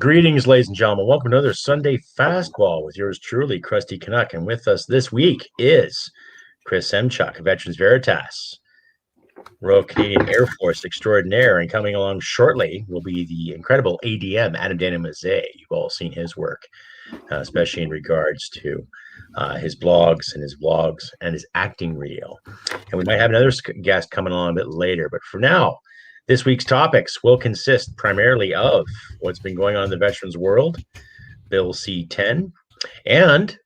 Greetings, ladies and gentlemen. Welcome to another Sunday Fastball with yours truly, Crusty Canuck. And with us this week is Chris Semchuk, Veterans Veritas, Royal Canadian Air Force extraordinaire. And coming along shortly will be the incredible ADM, Adam Mezei. You've all seen his work, especially in regards to his blogs and his vlogs and his acting reel. And we might have another guest coming along a bit later. But for now, this week's topics will consist primarily of what's been going on in the veterans world, Bill C-10, and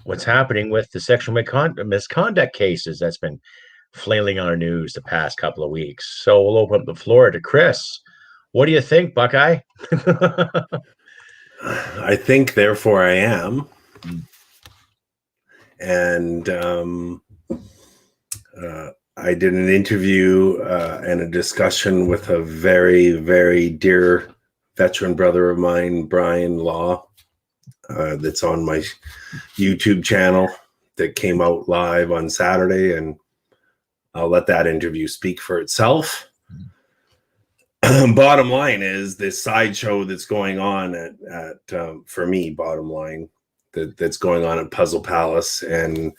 what's happening with the sexual misconduct cases that's been flailing on our news the past couple of weeks. So we'll open up the floor to Chris. What do you think, Buckeye? I think, therefore I am. And I did an interview and a discussion with a very, very dear veteran brother of mine, Brian Law, that's on my YouTube channel that came out live on Saturday, and I'll let that interview speak for itself. Bottom line is this sideshow that's going on at for me, bottom line, that's going on at Puzzle Palace and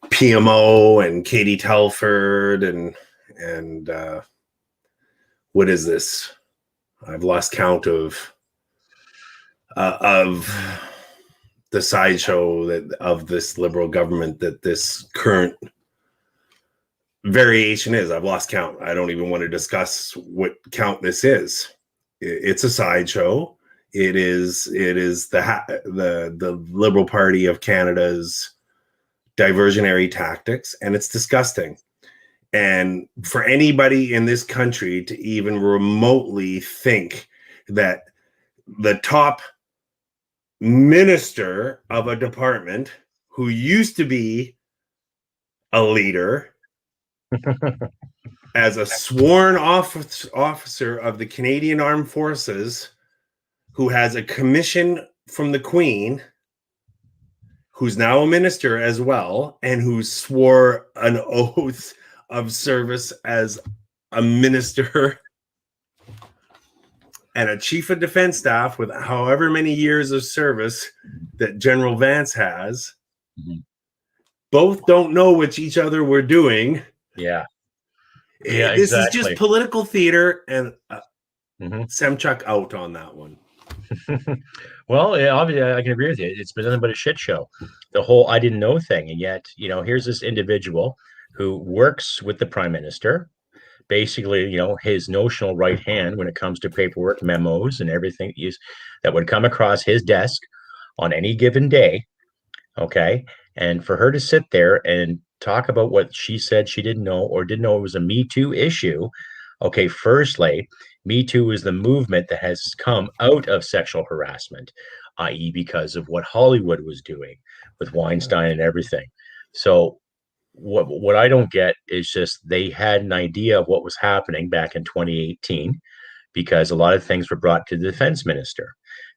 PMO and Katie Telford and what is this? I've lost count of the sideshow of this liberal government that this current variation is. I've lost count. I don't even want to discuss what count this is. It's a sideshow. It is the Liberal Party of Canada's diversionary tactics, and it's disgusting. And for anybody in this country to even remotely think that the top minister of a department who used to be a leader as a sworn officer of the Canadian Armed Forces, who has a commission from the Queen, who's now a minister as well, and who swore an oath of service as a minister and a chief of defense staff with however many years of service that General Vance has, both don't know what each other were doing. Yeah. This is just political theater, and Semchuk out on that one. Well, yeah, obviously, I can agree with you. It's been nothing but a shit show, the whole I didn't know thing. And yet, here's this individual who works with the prime minister, basically, his notional right hand when it comes to paperwork, memos, and everything that would come across his desk on any given day. Okay. And for her to sit there and talk about what she said she didn't know or didn't know it was a Me Too issue. Okay, firstly, Me Too is the movement that has come out of sexual harassment, i.e. because of what Hollywood was doing with Weinstein and everything. So what I don't get is just they had an idea of what was happening back in 2018 because a lot of things were brought to the defense minister.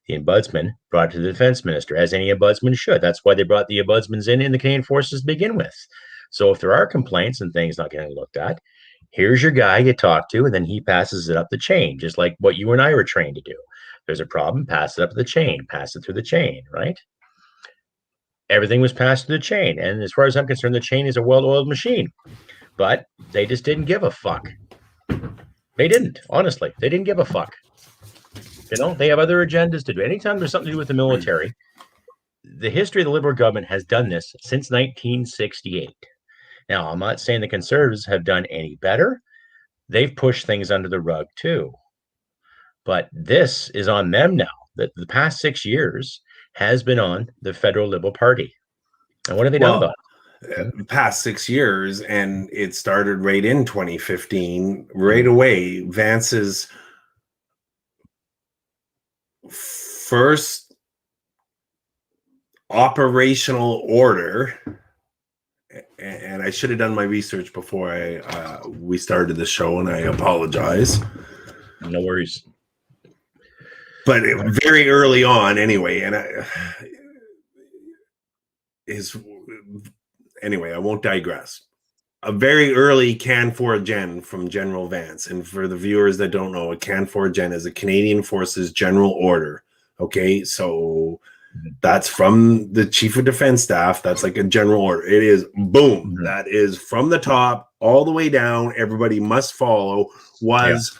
The ombudsman brought to the defense minister, as any ombudsman should. That's why they brought the ombudsmans in the Canadian Forces to begin with. So if there are complaints and things not getting looked at, here's your guy you talk to, and then he passes it up the chain, just like what you and I were trained to do. There's a problem, pass it up the chain, pass it through the chain, right? Everything was passed through the chain. And as far as I'm concerned, the chain is a well-oiled machine. But they just didn't give a fuck. They didn't, honestly. They didn't give a fuck. They have other agendas to do. Anytime there's something to do with the military, the history of the Liberal government has done this since 1968. Now, I'm not saying the Conservatives have done any better. They've pushed things under the rug too. But this is on them now. The past 6 years has been on the federal Liberal Party. And what have they done about it? Past 6 years, and it started right in 2015. Right away, Vance's first operational order, and I should have done my research before we started the show, and I apologize. No worries. But very early on, anyway, and anyway, I won't digress. a very early Can 4 Gen from General Vance. And for the viewers that don't know, a Can 4 Gen is a Canadian Forces General Order. Okay, so that's from the Chief of Defense Staff. That's like a general order. It is boom. Mhm. That is from the top all the way down. Everybody must follow. Was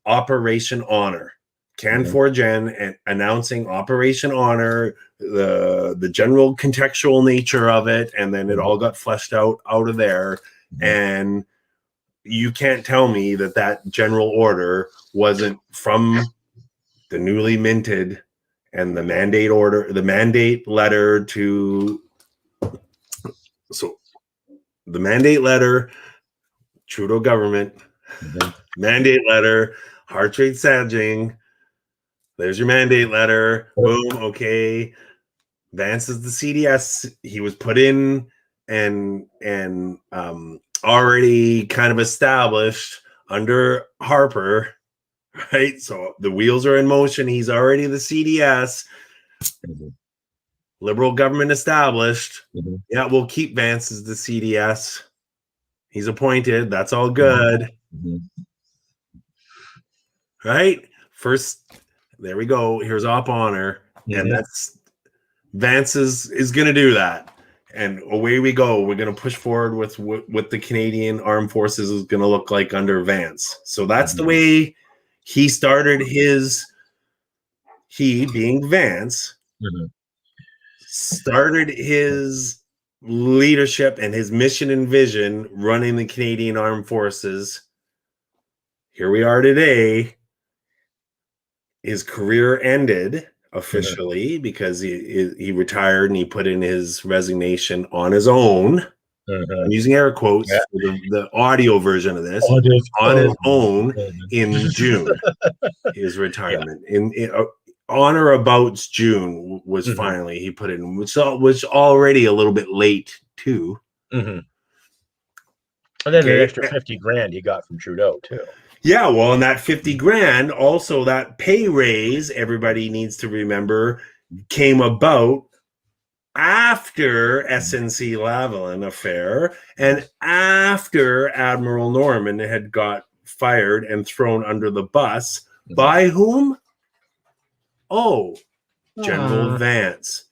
Operation Honor. Can 4 Gen and announcing Operation Honor, the general contextual nature of it, and then it all got fleshed out of there. And you can't tell me that general order wasn't from the newly minted and the mandate order, the mandate letter to, so the mandate letter, Trudeau government, mandate letter, heart rate sedging. There's your mandate letter. Boom. Okay. Vance is the CDS. He was put in and already kind of established under Harper, right? So the wheels are in motion. He's already the CDS. Liberal government established. Yeah, we'll keep Vance as the CDS. He's appointed. That's all good. Right? First, there we go. Here's Op Honor. And that's Vance is going to do that. And away we go. We're going to push forward with what the Canadian Armed Forces is going to look like under Vance. So that's the way he started he being Vance, started his leadership and his mission and vision running the Canadian Armed Forces. Here we are today. His career ended officially because he retired and he put in his resignation on his own. I'm using air quotes for the audio version of this. On his own in June. His retirement in on or about June was finally he put in, which was already a little bit late too. And then the extra 50 grand he got from Trudeau too. Yeah, well, and that 50 grand, also that pay raise, everybody needs to remember, came about after SNC Lavalin affair and after Admiral Norman had got fired and thrown under the bus. By whom? Oh, General Vance.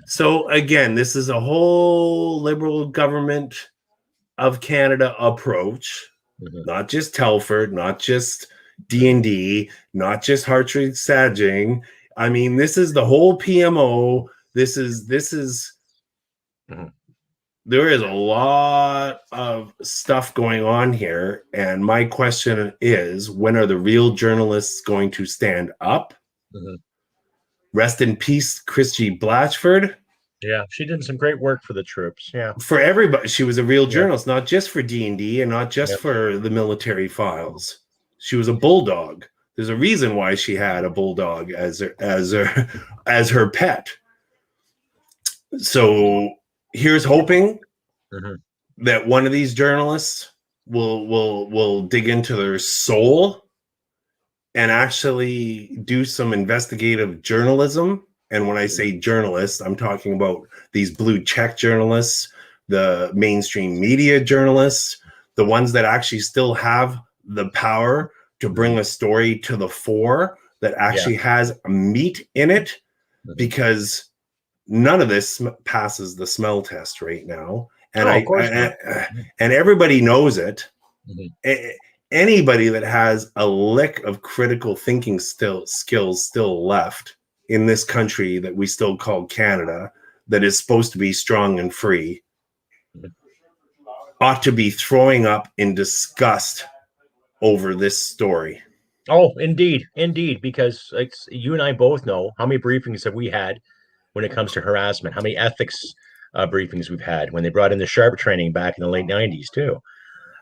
So again, this is a whole Liberal government of Canada approach. Not just Telford, not just D&D, not just Hartridge Sadging. I mean, this is the whole PMO. This is there is a lot of stuff going on here. And my question is, when are the real journalists going to stand up? Rest in peace, Crusty Blatchford. Yeah, she did some great work for the troops. Yeah, for everybody. She was a real journalist, not just for D&D and not just for the military files. She was a bulldog. There's a reason why she had a bulldog as her pet. So here's hoping that one of these journalists will dig into their soul and actually do some investigative journalism. And when I say journalists, I'm talking about these blue check journalists, the mainstream media journalists, the ones that actually still have the power to bring a story to the fore that actually has meat in it, because none of this passes the smell test right now. And and everybody knows it. Anybody that has a lick of critical thinking skills still left in this country that we still call Canada, that is supposed to be strong and free, ought to be throwing up in disgust over this story. Oh, indeed, because like you and I both know, how many briefings have we had when it comes to harassment? How many ethics briefings we've had when they brought in the sharp training back in the late 90s too?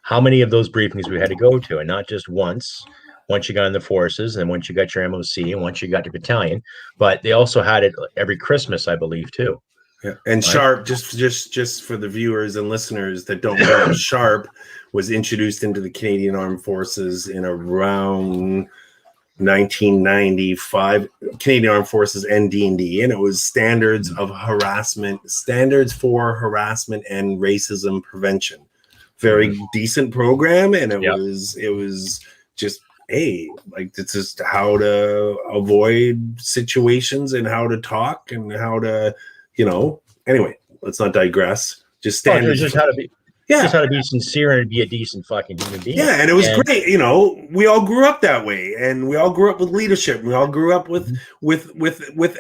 How many of those briefings we had to go to, and not just once you got in the forces, and once you got your MOC, and once you got your battalion, but they also had it every Christmas, I believe, too. Yeah. And Sharp, just for the viewers and listeners that don't know, Sharp was introduced into the Canadian Armed Forces in around 1995, Canadian Armed Forces and D&D, and it was standards for harassment and racism prevention. very decent program, and it Yep. was just, hey, like, it's just how to avoid situations and how to talk and how to, anyway, let's not digress. Just stand. Just how to be. Yeah. Just how to be sincere and be a decent fucking human being. Yeah, and it was great. We all grew up that way, and we all grew up with leadership. We all grew up with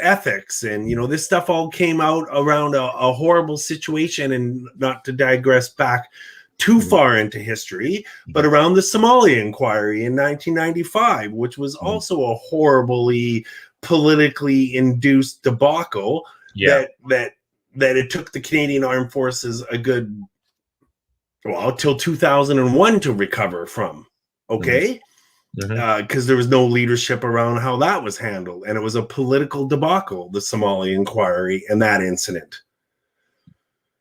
ethics, and this stuff all came out around a horrible situation. And not to digress back too far into history, but around the Somalia inquiry in 1995, which was also a horribly politically induced debacle. Yeah. That it took the Canadian Armed Forces a good, till 2001 to recover from. Okay. Because there was no leadership around how that was handled. And it was a political debacle, the Somalia inquiry and that incident.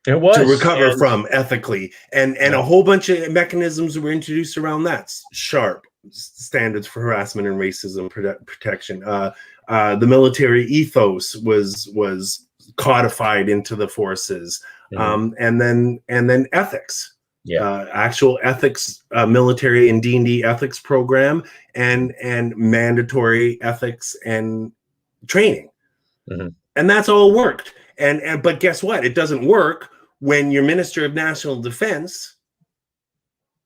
It was. To recover from ethically. And a whole bunch of mechanisms were introduced around that. SHARP, standards for harassment and racism protection. The military ethos was codified into the forces. And then ethics. Yeah. Actual ethics, military and D&D ethics program, and mandatory ethics and training, and that's all worked. But guess what? It doesn't work when your Minister of National Defense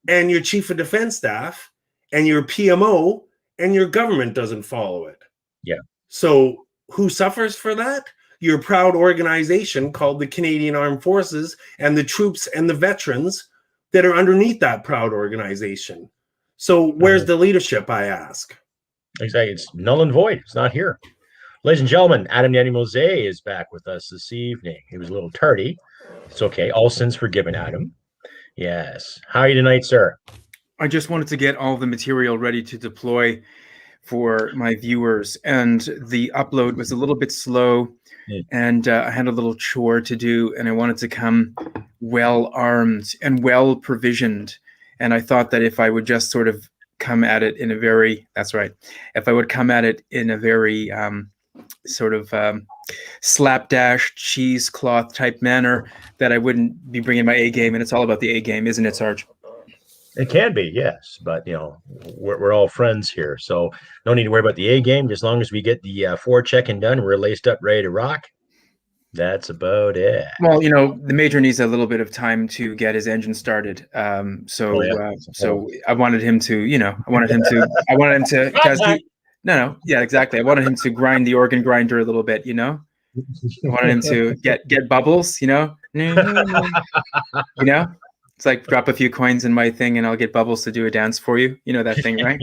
and your Chief of Defense Staff and your PMO and your government doesn't follow it. Yeah. So who suffers for that? Your proud organization called the Canadian Armed Forces and the troops and the veterans that are underneath that proud organization. So where's the leadership, I ask? Exactly. It's null and void. It's not here. Ladies and gentlemen, Adam Yanni Mezei is back with us this evening. He was a little tardy. It's okay. All sins forgiven, Adam. Yes. How are you tonight, sir? I just wanted to get all the material ready to deploy for my viewers, and the upload was a little bit slow, and I had a little chore to do, and I wanted to come well armed and well provisioned. And I thought that if I would just sort of come at it in a very, if I would come at it in a very slapdash cheesecloth type manner, that I wouldn't be bringing my A game. And it's all about the A game, isn't it, Sarge? It can be, yes, but we're all friends here, so no need to worry about the A game. As long as we get the forechecking done, we're laced up, ready to rock. That's about it. Well, the Major needs a little bit of time to get his engine started. So I wanted him to, I wanted him to, because yeah, exactly. I wanted him to grind the organ grinder a little bit, I wanted him to get bubbles, It's like drop a few coins in my thing and I'll get bubbles to do a dance for you. You know that thing, right?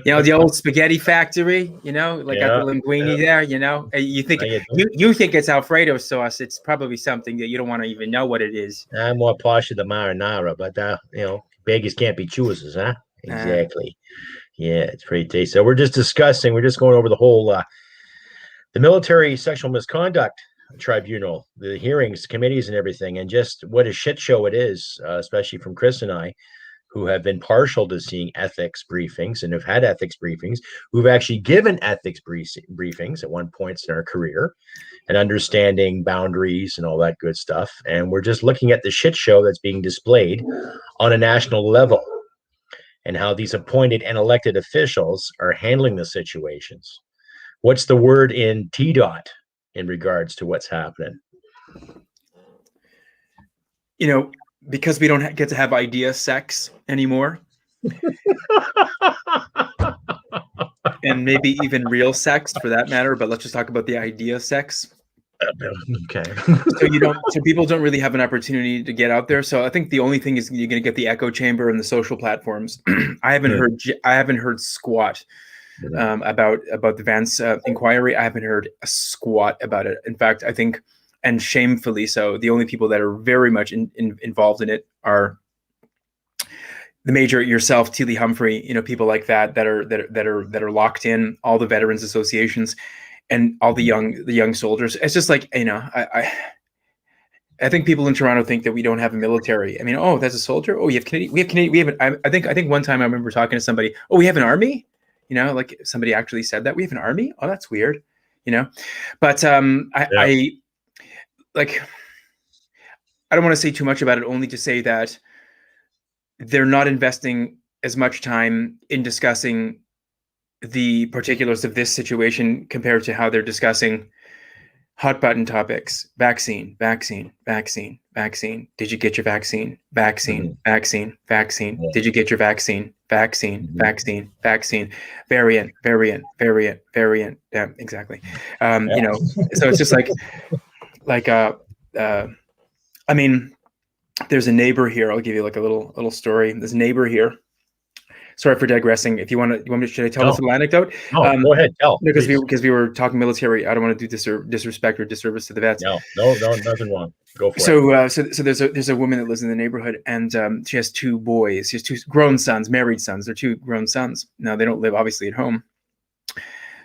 The old spaghetti factory, at the linguine there, you think you think it's Alfredo sauce. It's probably something that you don't want to even know what it is. I'm more posh than the marinara, but beggars can't be choosers, huh? Exactly. Yeah, it's pretty tasty. So we're just going over the whole the military sexual misconduct tribunal, the hearings, committees, and everything, and just what a shit show it is, especially from Chris and I, who have been partial to seeing ethics briefings and have had ethics briefings, who've actually given ethics briefings at one point in our career, and understanding boundaries and all that good stuff. And we're just looking at the shit show that's being displayed on a national level and how these appointed and elected officials are handling the situations. What's the word in TDOT in regards to what's happening? Because we don't get to have idea sex anymore. And maybe even real sex for that matter, but let's just talk about the idea sex. Okay. So people don't really have an opportunity to get out there. So I think the only thing is you're going to get the echo chamber and the social platforms. I haven't heard squat about the Vance inquiry. I haven't heard a squat about it. In fact, I think, and shamefully so, the only people that are very much involved in it are the Major, yourself, Teely Humphrey, people like that are locked in, all the veterans associations, and all the young soldiers. It's just like, I think people in Toronto think that we don't have a military. I mean, oh, that's a soldier. Oh, we have Canadian. I think one time I remember talking to somebody. Oh, we have an army. Like somebody actually said that we have an army. Oh, that's weird. But I don't want to say too much about it. Only to say that they're not investing as much time in discussing the particulars of this situation compared to how they're discussing hot button topics: vaccine. Did you get your vaccine? Vaccine. Yeah. Did you get your vaccine? Vaccine. Variant. Yeah, exactly. You know, so it's just like I mean, there's a neighbor here. I'll give you like a little story. There's a neighbor here. Sorry for digressing. If you want me, should I tell this little anecdote? No, go ahead. Tell. Because we were talking military. I don't want to do disrespect or disservice to the vets. No, nothing wrong. Go for it. So there's a woman that lives in the neighborhood, and she has two boys. She has two grown sons, married sons. They're two grown sons. Now they don't live obviously at home.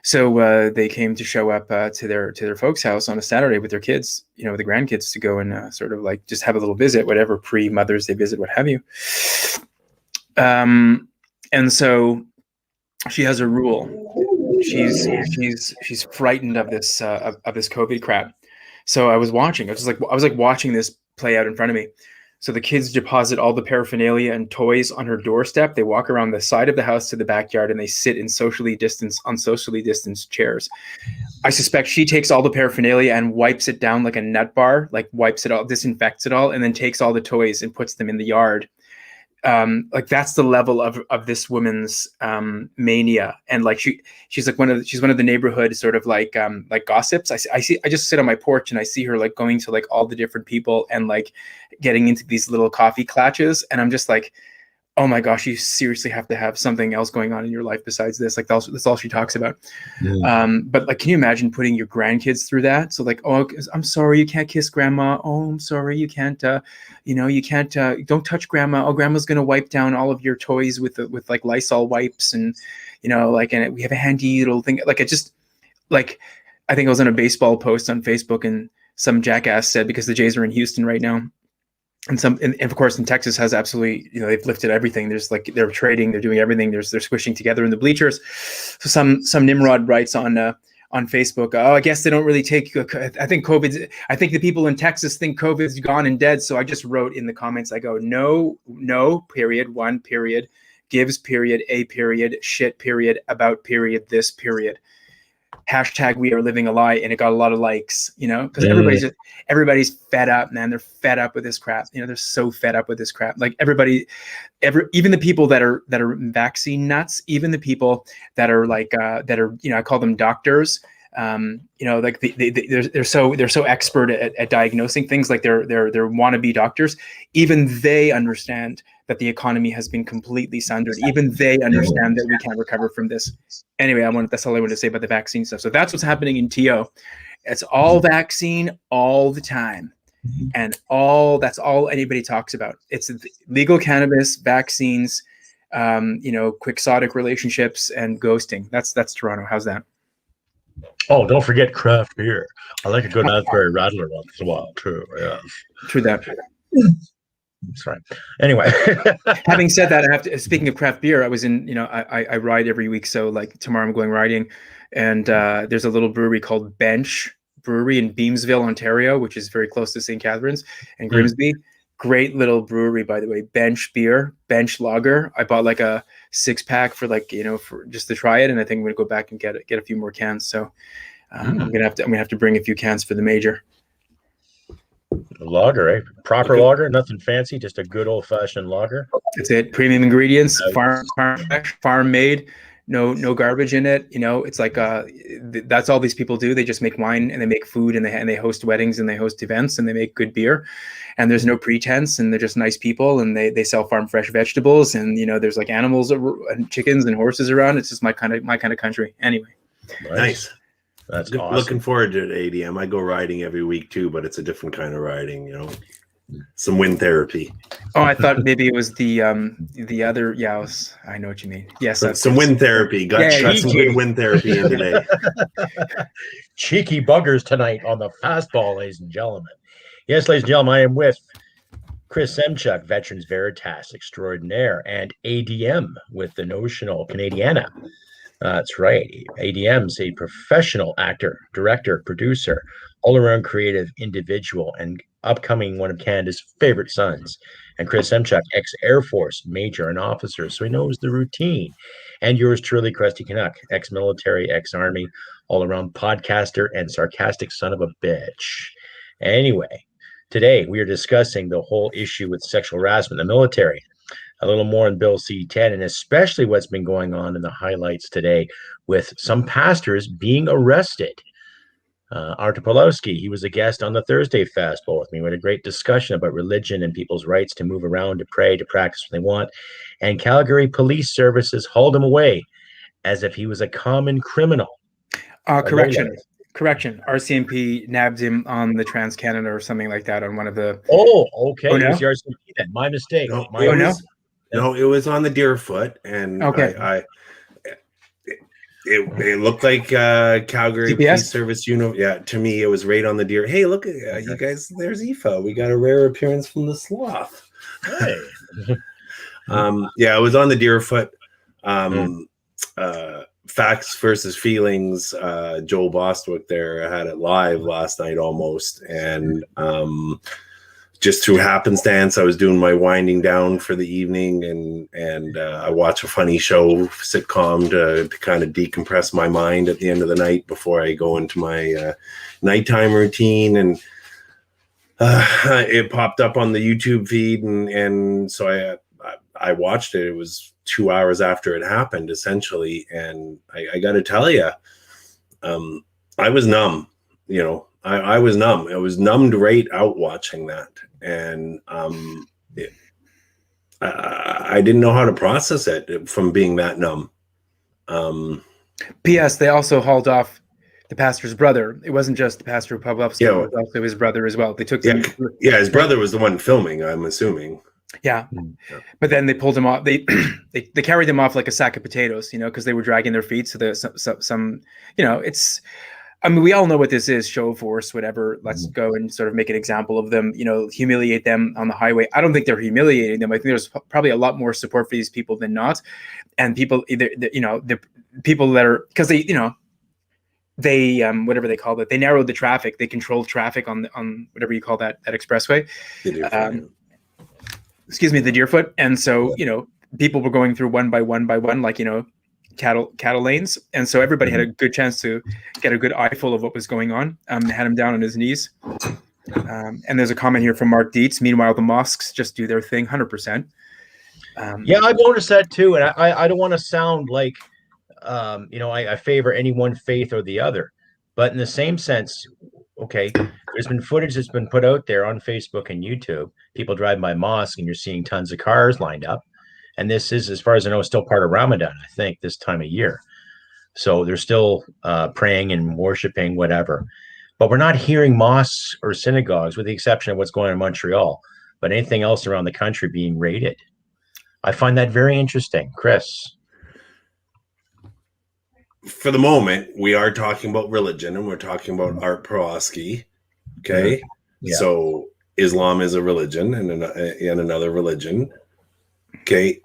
So they came to show up to their folks' house on a Saturday with their kids, you know, with the grandkids, to go and sort of like just have a little visit, whatever, pre-Mother's Day visit, what have you. And so she has a rule. She's frightened of this COVID crap. So I was watching this play out in front of me. So the kids deposit all the paraphernalia and toys on her doorstep. They walk around the side of the house to the backyard, and they sit in socially distanced chairs. I suspect she takes all the paraphernalia and wipes it down like a nut bar, like wipes it all, disinfects it all, and then takes all the toys and puts them in the yard. Like that's the level of this woman's mania. And like she's one of the neighborhood sort of like gossips. I just sit on my porch and I see her like going to like all the different people and like getting into these little coffee clatches, and I'm just like, oh my gosh, you seriously have to have something else going on in your life besides this. Like that's all she talks about. But like, can you imagine putting your grandkids through that? So like, oh, I'm sorry, you can't kiss grandma. Oh, I'm sorry, you can't, you can't, don't touch grandma. Oh, grandma's going to wipe down all of your toys with like Lysol wipes. And, and we have a handy little thing. Like, it just like, I think I was on a baseball post on Facebook, and some jackass said, because the Jays are in Houston right now, and of course in Texas has absolutely, they've lifted everything. There's like, they're trading, they're doing everything. They're squishing together in the bleachers. So some Nimrod writes on Facebook, oh, I guess they don't really take, I think the people in Texas think COVID's gone and dead. So I just wrote in the comments, I go, no, period, one period, gives period, a period, shit period, about period, this period. Hashtag we are living a lie, and it got a lot of likes, because everybody's fed up, man. They're fed up with this crap. They're so fed up with this crap. Like even the people that are vaccine nuts, even the people that are like I call them doctors. Like they're so expert at diagnosing things, like they're wannabe doctors. Even they understand that the economy has been completely sundered. Even they understand that we can't recover from this. Anyway, that's all I wanted to say about the vaccine stuff. So that's what's happening in TO. It's all vaccine all the time. And that's all anybody talks about. It's legal cannabis, vaccines, quixotic relationships, and ghosting. That's Toronto. How's that? Oh, don't forget craft beer. I like a good Asbury Rattler once in a while too. Yeah, true that. Sorry. Anyway, having said that, speaking of craft beer, I was in, I ride every week. So like tomorrow I'm going riding, and there's a little brewery called Bench Brewery in Beamsville, Ontario, which is very close to St. Catharines and Grimsby. Great little brewery, by the way. Bench beer, Bench lager. I bought like a 6-pack for for just to try it, and I think I'm gonna go back and get a few more cans. So I'm gonna have to bring a few cans for the major. Lager, eh? Proper lager, nothing fancy, just a good old-fashioned lager. That's it. Premium ingredients, farm made, no garbage in it. It's like that's all these people do. They just make wine, and they make food, and they host weddings, and they host events, and they make good beer. And there's no pretense, and they're just nice people, and they sell farm fresh vegetables, and there's like animals and chickens and horses around. It's just my kind of country. Anyway, nice. That's awesome. Looking forward to ADM. I go riding every week too, but it's a different kind of riding. Some wind therapy. Oh, I thought maybe it was the other. Yeah, I know what you mean. Yes, some wind therapy. Got some good wind therapy in today. Cheeky buggers tonight on the fastball, ladies and gentlemen. Yes, ladies and gentlemen, I am with Chris Semchuk, Veterans Veritas Extraordinaire, and ADM with the Notional Canadiana. That's right. ADM's a professional actor, director, producer, all-around creative individual, and upcoming one of Canada's favorite sons. and Chris Semchuk, ex-Air Force major and officer, so he knows the routine. And yours truly, Crusty Canuck, ex-military, ex-army, all-around podcaster and sarcastic son of a bitch. Anyway, today we are discussing the whole issue with sexual harassment in the military, a little more in Bill C-10, and especially what's been going on in the highlights today with some pastors being arrested. Artur Pawlowski, he was a guest on the Thursday Fastball with me. We had a great discussion about religion and people's rights to move around, to pray, to practice what they want. And Calgary Police Services hauled him away as if he was a common criminal. Correction. RCMP nabbed him on the Trans-Canada or something like that on one of the... Oh, okay. Oh, no? It was the RCMP then. My mistake. No, it was on the Deerfoot, and okay. It looked like Calgary Police Service. Yeah, to me, it was right on the deer. Hey, look at you guys. There's Aoife. We got a rare appearance from the sloth. Hey. Yeah, it was on the Deerfoot. Facts versus feelings. Joel Bostwick there had it live last night almost, and just through happenstance, I was doing my winding down for the evening, and I watch a funny show sitcom to kind of decompress my mind at the end of the night before I go into my nighttime routine. And it popped up on the YouTube feed, and so I watched it. It was 2 hours after it happened, essentially, and I got to tell you, I was numb. You know, I was numb. I was numbed right out watching that. And I didn't know how to process it from being that numb. P.S. They also hauled off the pastor's brother. It wasn't just the pastor of Pawlowski, it was also his brother as well. They took his brother was the one filming, I'm assuming. Yeah. But then they pulled him off. They carried him off like a sack of potatoes, you know, because they were dragging their feet. So there's some, you know, it's... I mean, we all know what this is, show of force, whatever. Let's go and sort of make an example of them, you know, humiliate them on the highway. I don't think they're humiliating them. I think there's probably a lot more support for these people than not. And people either, you know, the people that are, because they, you know, they, whatever they call it, they narrowed the traffic. They controlled traffic on whatever you call that expressway. Excuse me, the Deerfoot. And so, you know, people were going through one by one, like, you know, cattle lanes, and so everybody had a good chance to get a good eyeful of what was going on. Had him down on his knees, and there's a comment here from Mark Dietz. Meanwhile, the mosques just do their thing 100%. Yeah, I've noticed that too, and I don't want to sound like you know, I favor any one faith or the other, but in the same sense, okay, there's been footage that's been put out there on Facebook and YouTube. People driving by mosque, and you're seeing tons of cars lined up. And this is, as far as I know, still part of Ramadan, I think, this time of year. So they're still praying and worshiping, whatever. But we're not hearing mosques or synagogues, with the exception of what's going on in Montreal, but anything else around the country being raided. I find that very interesting. Chris? For the moment, we are talking about religion, and we're talking about Art Pawlowski. Okay? Yeah. So Islam is a religion and another religion. Okay?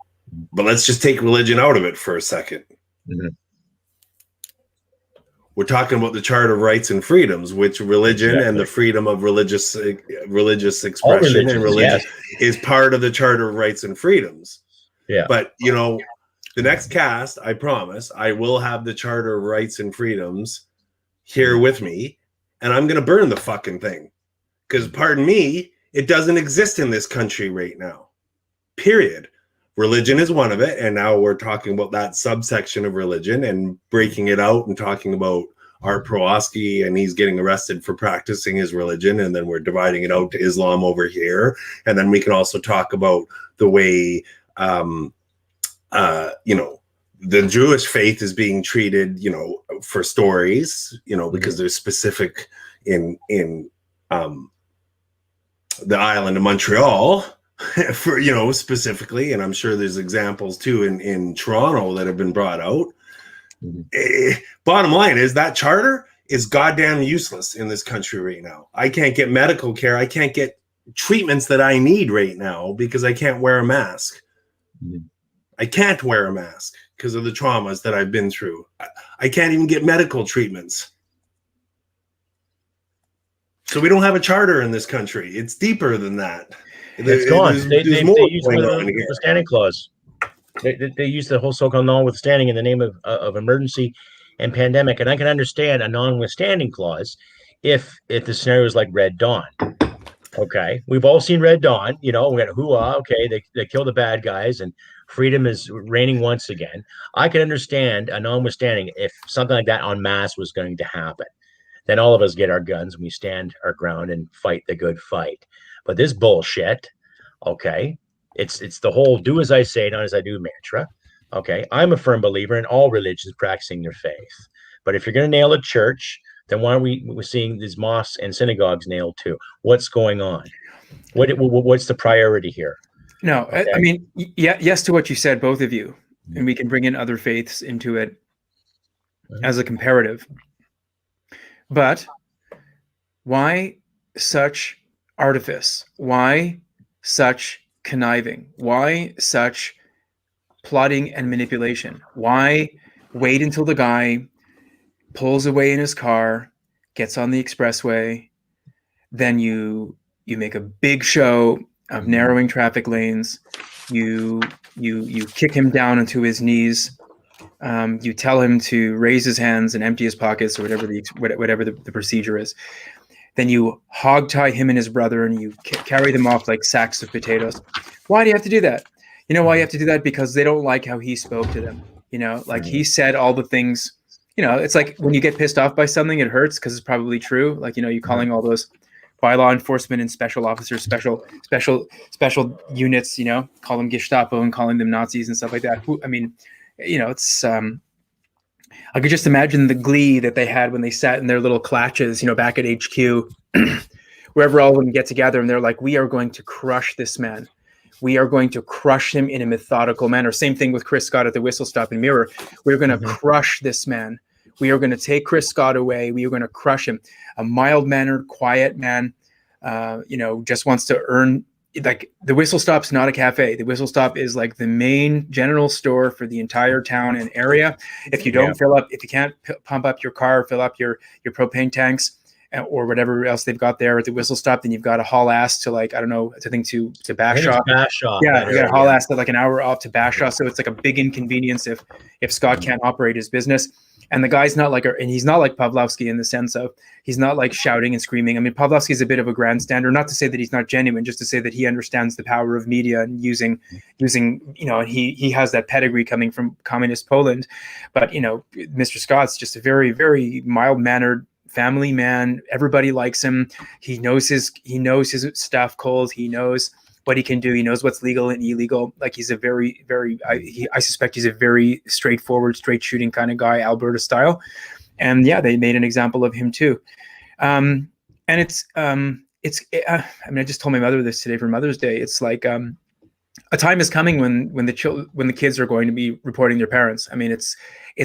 But let's just take religion out of it for a second. We're talking about the Charter of Rights and Freedoms, which religion and the freedom of religious expression and religion is part of the Charter of Rights and Freedoms. Yeah. But, you know, the next cast, I promise, I will have the Charter of Rights and Freedoms here with me, and I'm going to burn the fucking thing. Because, pardon me, it doesn't exist in this country right now. Period. Religion is one of it, and now we're talking about that subsection of religion and breaking it out and talking about Art Pawlowski, and he's getting arrested for practicing his religion, and then we're dividing it out to Islam over here, and then we can also talk about the way, you know, the Jewish faith is being treated, you know, for stories, you know, because there's specific in the island of Montreal. For, you know, specifically, and I'm sure there's examples too in Toronto that have been brought out. Bottom line is that charter is goddamn useless in this country right now. I can't get medical care. I can't get treatments that I need right now because I can't wear a mask. I can't wear a mask because of the traumas that I've been through. I can't even get medical treatments. So we don't have a charter in this country. It's deeper than that. It's gone. There's more They use going on here. the standing clause. They use the whole so-called notwithstanding in the name of emergency and pandemic. And I can understand a notwithstanding clause if the scenario is like Red Dawn. Okay, we've all seen Red Dawn. We got hoo-ah. Okay, they kill the bad guys and freedom is reigning once again. I can understand a notwithstanding if something like that en masse was going to happen. Then all of us get our guns and we stand our ground and fight the good fight. But this bullshit, okay, it's the whole do as I say, not as I do mantra. Okay, I'm a firm believer in all religions practicing their faith. But if you're going to nail a church, then why aren't we're seeing these mosques and synagogues nailed too? What's going on? What's the priority here? No, okay. I mean, yes to what you said, both of you, and we can bring in other faiths into it as a comparative. But why such artifice? Why such conniving? Why such plotting and manipulation? Why wait until the guy pulls away in his car, gets on the expressway, then you make a big show of narrowing traffic lanes, you kick him down onto his knees, you tell him to raise his hands and empty his pockets or whatever the procedure is. Then you hog tie him and his brother and you carry them off like sacks of potatoes. Why do you have to do that? You know why you have to do that? Because they don't like how he spoke to them. Like he said all the things. It's like when you get pissed off by something, it hurts because it's probably true. Like, you calling all those by law enforcement and special officers, special units, call them Gestapo and calling them Nazis and stuff like that. I mean, it's, I could just imagine the glee that they had when they sat in their little clutches, back at HQ, wherever all of them get together and they're like, we are going to crush this man. We are going to crush him in a methodical manner. Same thing with Chris Scott at the Whistle Stop and Mirror. We're going to crush this man. We are going to take Chris Scott away. We are going to crush him. A mild-mannered, quiet man, just wants to earn. Like the Whistle Stop's not a cafe. The Whistle Stop is like the main general store for the entire town and area. If you don't fill up, if you can't pump up your car, fill up your propane tanks, or whatever else they've got there at the Whistle Stop, then you've got to haul ass to to Bashaw. Yeah, you got to haul ass to like an hour off to Bashaw. So it's like a big inconvenience if Scott can't operate his business. And the guy's not like, and he's not like Pavlovsky in the sense of he's not like shouting and screaming. I mean, Pavlovsky's a bit of a grandstander, not to say that he's not genuine, just to say that he understands the power of media and using, and he has that pedigree coming from communist Poland. But, Mr. Scott's just a very, very mild-mannered family man. Everybody likes him. He knows his stuff cold. He knows what he can do. He knows what's legal and illegal. Like he's a very, very, I suspect he's a very straightforward, straight shooting kind of guy, Alberta style. And yeah, they made an example of him too. And I just told my mother this today for Mother's Day. It's like, a time is coming when the kids are going to be reporting their parents. I mean, it's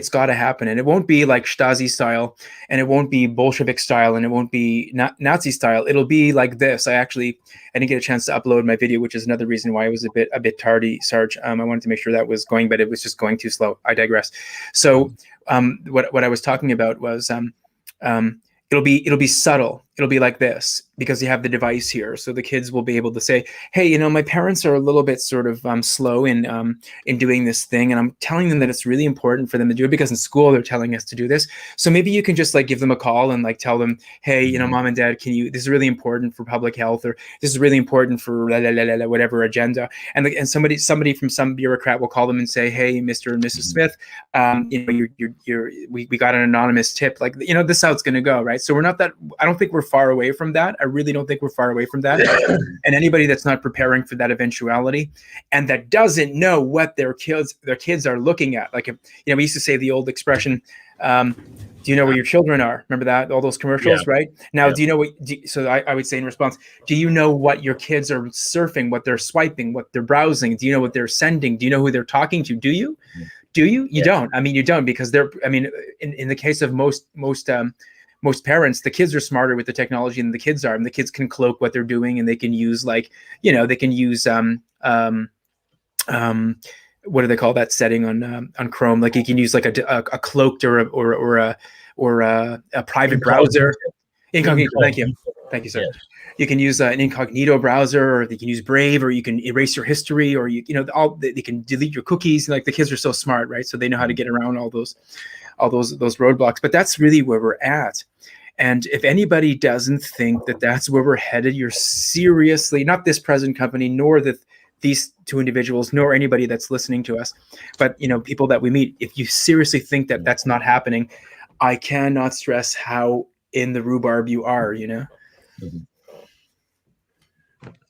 got to happen, and it won't be like Stasi style, and it won't be Bolshevik style, and it won't be Nazi style. It'll be like this. I didn't get a chance to upload my video, which is another reason why it was a bit tardy, Sarge. I wanted to make sure that was going, but it was just going too slow. I digress. So what I was talking about was it'll be subtle. It'll be like this because you have the device here. So the kids will be able to say, hey, my parents are a little bit sort of slow in doing this thing. And I'm telling them that it's really important for them to do it because in school they're telling us to do this. So maybe you can just like give them a call and like tell them, hey, Mom and Dad, this is really important for public health, or this is really important for whatever agenda. And somebody from some bureaucrat will call them and say, hey, Mr. and Mrs. Smith, we got an anonymous tip. Like, this is how it's going to go. Right. So I don't think we're far away from that. I really don't think we're far away from that. And anybody that's not preparing for that eventuality and that doesn't know what their kids are looking at, like, we used to say the old expression, do you know where your children are? Remember that, all those commercials, right? Now, do you know so I would say in response, do you know what your kids are surfing, what they're swiping, what they're browsing? Do you know what they're sending? Do you know who they're talking to? Do you? Do you? You don't. I mean, you don't, because in the case of most parents, the kids are smarter with the technology than the kids are, and the kids can cloak what they're doing, and they can use what do they call that setting on Chrome? Like you can use like a cloaked or a private browser. Incognito. Thank you. Thank you, sir. Yes. You can use an incognito browser, or you can use Brave, or you can erase your history, or they can delete your cookies. Like, the kids are so smart, right? So they know how to get around all those roadblocks. But that's really where we're at. And if anybody doesn't think that that's where we're headed, you're seriously, not this present company, nor these two individuals, nor anybody that's listening to us, but people that we meet. If you seriously think that that's not happening, I cannot stress how in the rhubarb you are.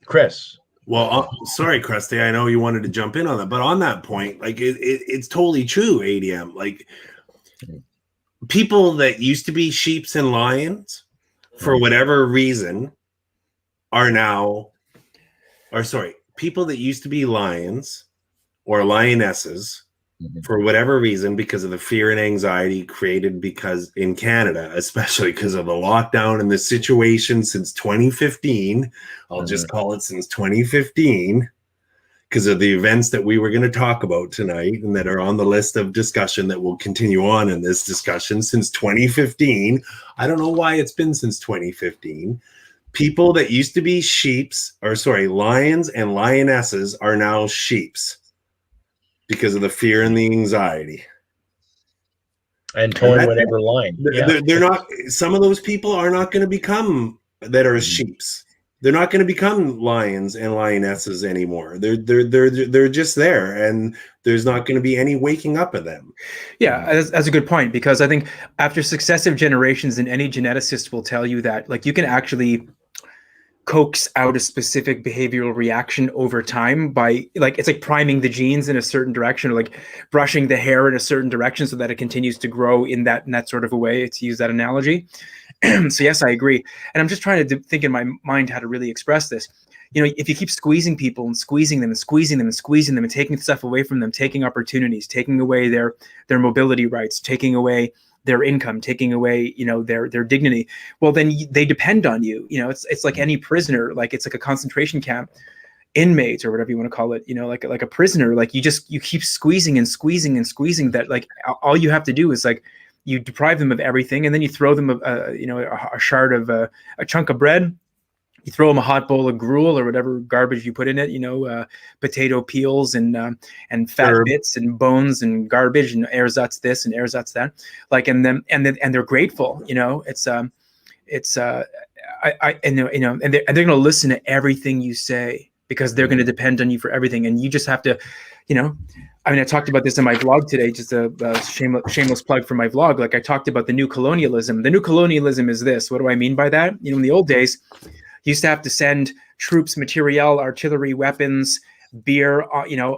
Chris. Well, sorry, Crusty. I know you wanted to jump in on that, but on that point, like it's totally true. ADM, like people that used to be sheeps and lions, for whatever reason, people that used to be lions or lionesses, for whatever reason, because of the fear and anxiety created because in Canada, especially because of the lockdown and the situation since 2015, I'll just call it since 2015, because of the events that we were going to talk about tonight and that are on the list of discussion that will continue on in this discussion since 2015. I don't know why it's been since 2015. People that used to be lions and lionesses are now sheeps because of the fear and the anxiety. And towing whatever line. They're not, some of those people are not going to become that are sheeps. They're not going to become lions and lionesses anymore. They're just there, and there's not going to be any waking up of them. Yeah, that's a good point, because I think after successive generations, and any geneticist will tell you that, like, you can actually coax out a specific behavioral reaction over time by, like, it's like priming the genes in a certain direction, or like brushing the hair in a certain direction so that it continues to grow in that sort of a way, to use that analogy. So yes, I agree. And I'm just trying to think in my mind how to really express this. If you keep squeezing people and squeezing them and squeezing them and squeezing them and taking stuff away from them, taking opportunities, taking away their mobility rights, taking away their income, taking away, their dignity, well, then they depend on you. It's like any prisoner, like it's like a concentration camp inmate, or whatever you want to call it, like a prisoner, like you keep squeezing and squeezing and squeezing that, like all you have to do is, like, you deprive them of everything, and then you throw them a shard of a chunk of bread. You throw them a hot bowl of gruel or whatever garbage you put in it, potato peels and fat bits and bones and garbage and ersatz this and ersatz that, like, and they're grateful. And they're going to listen to everything you say, because they're going to depend on you for everything, and you just have to, I talked about this in my vlog today, just a shameless plug for my vlog. Like, I talked about the new colonialism. The new colonialism is this. What do I mean by that? In the old days, you used to have to send troops, materiel, artillery, weapons, beer,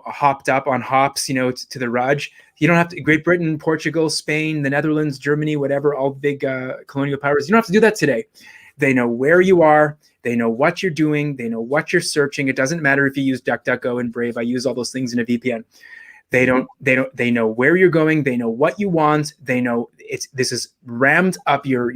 hopped up on hops, to the Raj. You don't have to, Great Britain, Portugal, Spain, the Netherlands, Germany, whatever, all big colonial powers. You don't have to do that today. They know where you are. They know what you're doing. They know what you're searching. It doesn't matter if you use DuckDuckGo and Brave. I use all those things in a VPN. They know where you're going. They know what you want. They know this is rammed up your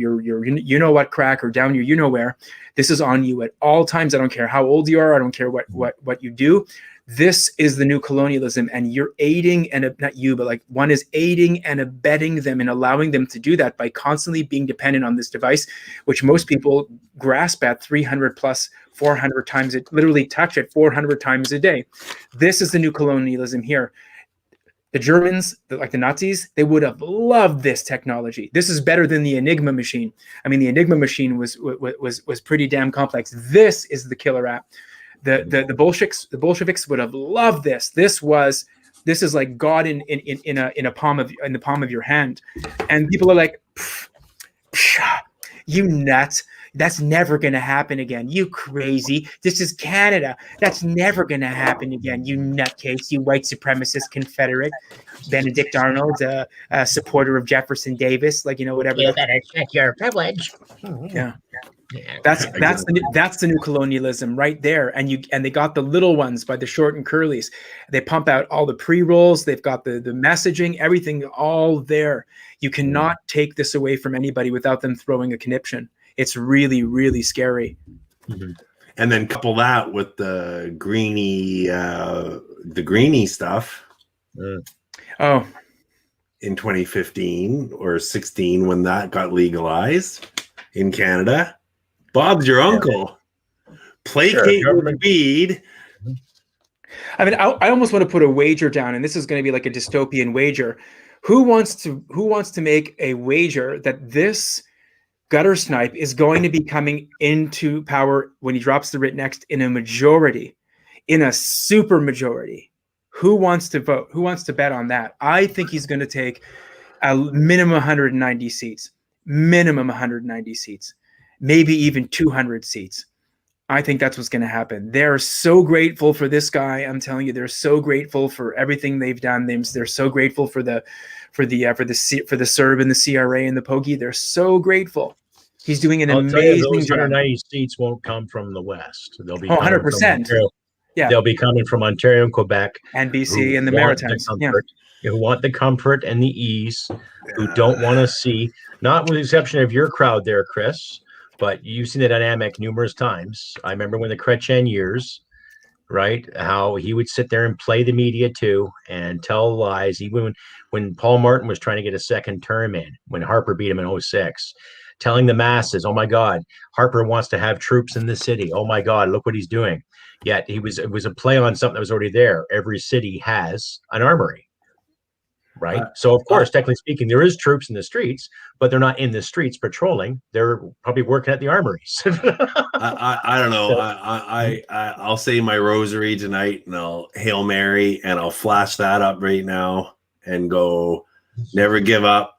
what crack, or down your where. This is on you at all times. I don't care how old you are. I don't care what you do. This is the new colonialism, and you're aiding, and not you, but like one is aiding and abetting them and allowing them to do that by constantly being dependent on this device, which most people grasp at 300 plus 400 times, it literally touch it 400 times a day. This is the new colonialism here. The Germans, like the Nazis, they would have loved this technology. This is better than the Enigma machine. The Enigma machine was pretty damn complex. This is the killer app. The Bolsheviks would have loved this. This is like God in the palm of your hand. And people are like, you nuts. That's never going to happen again. You crazy. This is Canada. That's never going to happen again. You nutcase, you white supremacist Confederate. Benedict Arnold, a supporter of Jefferson Davis, whatever. You better check your privilege. Yeah. That's the new colonialism right there. And they got the little ones by the short and curlies. They pump out all the pre-rolls. They've got the messaging, everything all there. You cannot take this away from anybody without them throwing a conniption. It's really, really scary. Mm-hmm. And then couple that with the greenie stuff. Oh, in 2015 or 16, when that got legalized in Canada, Bob's your uncle. Placate Sure, with weed. I mean, I almost want to put a wager down, and this is going to be like a dystopian wager. Who wants to make a wager that this gutter snipe is going to be coming into power when he drops the writ next in a majority, in a super majority? Who wants to vote? Who wants to bet on that? I think he's going to take a minimum 190 seats, maybe even 200 seats. I think that's what's going to happen. They're so grateful for this guy. I'm telling you, they're so grateful for everything they've done. They're so grateful for the CERB and the CRA and the Pokey. They're so grateful. He's doing an amazing those job. 190 seats won't come from the West. They'll be 100%. Yeah, they'll be coming from Ontario and Quebec, and BC and the Maritimes. Who want the comfort and the ease, who don't want to see, not with the exception of your crowd there, Chris, but you've seen the dynamic numerous times. I remember when the Chrétien years, right, how he would sit there and play the media too and tell lies. Even when Paul Martin was trying to get a second term in, when Harper beat him in 06, telling the masses, oh my God, Harper wants to have troops in the city. Oh my God, look what he's doing. Yet it was a play on something that was already there. Every city has an armory. Right. So, of course, technically speaking, there is troops in the streets, but they're not in the streets patrolling. They're probably working at the armories. I don't know. I'll say my rosary tonight, and I'll Hail Mary, and I'll flash that up right now and go, never give up.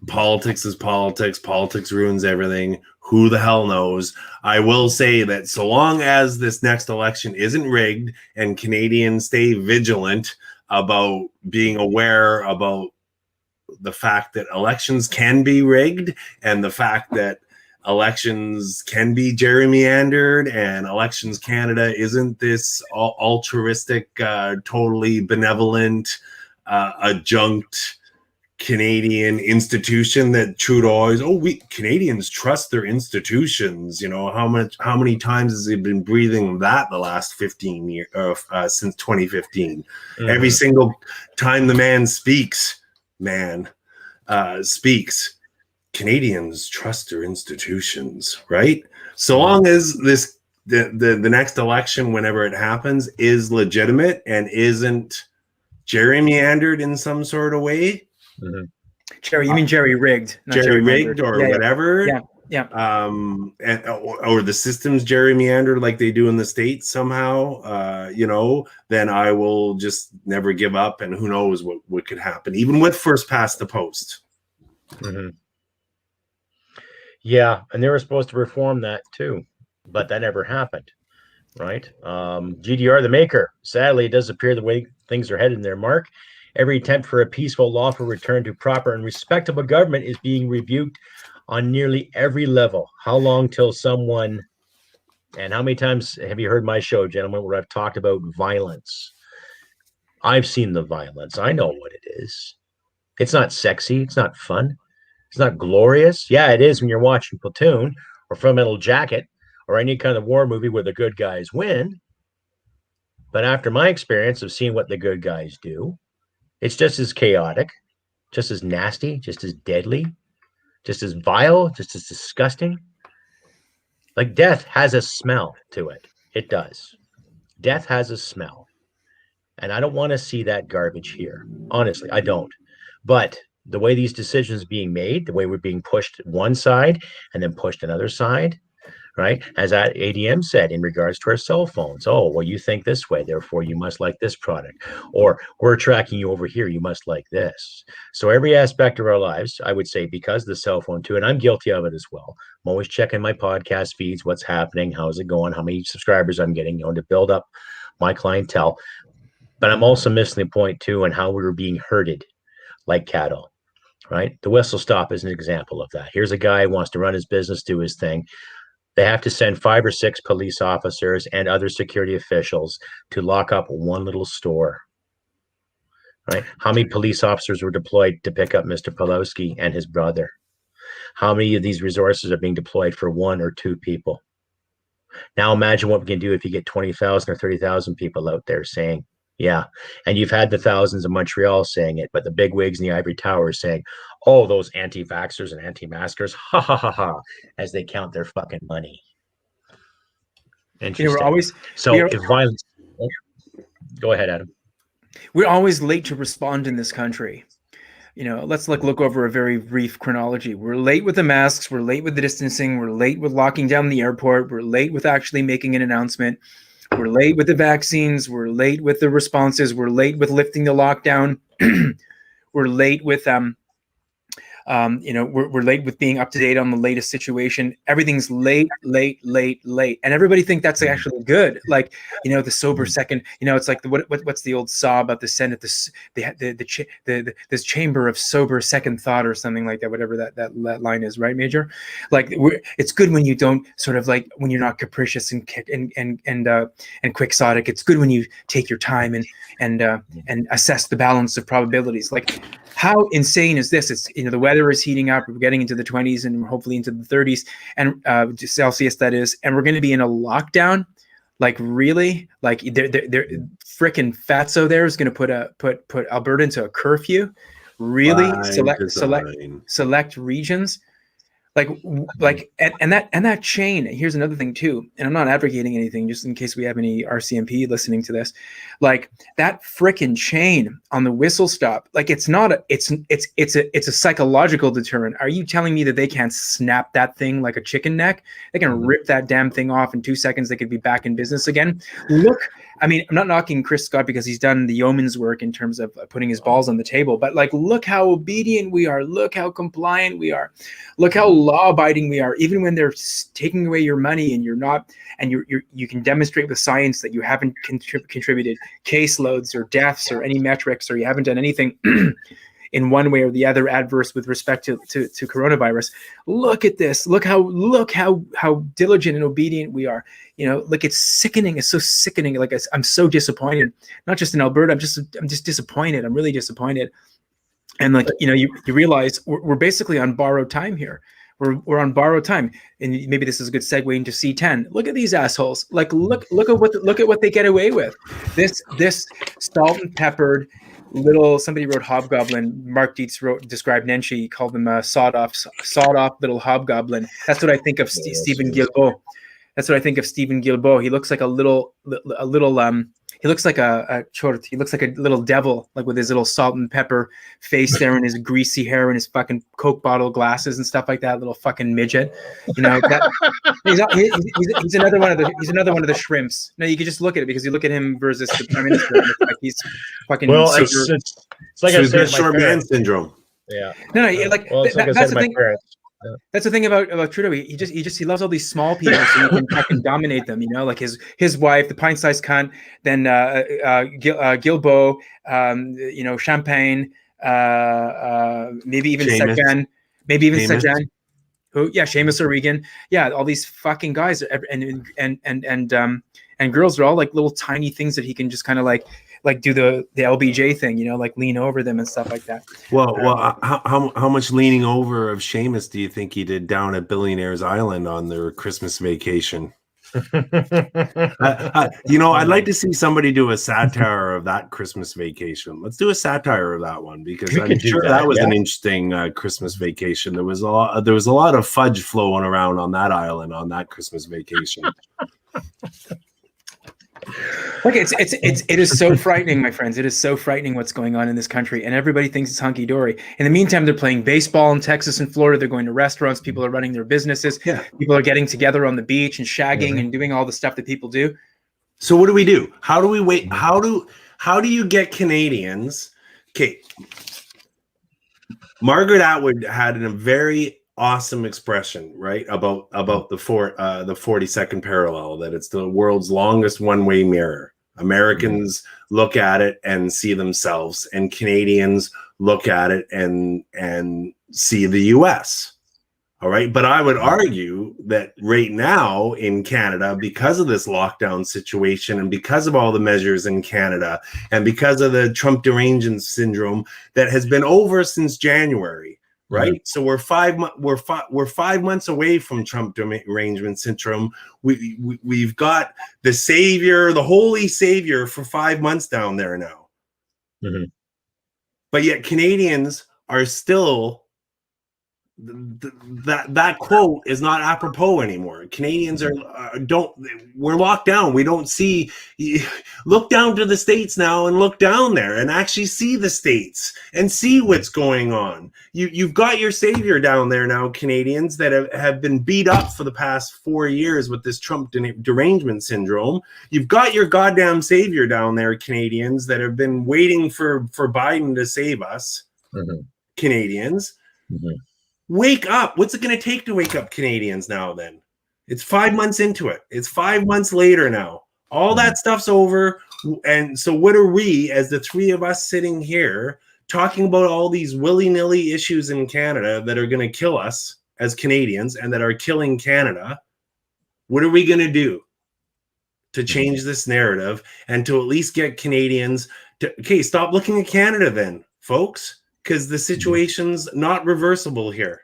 Politics is politics. Politics ruins everything. Who the hell knows? I will say that so long as this next election isn't rigged and Canadians stay vigilant about being aware about the fact that elections can be rigged and the fact that elections can be gerrymandered and Elections Canada isn't this altruistic, totally benevolent, adjunct Canadian institution that Trudeau is, Canadians trust their institutions. You know, how many times has he been breathing that the last 15 years, since 2015? Mm-hmm. Every single time the man speaks, Canadians trust their institutions, right? So long as the next election, whenever it happens, is legitimate and isn't gerrymandered in some sort of way. Mm-hmm. You mean jerry rigged? Jerry rigged or whatever. Yeah. Or the system's gerrymandered like they do in the States somehow. Then I will just never give up, and who knows what could happen, even with first past the post. Mm-hmm. Yeah, and they were supposed to reform that too, but that never happened. Right? GDR, the maker. Sadly, it does appear the way things are headed there, Mark. Every attempt for a peaceful, lawful return to proper and respectable government is being rebuked on nearly every level. How long till someone, and how many times have you heard my show, gentlemen, where I've talked about violence? I've seen the violence. I know what it is. It's not sexy. It's not fun. It's not glorious. Yeah, it is when you're watching Platoon or Full Metal Jacket or any kind of war movie where the good guys win. But after my experience of seeing what the good guys do, it's just as chaotic, just as nasty, just as deadly, just as vile, just as disgusting. Like death has a smell to it. It does. Death has a smell. And I don't want to see that garbage here. Honestly, I don't. But the way these decisions are being made, the way we're being pushed one side and then pushed another side, right? As that ADM said in regards to our cell phones. Oh, well, you think this way, therefore you must like this product. Or we're tracking you over here, you must like this. So every aspect of our lives, I would say, because of the cell phone too, and I'm guilty of it as well. I'm always checking my podcast feeds, what's happening, how's it going, how many subscribers I'm getting, to build up my clientele. But I'm also missing the point too on how we were being herded like cattle, right? The whistle stop is an example of that. Here's a guy who wants to run his business, do his thing. They have to send 5 or 6 police officers and other security officials to lock up one little store, right? How many police officers were deployed to pick up Mr. Pawlowski and his brother? How many of these resources are being deployed for 1 or 2 people? Now imagine what we can do if you get 20,000 or 30,000 people out there saying, Yeah. And you've had the thousands of Montreal saying it, but the big wigs in the ivory tower saying, oh, those anti-vaxxers and anti-maskers, ha ha ha ha, as they count their fucking money. Interesting. So if violence, go ahead, Adam. We're always late to respond in this country. Let's look over a very brief chronology. We're late with the masks. We're late with the distancing. We're late with locking down the airport. We're late with actually making an announcement. We're late with the vaccines. We're late with the responses. We're late with lifting the lockdown. We're late with we're late with being up to date on the latest situation. Everything's late, and everybody think that's actually good. Like, the sober second. It's like what's the old saw about the Senate? This chamber of sober second thought or something like that. Whatever that line is, right, Major? Like, it's good when you don't sort of like when you're not capricious and quixotic. It's good when you take your time and assess the balance of probabilities. Like, how insane is this? It's the weather is heating up. We're getting into the 20s and hopefully into the 30s and Celsius, that is, and we're going to be in a lockdown. Like, really? Like, they're freaking fatso there is going to put Alberta into a curfew. Really? Select regions. And that chain. Here's another thing too, and I'm not advocating anything, just in case we have any RCMP listening to this. Like, that frickin' chain on the whistle stop. Like, it's a psychological deterrent. Are you telling me that they can't snap that thing like a chicken neck? They can rip that damn thing off in 2 seconds. They could be back in business again. Look. I mean, I'm not knocking Chris Scott because he's done the yeoman's work in terms of putting his balls on the table, but like, look how obedient we are. Look how compliant we are. Look how law-abiding we are. Even when they're taking away your money and you're not, and you can demonstrate with science that you haven't contributed caseloads or deaths or any metrics, or you haven't done anything in one way or the other adverse with respect to coronavirus. Look at this. Look how diligent and obedient we are. Like, it's sickening. It's so sickening. Like, I'm so disappointed. Not just in Alberta. I'm just disappointed. I'm really disappointed. And like, you realize we're basically on borrowed time here. We're on borrowed time, and maybe this is a good segue into C10. Look at these assholes. Like, look at what they get away with. This salt and peppered little, somebody wrote hobgoblin. Mark Dietz described Nenshi. He called them a sawed off little hobgoblin. That's what I think of Stephen Guilbeault. That's what I think of Stephen Guilbeault. He looks like a little he looks like a chort. He looks like a little devil, like with his little salt and pepper face there, and his greasy hair, and his fucking Coke bottle glasses and stuff like that. Little fucking midget, he's another one of the shrimps. No, you can just look at it because you look at him versus the prime minister. And it's like he's fucking. Well, it's like I said, short man syndrome. Yeah. No, like, well, that's the thing. Yeah. That's the thing about Trudeau. He loves all these small people, so he can fucking dominate them. Like his wife, the pint-sized cunt, then Guilbeault, Champagne, maybe even Sejan, who? Yeah, Seamus O'Regan. Yeah, all these fucking guys, and girls are all like little tiny things that he can just kind of like do the LBJ thing, like lean over them and stuff like that. Well, how much leaning over of Seamus do you think he did down at Billionaires Island on their Christmas vacation? I'd like to see somebody do a satire of that Christmas vacation. Let's do a satire of that one, because I'm sure that was an interesting Christmas vacation. There was a lot of fudge flowing around on that island on that Christmas vacation. Like, it is so frightening, my friends. It is so frightening what's going on in this country, and everybody thinks it's hunky dory. In the meantime, they're playing baseball in Texas and Florida. They're going to restaurants. People are running their businesses. Yeah. People are getting together on the beach and shagging and doing all the stuff that people do. So what do we do? How do we wait? How do you get Canadians? Okay, Margaret Atwood had a very awesome expression, right, about the 42nd parallel, that it's the world's longest one-way mirror. Americans look at it and see themselves, and Canadians look at it and see the US. All right, but I would argue that right now in Canada, because of this lockdown situation and because of all the measures in Canada and because of the Trump derangement syndrome that has been over since January, right? So we're 5 months away from Trump derangement syndrome. We've got the savior, the holy savior, for 5 months down there now. But yet Canadians are still, that quote is not apropos anymore. Canadians are we're locked down. We don't see. Look down to the States now and look down there and actually see the States and see what's going on. You've got your savior down there now, Canadians, that have been beat up for the past 4 years with this Trump derangement syndrome. You've got your goddamn savior down there, Canadians, that have been waiting for Biden to save us. Canadians. Wake up. What's it going to take to wake up Canadians now then? It's 5 months into it. It's 5 months later now. All that stuff's over. And so what are we, as the three of us sitting here, talking about all these willy-nilly issues in Canada that are going to kill us as Canadians and that are killing Canada? What are we going to do to change this narrative and to at least get Canadians to, okay, stop looking at Canada then, folks? Because the situation's not reversible here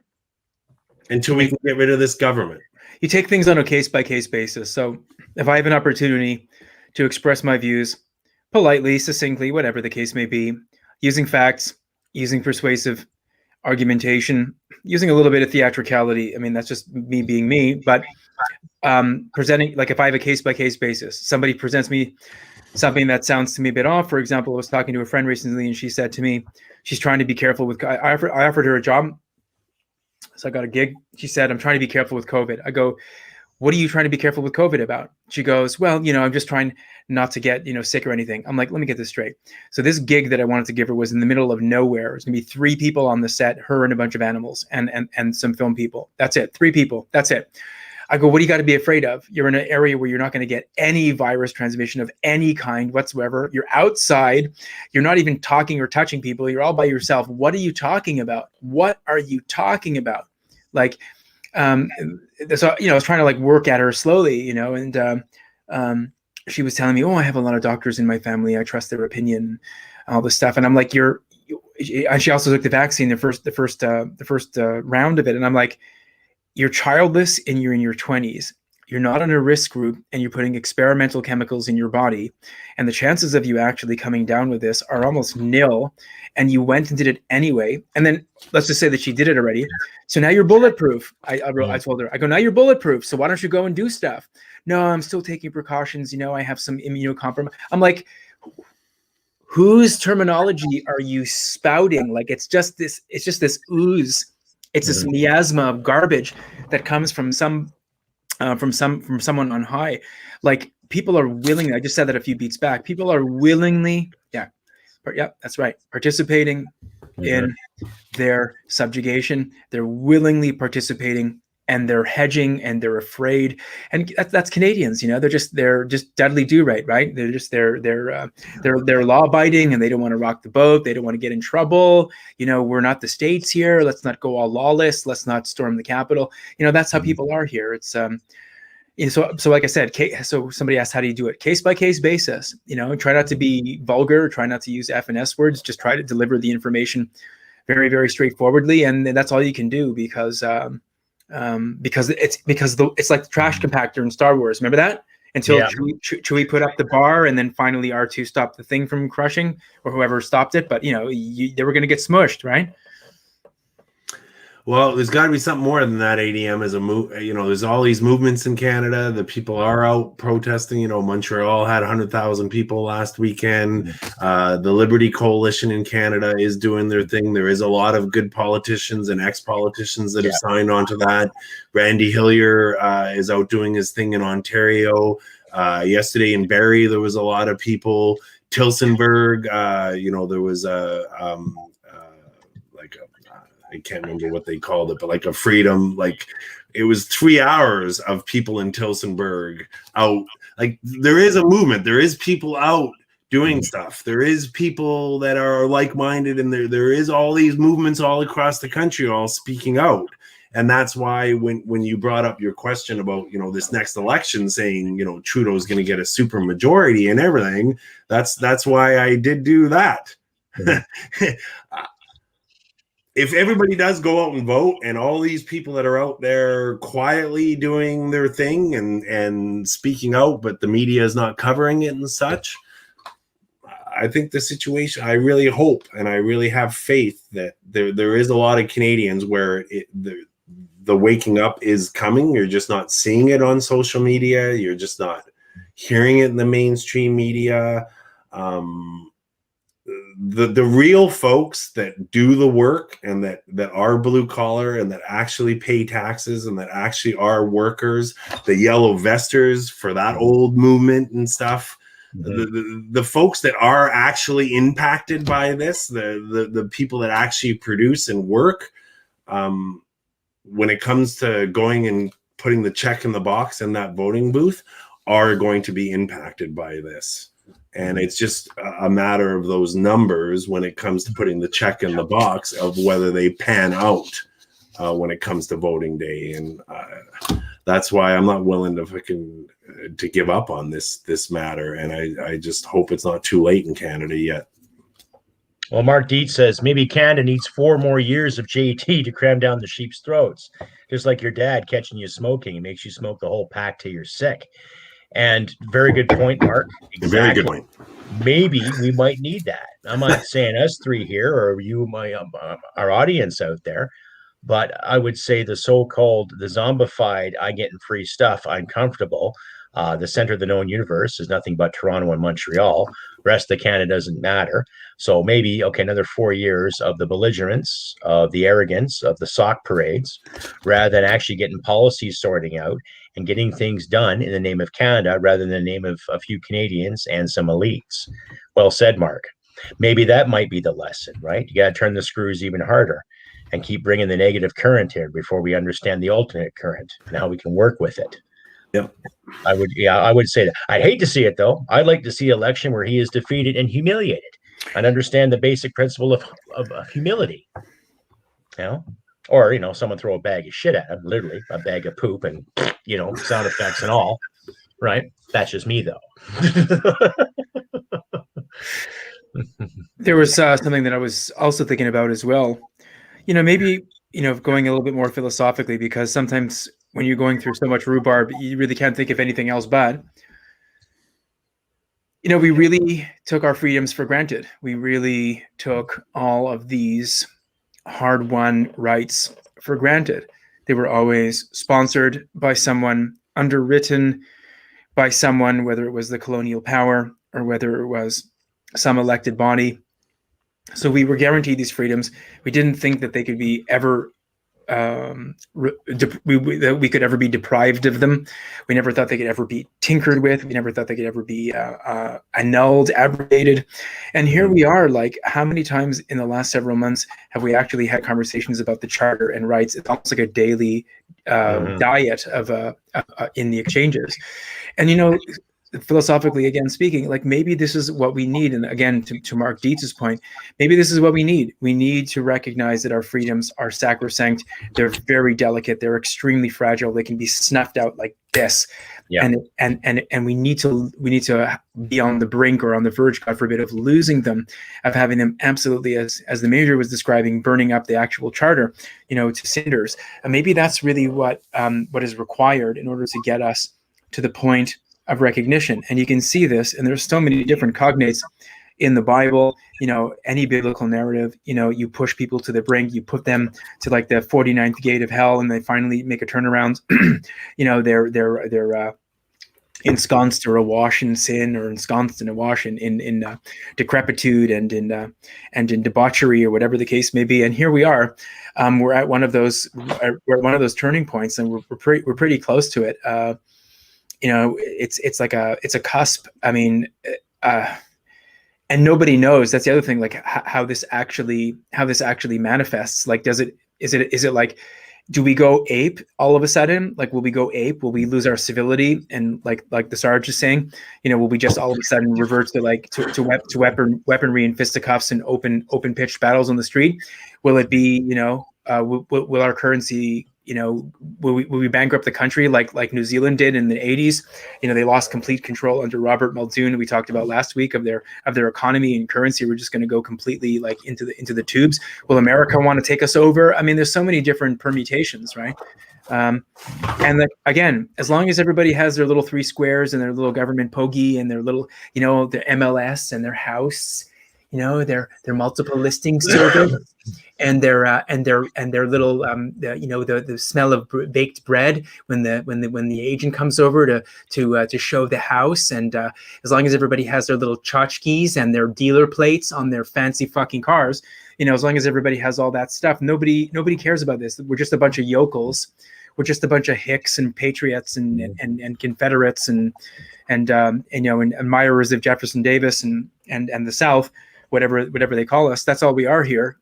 until we can get rid of this government. You take things on a case-by-case basis. So if I have an opportunity to express my views politely, succinctly, whatever the case may be, using facts, using persuasive argumentation, using a little bit of theatricality, I mean, that's just me being me, but presenting, like if I have a case-by-case basis, somebody presents me something that sounds to me a bit off. For example, I was talking to a friend recently and she said to me, she's trying to be careful with, I offered her a job. So I got a gig. She said, I'm trying to be careful with COVID. I go, what are you trying to be careful with COVID about? She goes, well, I'm just trying not to get, sick or anything. I'm like, let me get this straight. So this gig that I wanted to give her was in the middle of nowhere. There's gonna be 3 people on the set, her and a bunch of animals and some film people. That's it. 3 people. That's it. I go, what do you got to be afraid of? You're in an area where you're not going to get any virus transmission of any kind whatsoever. You're outside. You're not even talking or touching people. You're all by yourself. What are you talking about? What are you talking about? Like, so, I was trying to like work at her slowly, and she was telling me, oh, I have a lot of doctors in my family. I trust their opinion, all this stuff. And I'm like, and she also took the vaccine, the first round of it. And I'm like, you're childless and you're in your 20s. You're not in a risk group and you're putting experimental chemicals in your body. And the chances of you actually coming down with this are almost nil. And you went and did it anyway. And then let's just say that she did it already. So now you're bulletproof. I told her, I go, now you're bulletproof. So why don't you go and do stuff? No, I'm still taking precautions. I have some immunocompromise. I'm like, whose terminology are you spouting? Like, it's just this ooze. It's this miasma of garbage that comes from someone on high. Like, people are willing. I just said that a few beats back. People are willingly, that's right, participating in their subjugation. They're willingly participating, and they're hedging, and they're afraid. And that's Canadians. They're just Dudley Do-Right, right? They're law abiding, and they don't want to rock the boat. They don't want to get in trouble. We're not the States here. Let's not go all lawless. Let's not storm the Capitol. That's how people are here. It's so like I said, so somebody asked, how do you do it? Case by case basis. Try not to be vulgar. Try not to use F and S words. Just try to deliver the information very, very straightforwardly, and that's all you can do because it's like the trash compactor in Star Wars. Remember that? Until Chewie put up the bar, and then finally R2 stopped the thing from crushing, or whoever stopped it. But they were going to get smushed, right? Well, there's got to be something more than that. ADM is a move. There's all these movements in Canada. The people are out protesting. Montreal had 100,000 people last weekend. The Liberty Coalition in Canada is doing their thing. There is a lot of good politicians and ex-politicians that have signed on to that. Randy Hillier is out doing his thing in Ontario. Yesterday in Barrie, there was a lot of people. Tillsonburg, there was I can't remember what they called it, but like a freedom, like it was 3 hours of people in Tillsonburg out. Like, there is a movement. There is people out doing stuff. There is people that are like-minded, and there is all these movements all across the country, all speaking out. And that's why when you brought up your question about, this next election, saying, Trudeau's going to get a super majority and everything, that's why I did do that. if everybody does go out and vote, and all these people that are out there quietly doing their thing and speaking out, but the media is not covering it and such, I think the situation, I really hope and I really have faith that there is a lot of Canadians where the waking up is coming. You're just not seeing it on social media. You're just not hearing it in the mainstream media. The real folks that do the work and that are blue collar and that actually pay taxes and that actually are workers, the yellow vesters for that old movement and stuff, the folks that are actually impacted by this, the people that actually produce and work, when it comes to going and putting the check in the box in that voting booth, are going to be impacted by this. And it's just a matter of those numbers when it comes to putting the check in the box of whether they pan out when it comes to voting day. And that's why I'm not willing to give up on this matter. And I just hope it's not too late in Canada yet. Well, Mark Dietz says maybe Canada needs 4 more years of JT to cram down the sheep's throats. Just like your dad catching you smoking, it makes you smoke the whole pack till you're sick. And very good point, Mark. Exactly. Very good point. Maybe we might need that. I'm not saying us three here or you, our audience out there, but I would say the zombified, I getting free stuff, I'm comfortable. The center of the known universe is nothing but Toronto and Montreal. Rest of Canada doesn't matter. So maybe, another 4 years of the belligerence, of the arrogance, of the sock parades, rather than actually getting policies sorting out and getting things done in the name of Canada rather than the name of a few Canadians and some elites. Well said, Mark. Maybe that might be the lesson, right? You got to turn the screws even harder and keep bringing the negative current here before we understand the alternate current and how we can work with it. Yep. I would say that. I'd hate to see it, though. I'd like to see an election where he is defeated and humiliated and understand the basic principle of humility. Or, someone throw a bag of shit at him, literally a bag of poop and, sound effects and all, right? That's just me, though. There was something that I was also thinking about as well. Maybe, going a little bit more philosophically, because sometimes when you're going through so much rhubarb, you really can't think of anything else but, we really took our freedoms for granted. We really took all of these hard-won rights for granted. They were always sponsored by someone, underwritten by someone, whether it was the colonial power or whether it was some elected body. So we were guaranteed these freedoms. We didn't think that they could be ever that we could ever be deprived of them. We never thought they could ever be tinkered with. We never thought they could ever be annulled, abrogated. And here we are, like, how many times in the last several months have we actually had conversations about the charter and rights? It's almost like a daily diet of in the exchanges. And philosophically, again speaking, like, maybe this is what we need. And again, to Mark Dietz's point, maybe this is what we need. We need to recognize that our freedoms are sacrosanct. They're very delicate. They're extremely fragile. They can be snuffed out like this. Yeah. And we need to be on the brink or on the verge, God forbid, of losing them, of having them absolutely, as the Major was describing, burning up the actual charter, to cinders. And maybe that's really what is required in order to get us to the point of recognition. And you can see this, and there's so many different cognates in the Bible, any biblical narrative, you push people to the brink, you put them to like the 49th gate of hell, and they finally make a turnaround. They're ensconced or awash in sin, or ensconced and awash in decrepitude and in debauchery, or whatever the case may be. And here we are, we're at one of those turning points, and we're pretty close to it. It's a cusp. I mean, and nobody knows. That's the other thing, like how this actually manifests. Like, is it like, do we go ape all of a sudden? Like, will we go ape? Will we lose our civility? And like the Sarge is saying, will we just all of a sudden revert to weaponry and fisticuffs and open pitched battles on the street? Will it be, will our currency will we bankrupt the country like New Zealand did in the 80s? They lost complete control under Robert Muldoon, we talked about last week, of their economy and currency. We're just going to go completely like into the tubes. Will America want to take us over? I mean, there's so many different permutations, right? And again, as long as everybody has their little 3 squares and their little government pogey and their little, their MLS and their house, their multiple listing service and their little the smell of baked bread when the agent comes over to show the house, and as long as everybody has their little tchotchkes and their dealer plates on their fancy fucking cars, as long as everybody has all that stuff, nobody cares about this. We're just a bunch of yokels. We're just a bunch of hicks and patriots and Confederates and admirers of Jefferson Davis and the South, whatever they call us. That's all we are here.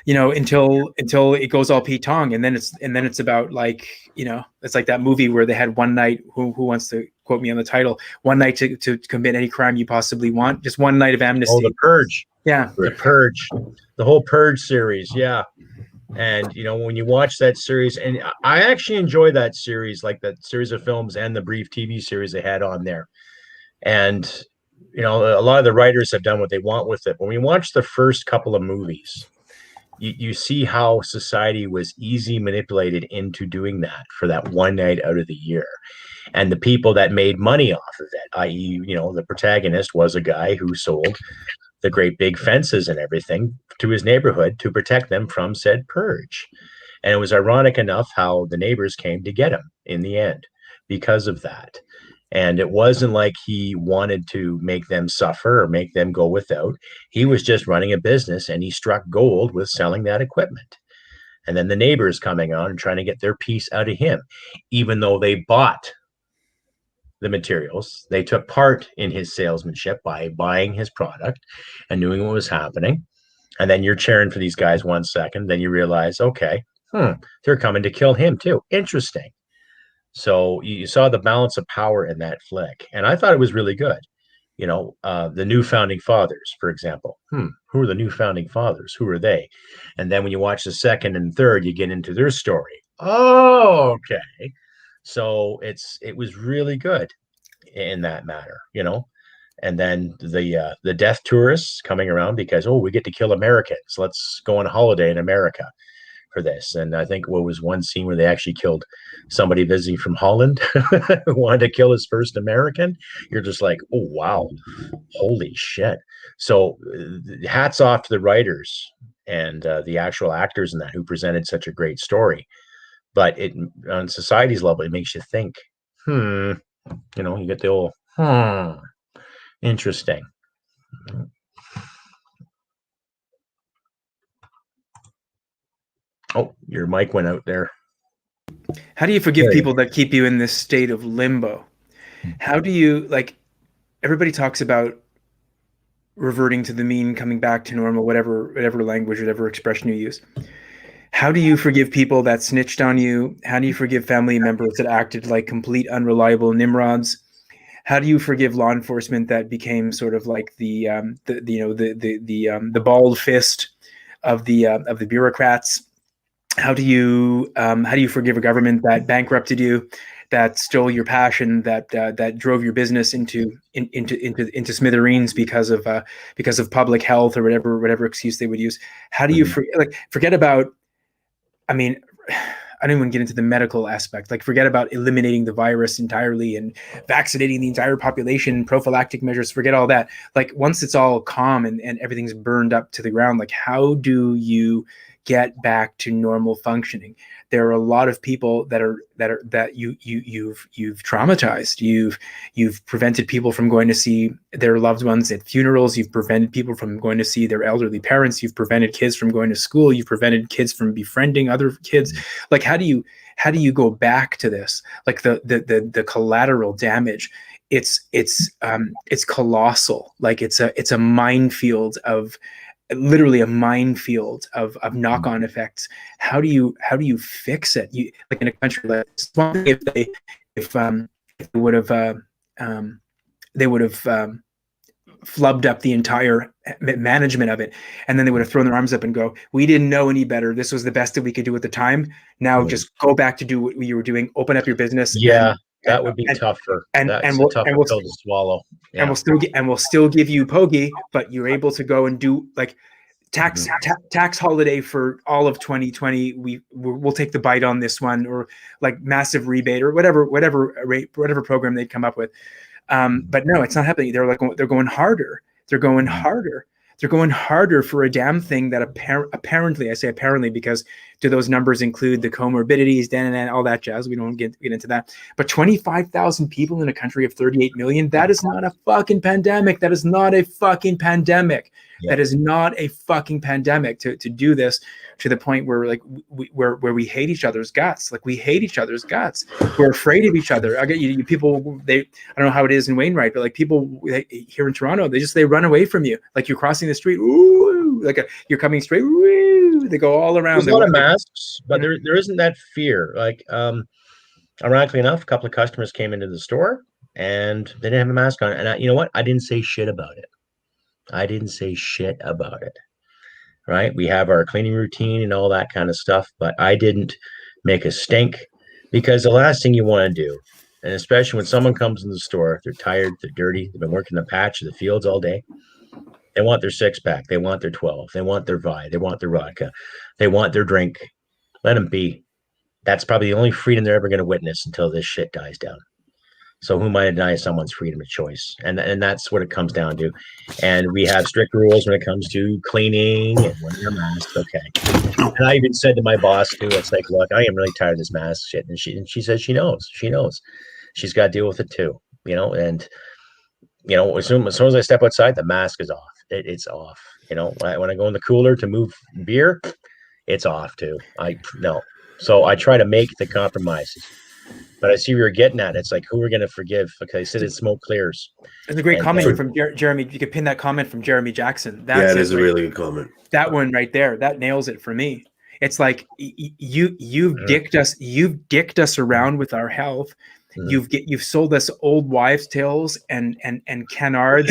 Until it goes all Pete Tong, and then it's about like, it's like that movie where they had one night. Who wants to quote me on the title? One night to commit any crime you possibly want. Just one night of amnesty. Oh, The Purge. Yeah, The Purge, the whole Purge series. Yeah. And when you watch that series, and I actually enjoy that series, like that series of films and the brief TV series they had on there. And a lot of the writers have done what they want with it. When we watch the first couple of movies, you see how society was easy manipulated into doing that for that one night out of the year. And the people that made money off of it, i.e., the protagonist was a guy who sold the great big fences and everything to his neighborhood to protect them from said purge. And it was ironic enough how the neighbors came to get him in the end because of that. And it wasn't like he wanted to make them suffer or make them go without. He was just running a business, and he struck gold with selling that equipment. And then the neighbors coming on and trying to get their piece out of him, even though they bought the materials. They took part in his salesmanship by buying his product and knowing what was happening. And then you're cheering for these guys 1 second. Then you realize, okay, they're coming to kill him too. Interesting. So you saw the balance of power in that flick. And I thought it was really good. The new founding fathers, for example. Who are the new founding fathers? Who are they? And then when you watch the second and third, you get into their story. Oh, okay. So it was really good in that matter, and then the death tourists coming around because, we get to kill Americans. Let's go on a holiday in America for this. And I think what was one scene where they actually killed somebody visiting from Holland who wanted to kill his first American. You're just like, oh, wow, holy shit. So hats off to the writers and the actual actors in that who presented such a great story. But on society's level, it makes you think, you get the old, interesting. Oh, your mic went out there. How do you forgive people that keep you in this state of limbo? How do you, everybody talks about reverting to the mean, coming back to normal, whatever language, whatever expression you use. How do you forgive people that snitched on you? How do you forgive family members that acted like complete unreliable nimrods? How do you forgive law enforcement that became sort of like the bald fist of the bureaucrats? How do you forgive a government that bankrupted you, that stole your passion, that drove your business into smithereens because of public health or whatever excuse they would use? How do you forget about? I mean, I don't even get into the medical aspect. Forget about eliminating the virus entirely and vaccinating the entire population, prophylactic measures. Forget all that. Once it's all calm and everything's burned up to the ground, how do you get back to normal functioning? There are a lot of people that you've traumatized. You've prevented people from going to see their loved ones at funerals. You've prevented people from going to see their elderly parents. You've prevented kids from going to school. You've prevented kids from befriending other kids. How do you go back to this? The collateral damage. It's colossal. It's a minefield of. Literally a minefield of knock-on effects. How do you fix it? In a country like this, if they would have flubbed up the entire management of it. And then they would have thrown their arms up and go, we didn't know any better. This was the best that we could do at the time. Now just go back to do what you were doing. Open up your business. Yeah, that would be tougher. That's a tougher pill to swallow. Yeah. And we'll still give you Pogie, but you're able to go and do like tax holiday for all of 2020. We'll take the bite on this one, or like massive rebate or whatever program they'd come up with. But no, it's not happening. They're going harder. They're going harder. They're going harder for a damn thing that apparently, I say apparently because do those numbers include the comorbidities, and all that jazz? We don't get into that. But 25,000 people in a country of 38 million, that is not a fucking pandemic. That is not a fucking pandemic. Yeah. That is not a fucking pandemic to do this to the point where like where we hate each other's guts. Like we hate each other's guts. We're afraid of each other. I get you people. I don't know how it is in Wainwright, but like people here in Toronto, they run away from you. Like you're crossing the street, ooh, like you're coming straight, ooh, they go all around. There's a lot of masks, but there isn't that fear. Like ironically enough, a couple of customers came into the store and they didn't have a mask on, and you know what? I didn't say shit about it. Right? We have our cleaning routine and all that kind of stuff, but I didn't make a stink, because the last thing you want to do, and especially when someone comes in the store, they're tired, they're dirty, they've been working the patch of the fields all day. They want their 6-pack, they want their 12, they want their Vi, they want their vodka, they want their drink. Let them be. That's probably the only freedom they're ever going to witness until this shit dies down. So who am I to deny someone's freedom of choice? And that's what it comes down to. And we have strict rules when it comes to cleaning and wearing your mask. Okay. And I even said to my boss too, it's like, look, I am really tired of this mask shit. And she says she knows. She's got to deal with it too. And as soon as I step outside, the mask is off. It's off. When I go in the cooler to move beer, it's off too. So I try to make the compromises. But I see where you're getting at. It's like, who we're going to forgive? Okay, so it's smoke clears. There's a great comment from Jeremy. You could pin that comment from Jeremy Jackson. That is a really good comment. That one right there, that nails it for me. It's like you've dicked us around with our health. You've sold us old wives' tales and canards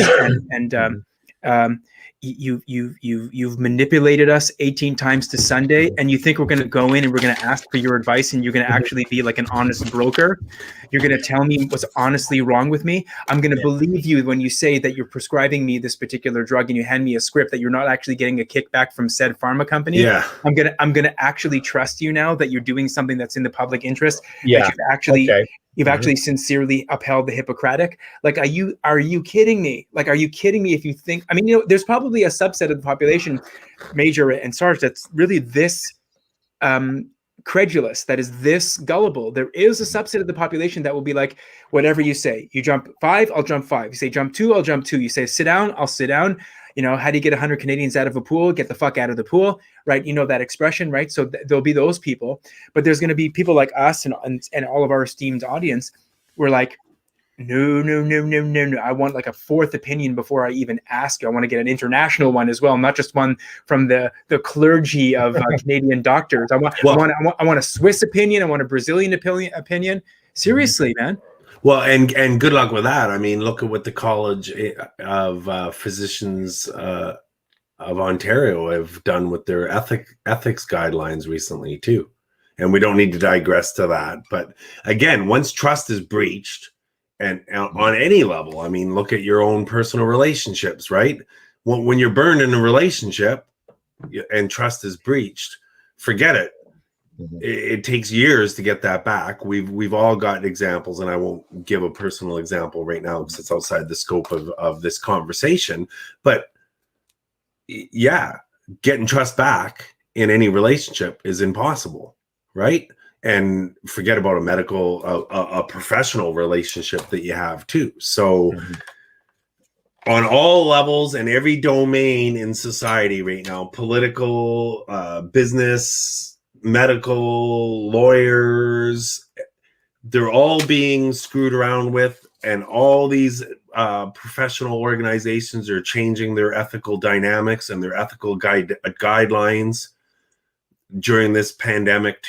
and you've manipulated us 18 times to Sunday, and you think we're going to go in and we're going to ask for your advice, and you're going to actually be like an honest broker. You're going to tell me what's honestly wrong with me. I'm going to believe you when you say that you're prescribing me this particular drug and you hand me a script that you're not actually getting a kickback from said pharma company. Yeah. I'm going to actually trust you now that you're doing something that's in the public interest. Yeah. That you've actually sincerely upheld the Hippocratic. Like, are you kidding me? Like, are you kidding me if you think, there's probably a subset of the population, Major and Sarge, that's really this credulous, that is this gullible. There is a subset of the population that will be like, whatever you say, you jump 5, I'll jump 5. You say jump 2, I'll jump 2. You say sit down, I'll sit down. How do you get 100 Canadians out of a pool? Get the fuck out of the pool, right? that expression, right? So there'll be those people, but there's going to be people like us and all of our esteemed audience. We're like, no. I want like a fourth opinion before I even ask you. I want to get an international one as well, not just one from the clergy of Canadian doctors. I want a Swiss opinion. I want a Brazilian opinion. Seriously, man. Well, and good luck with that. Look at what the College of Physicians of Ontario have done with their ethics guidelines recently too. And we don't need to digress to that. But again, once trust is breached, and on any level, look at your own personal relationships, right? When you're burned in a relationship and trust is breached, forget it. It takes years to get that back. We've all got examples, and I won't give a personal example right now because it's outside the scope of this conversation. But yeah, getting trust back in any relationship is impossible, right? And forget about a professional relationship that you have too. So on all levels and every domain in society right now, political, business, medical, lawyers, they're all being screwed around with, and all these professional organizations are changing their ethical dynamics and their ethical guidelines. during this pandemic,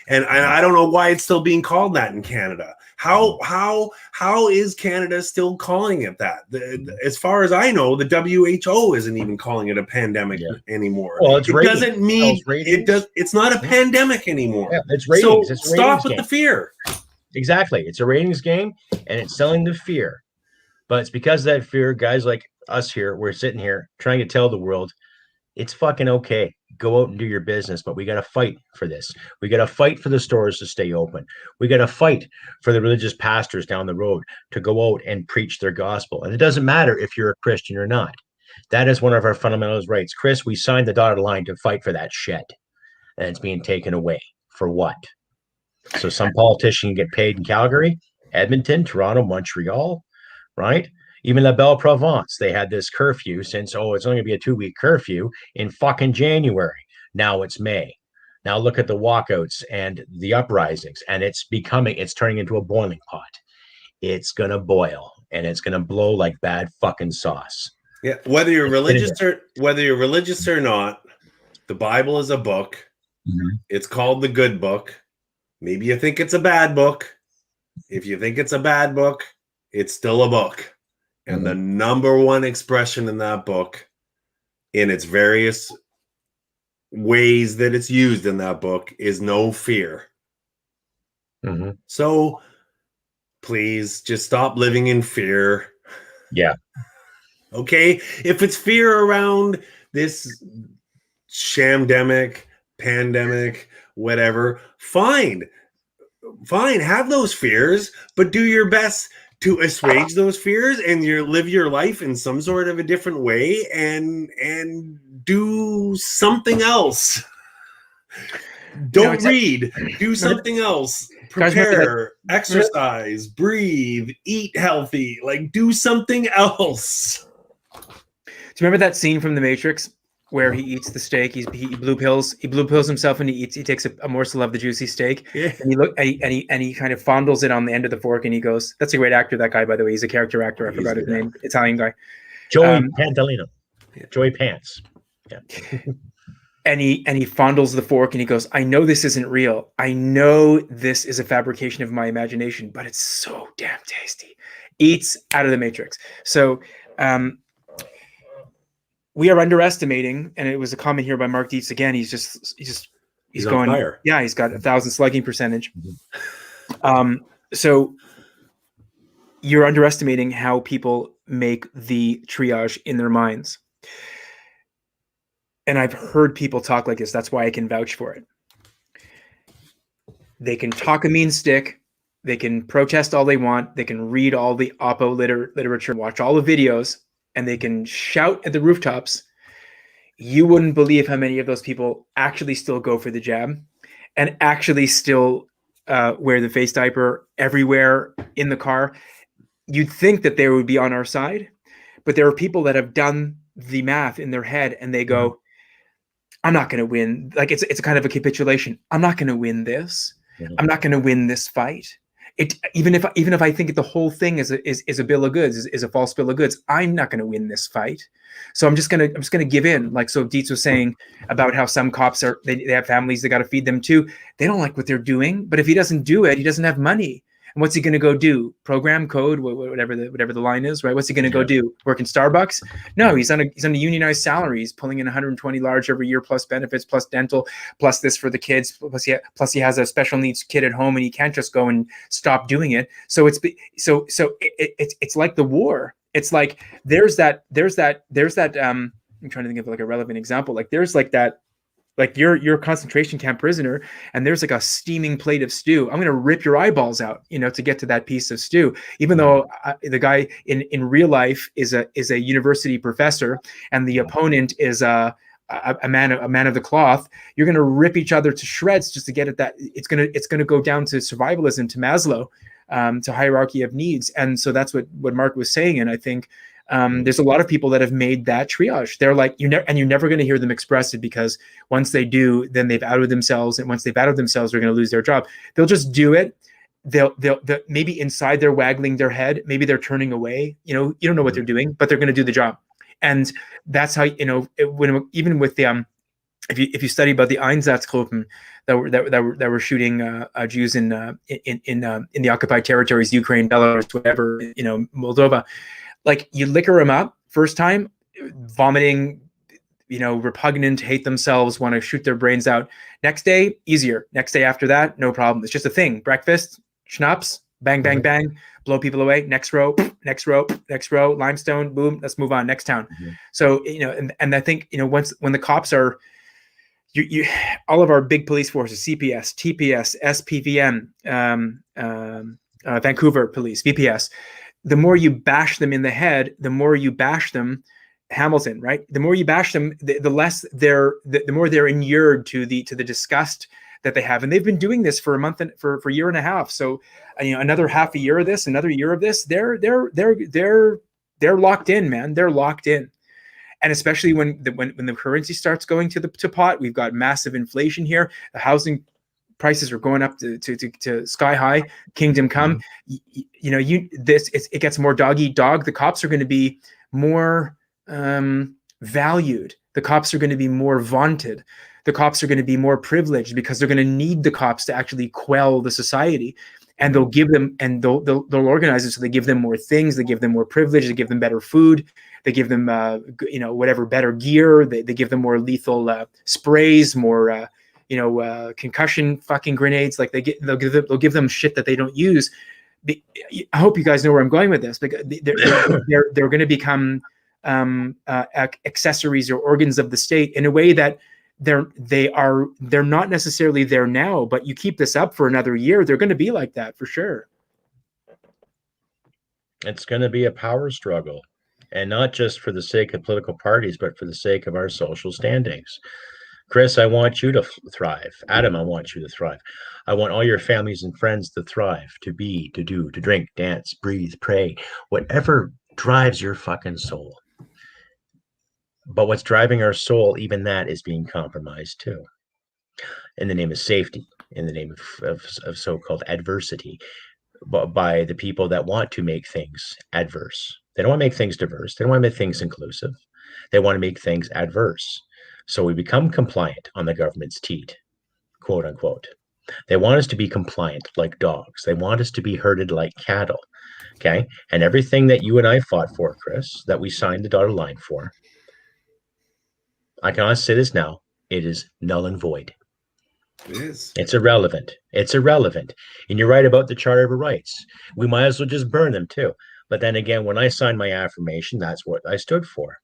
and I don't know why it's still being called that in Canada. How is Canada still calling it that? As far as I know, the WHO isn't even calling it a pandemic anymore. Well, it doesn't mean it does. It's not a pandemic anymore. Yeah, it's ratings. So it's stop with the fear. Exactly, it's a ratings game, and it's selling the fear. But it's because of that fear, guys like us here, we're sitting here trying to tell the world it's fucking okay. Go out and do your business, but we got to fight for this. We got to fight for the stores to stay open. We got to fight for the religious pastors down the road to go out and preach their gospel. And it doesn't matter if you're a Christian or not. That is one of our fundamental rights. Chris, we signed the dotted line to fight for that shit. And it's being taken away. For what? So some politician can get paid in Calgary, Edmonton, Toronto, Montreal, right? Even La Belle Provence, they had this curfew since, it's only going to be a 2-week curfew in fucking January. Now it's May. Now look at the walkouts and the uprisings, and it's turning into a boiling pot. It's going to boil, and it's going to blow like bad fucking sauce. Yeah, whether you're religious or not, the Bible is a book. Mm-hmm. It's called the good book. Maybe you think it's a bad book. If you think it's a bad book, it's still a book. And the number one expression in that book, in its various ways that it's used in that book, is no fear. Mm-hmm. So please just stop living in fear. Yeah. Okay? If it's fear around this shamdemic, pandemic, whatever, fine. Have those fears, but do your best to assuage those fears and live your life in some sort of a different way and do something else. Don't read. Do something else. Prepare, exercise, breathe, eat healthy. Like, do something else. Do you remember that scene from The Matrix where he eats the steak? He blue pills himself, and he takes a morsel of the juicy steak. Yeah. And he kind of fondles it on the end of the fork, and he goes, "That's a great actor, that guy, by the way. He's a character actor. I forgot his name. Italian guy. Joey Pantolino. Joey Pants. Yeah. And he fondles the fork, and he goes, "I know this isn't real. I know this is a fabrication of my imagination, but it's so damn tasty." Eats out of The Matrix. So we are underestimating, and it was a comment here by Mark Dietz again. He's going, on fire. Yeah, he's got 1,000 slugging percentage. Mm-hmm. So you're underestimating how people make the triage in their minds. And I've heard people talk like this. That's why I can vouch for it. They can talk a mean stick. They can protest all they want. They can read all the oppo literature, watch all the videos, and they can shout at the rooftops. You wouldn't believe how many of those people actually still go for the jab and actually still wear the face diaper everywhere in the car. You'd think that they would be on our side, but there are people that have done the math in their head, and they go, I'm not going to win. Like, it's a kind of a capitulation. I'm not going to win this. I'm not going to win this fight. Even if I think the whole thing is a bill of goods, is a false bill of goods, I'm not going to win this fight. So I'm just gonna give in. Like, so Dietz was saying about how some cops they have families, they got to feed them too. They don't like what they're doing, but if he doesn't do it, he doesn't have money. And what's he going to go do? Program code, whatever the line is, right? What's he going to go do? Work in Starbucks? No, he's on a unionized salary. He's pulling in 120 large every year, plus benefits, plus dental, plus this for the kids. Plus he has a special needs kid at home, and he can't just go and stop doing it. So it's like the war. It's like there's that. I'm trying to think of like a relevant example. Like there's like that. Like you're a concentration camp prisoner, and there's like a steaming plate of stew. I'm going to rip your eyeballs out, to get to that piece of stew. Even though the guy in real life is a university professor, and the opponent is a man of the cloth, you're going to rip each other to shreds just to get at that. It's going to go down to survivalism, to Maslow, to hierarchy of needs. And so that's what Mark was saying. And I think there's a lot of people that have made that triage. They're like, you're never going to hear them express it, because once they do, then they've outed themselves. And once they've outed themselves, they're going to lose their job. They'll just do it. They'll maybe inside they're waggling their head. Maybe they're turning away. You don't know what they're doing, but they're going to do the job. And that's how, even with the if you study about the Einsatzgruppen that were shooting Jews in the occupied territories, Ukraine, Belarus, whatever, Moldova, like, you liquor them up first time, vomiting, repugnant, hate themselves, want to shoot their brains out. Next day, easier. Next day after that, no problem. It's just a thing. Breakfast, schnapps, bang, bang, bang, blow people away. Next row, next row, next row, limestone, boom, let's move on, next town. So, and I think, when the cops are, all of our big police forces, CPS, TPS, SPVM, Vancouver Police, VPS, the more you bash them in the head, the more you bash them, Hamilton, right? The more you bash them, the less the more they're inured to the disgust that they have. And they've been doing this for a month and for a year and a half. So, another half a year of this, another year of this, they're locked in, man. They're locked in. And especially when the currency starts going to pot, we've got massive inflation here. The housing prices are going up to sky high. Kingdom come. It gets more dog eat dog. The cops are going to be more valued. The cops are going to be more vaunted. The cops are going to be more privileged because they're going to need the cops to actually quell the society. And they'll give them, and they'll organize it so they give them more things. They give them more privilege. They give them better food. They give them, whatever, better gear. They give them more lethal sprays, more, concussion fucking grenades. Like they'll give them shit that they don't use. I hope you guys know where I'm going with this. Because they're going to become accessories or organs of the state in a way that they're not necessarily there now. But you keep this up for another year, they're going to be like that for sure. It's going to be a power struggle. And not just for the sake of political parties, but for the sake of our social standings. Chris, I want you to thrive. Adam, I want you to thrive. I want all your families and friends to thrive, to be, to do, to drink, dance, breathe, pray, whatever drives your fucking soul. But what's driving our soul, even that is being compromised too. In the name of safety, in the name of so-called adversity, by the people that want to make things adverse. They don't want to make things diverse. They don't want to make things inclusive. They want to make things adverse. So we become compliant on the government's teat, quote unquote. They want us to be compliant like dogs. They want us to be herded like cattle. Okay. And everything that you and I fought for, Chris, that we signed the dotted line for, I can honestly say this now, it is null and void. It is. It's irrelevant. It's irrelevant. And you're right about the Charter of Rights. We might as well just burn them too. But then again, when I signed my affirmation, that's what I stood for.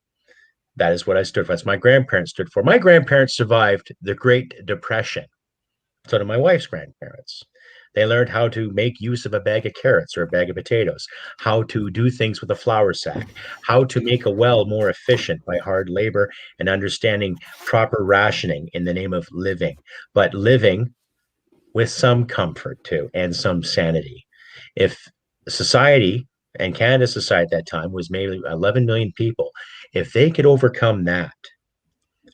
That is what I stood for. That's what my grandparents stood for. My grandparents survived the Great Depression. So did my wife's grandparents. They learned how to make use of a bag of carrots or a bag of potatoes, how to do things with a flour sack, how to make a well more efficient by hard labor and understanding proper rationing in the name of living, but living with some comfort too and some sanity. If society, and Canada's society at that time was maybe 11 million people, if they could overcome that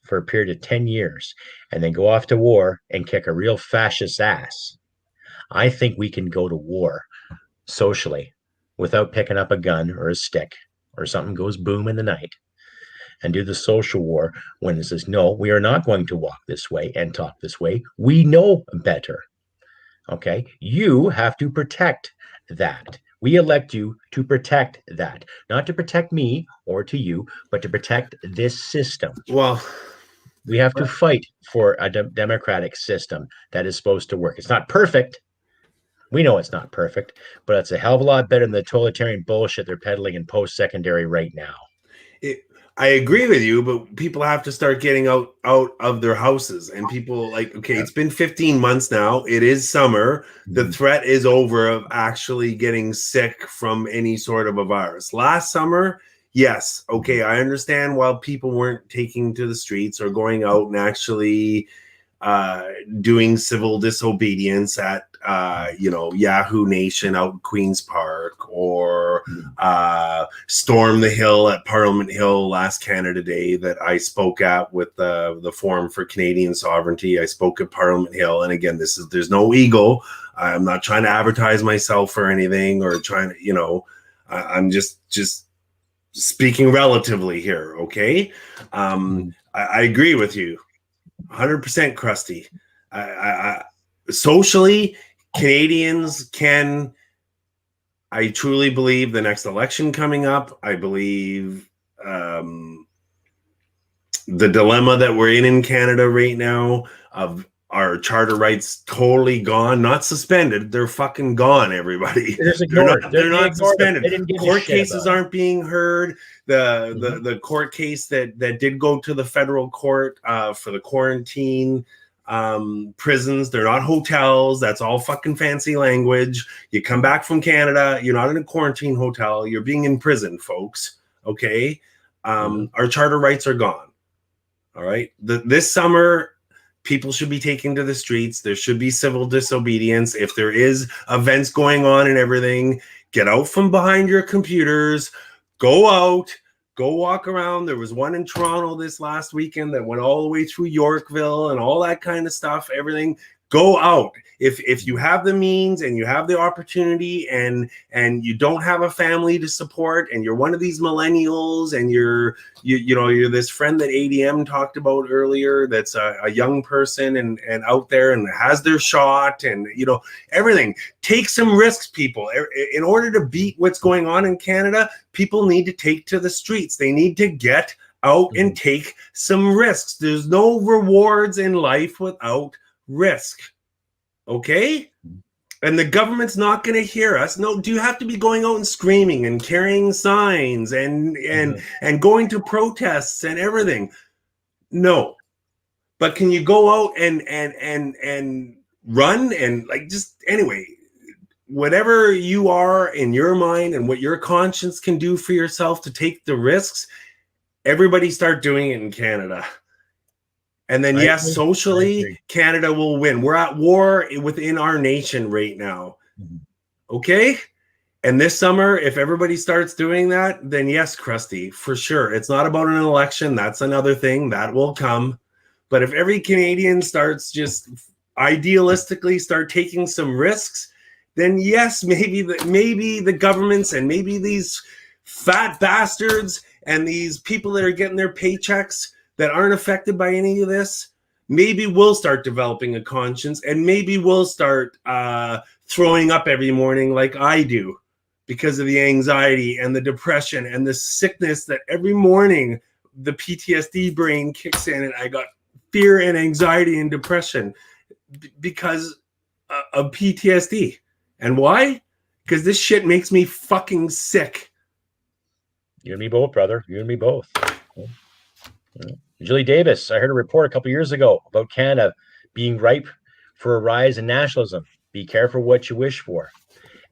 for a period of 10 years and then go off to war and kick a real fascist ass, I think we can go to war socially without picking up a gun or a stick or something goes boom in the night, and do the social war when it says, no, we are not going to walk this way and talk this way. We know better. Okay. You have to protect that. We elect you to protect that, not to protect me or to you, but to protect this system. Well, we have to fight for a democratic system that is supposed to work. It's not perfect. We know it's not perfect, but it's a hell of a lot better than the totalitarian bullshit they're peddling in post-secondary right now. I agree with you, but people have to start getting out of their houses. And people it's been 15 months now. It is summer. The threat is over of actually getting sick from any sort of a virus. Last summer, yes, okay, I understand why people weren't taking to the streets or going out and actually doing civil disobedience at Yahoo Nation out in Queen's Park, or Storm the Hill at Parliament Hill last Canada Day that I spoke at with the Forum for Canadian Sovereignty. I spoke at Parliament Hill, and again, there's no ego. I'm not trying to advertise myself or anything, or trying to, I'm just speaking relatively here. Okay. I agree with you. 100% Crusty. Socially, Canadians can. I truly believe the next election coming up. I believe the dilemma that we're in Canada right now of our charter rights totally gone, not suspended. They're fucking gone, everybody. They're just ignored. They're not suspended. They didn't give a Court shit cases about it. aren't being heard. The court case that did go to the federal court for the quarantine prisons, they're not hotels. That's all fucking fancy language. You come back from Canada, you're not in a quarantine hotel, you're being imprisoned, folks. Okay. Our charter rights are gone. All right. This summer, people should be taken to the streets. There should be civil disobedience. If there is events going on and everything, get out from behind your computers, go out, go walk around. There was one in Toronto this last weekend that went all the way through Yorkville and all that kind of stuff, everything. Go out. If you have the means and you have the opportunity and you don't have a family to support and you're one of these millennials and you're this friend that ADM talked about earlier that's a young person and out there and has their shot and everything, take some risks, people. In order to beat what's going on in Canada, people need to take to the streets. They need to get out and take some risks. There's no rewards in life without risk. Okay? And the government's not going to hear us. No, do you have to be going out and screaming and carrying signs and going to protests and everything? No. But can you go out and run and anyway, whatever you are in your mind and what your conscience can do for yourself to take the risks, everybody start doing it in Canada. And then, yes, socially, Canada will win. We're at war within our nation right now. Okay? And this summer, if everybody starts doing that, then yes, Crusty, for sure. It's not about an election. That's another thing. That will come. But if every Canadian starts just idealistically start taking some risks, then yes, maybe the governments and maybe these fat bastards and these people that are getting their paychecks that aren't affected by any of this, maybe we'll start developing a conscience and maybe we'll start throwing up every morning like I do because of the anxiety and the depression and the sickness that every morning the PTSD brain kicks in and I got fear and anxiety and depression because of PTSD. And why? Because this shit makes me fucking sick. You and me both, brother. You and me both. Julie Davis, I heard a report a couple years ago about Canada being ripe for a rise in nationalism. Be careful what you wish for.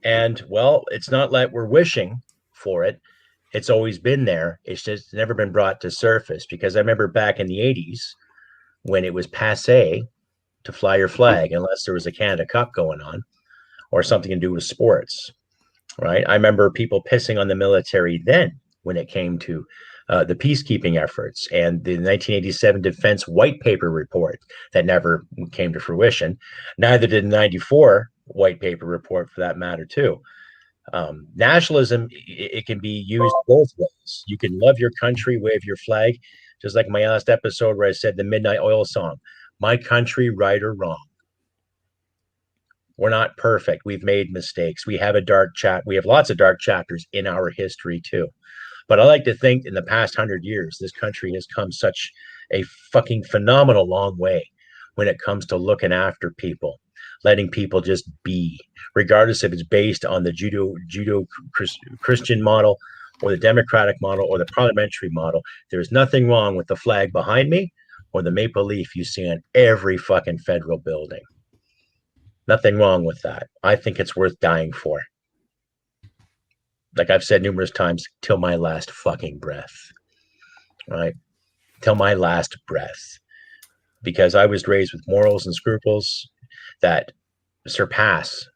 And, well, it's not like we're wishing for it. It's always been there. It's just never been brought to surface because I remember back in the 80s when it was passé to fly your flag unless there was a Canada Cup going on or something to do with sports, right? I remember people pissing on the military then when it came to the peacekeeping efforts and the 1987 Defense White Paper report that never came to fruition. Neither did the 94 White Paper report for that matter too. Nationalism, it can be used both ways. You can love your country, wave your flag, just like my last episode where I said the Midnight Oil song, my country, right or wrong. We're not perfect. We've made mistakes. We have we have lots of dark chapters in our history too. But I like to think in the past 100 years, this country has come such a fucking phenomenal long way when it comes to looking after people, letting people just be, regardless if it's based on the Judeo-Christian model or the democratic model or the parliamentary model. There's nothing wrong with the flag behind me or the maple leaf you see on every fucking federal building. Nothing wrong with that. I think it's worth dying for. Like I've said numerous times, till my last fucking breath, right? Till my last breath. Because I was raised with morals and scruples that surpass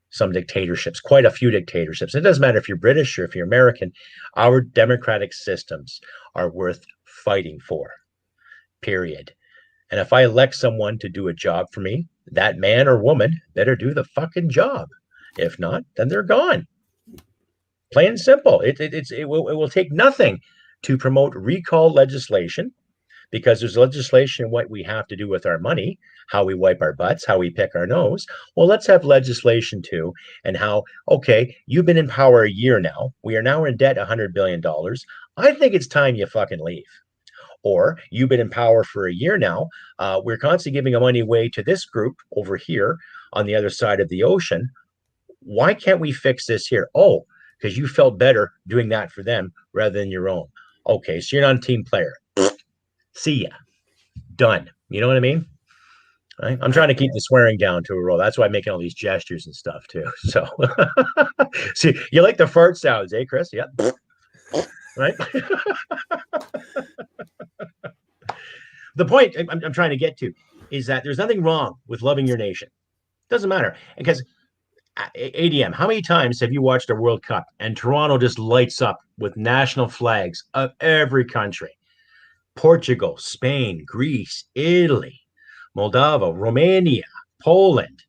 some dictatorships, quite a few dictatorships. It doesn't matter if you're British or if you're American. Our democratic systems are worth fighting for, period. And if I elect someone to do a job for me, that man or woman better do the fucking job. If not, then they're gone. Plain and simple. It will take nothing to promote recall legislation because there's legislation what we have to do with our money, how we wipe our butts, how we pick our nose. Well, let's have legislation too, and how, okay, you've been in power a year now. We are now in debt $100 billion. I think it's time you fucking leave. Or you've been in power for a year now. We're constantly giving money away to this group over here on the other side of the ocean. Why can't we fix this here? Oh, because you felt better doing that for them rather than your own. Okay, so you're not a team player. See ya. Done. You know what I mean? Right? I'm trying to keep the swearing down to a roll. That's why I'm making all these gestures and stuff too. So, see, you like the fart sounds, eh, Chris? Yeah. Right. The point I'm trying to get to is that there's nothing wrong with loving your nation. Doesn't matter. Because ADM, how many times have you watched a World Cup and Toronto just lights up with national flags of every country? Portugal, Spain, Greece, Italy, Moldova, Romania, Poland,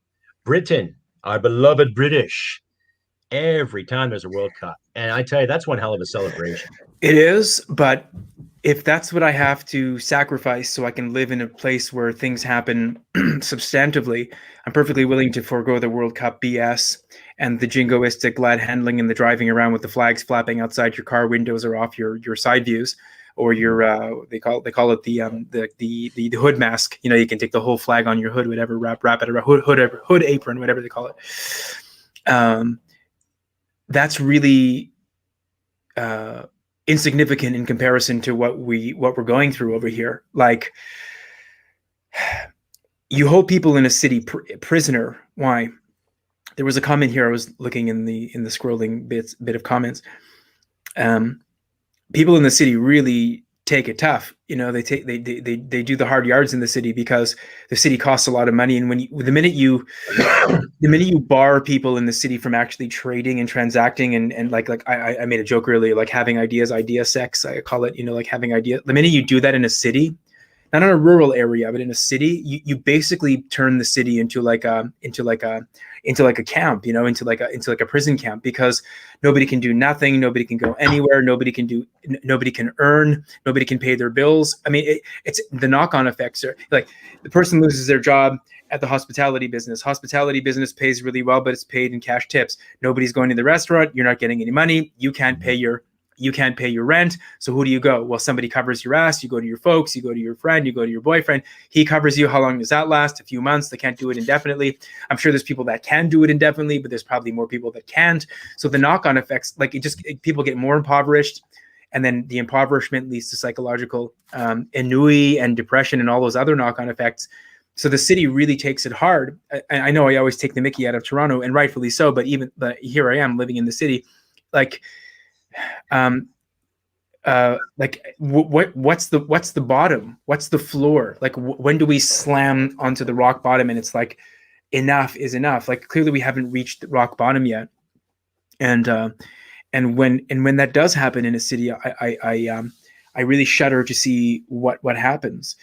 Britain, our beloved British. Every time there's a World Cup. And I tell you, that's one hell of a celebration. It is, but if that's what I have to sacrifice so I can live in a place where things happen substantively, I'm perfectly willing to forego the World Cup BS and the jingoistic glad handling and the driving around with the flags flapping outside your car windows or off your side views, or your they call it the hood mask. You know, you can take the whole flag on your hood, whatever, wrap it around hood apron, whatever they call it. That's really insignificant in comparison to what we're going through over here. Like, you hold people in a city prisoner. Why? There was a comment here. I was looking in the scrolling bit of comments. People in the city really take it tough. You know, they do the hard yards in the city because the city costs a lot of money. And the minute you bar people in the city from actually trading and transacting and like I made a joke earlier, like having idea sex, I call it, you know, like having idea. The minute you do that in a city, not in a rural area, but in a city, you basically turn the city into like a camp, you know, into like a prison camp, because nobody can do nothing, nobody can go anywhere, nobody can earn, nobody can pay their bills. I mean, it's the knock-on effects are like the person loses their job at the hospitality business. Hospitality business pays really well, but it's paid in cash tips. Nobody's going to the restaurant. You're not getting any money. You can't pay your rent. So who do you go? Well, somebody covers your ass. You go to your folks, you go to your friend, you go to your boyfriend. He covers you. How long does that last? A few months. They can't do it indefinitely. I'm sure there's people that can do it indefinitely, but there's probably more people that can't. So the knock-on effects, like people get more impoverished, and then the impoverishment leads to psychological ennui and depression and all those other knock-on effects. So the city really takes it hard. I know I always take the mickey out of Toronto, and rightfully so, but here I am living in the city. Like, what's the bottom? What's the floor? Like, when do we slam onto the rock bottom and it's like, enough is enough? Like, clearly we haven't reached the rock bottom yet. And when that does happen in a city, I really shudder to see what happens.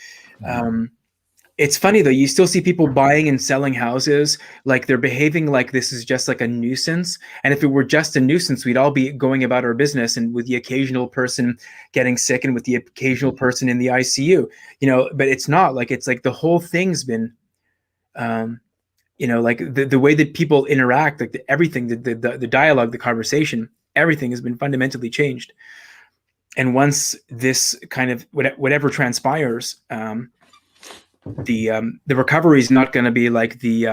It's funny though, you still see people buying and selling houses like they're behaving like this is just like a nuisance. And if it were just a nuisance, we'd all be going about our business, and with the occasional person getting sick and with the occasional person in the ICU, you know, but it's not like, it's like the whole thing's been, you know, like the way that people interact, like everything, the dialogue, the conversation, everything has been fundamentally changed. And once this kind of whatever transpires, the recovery is not going to be like the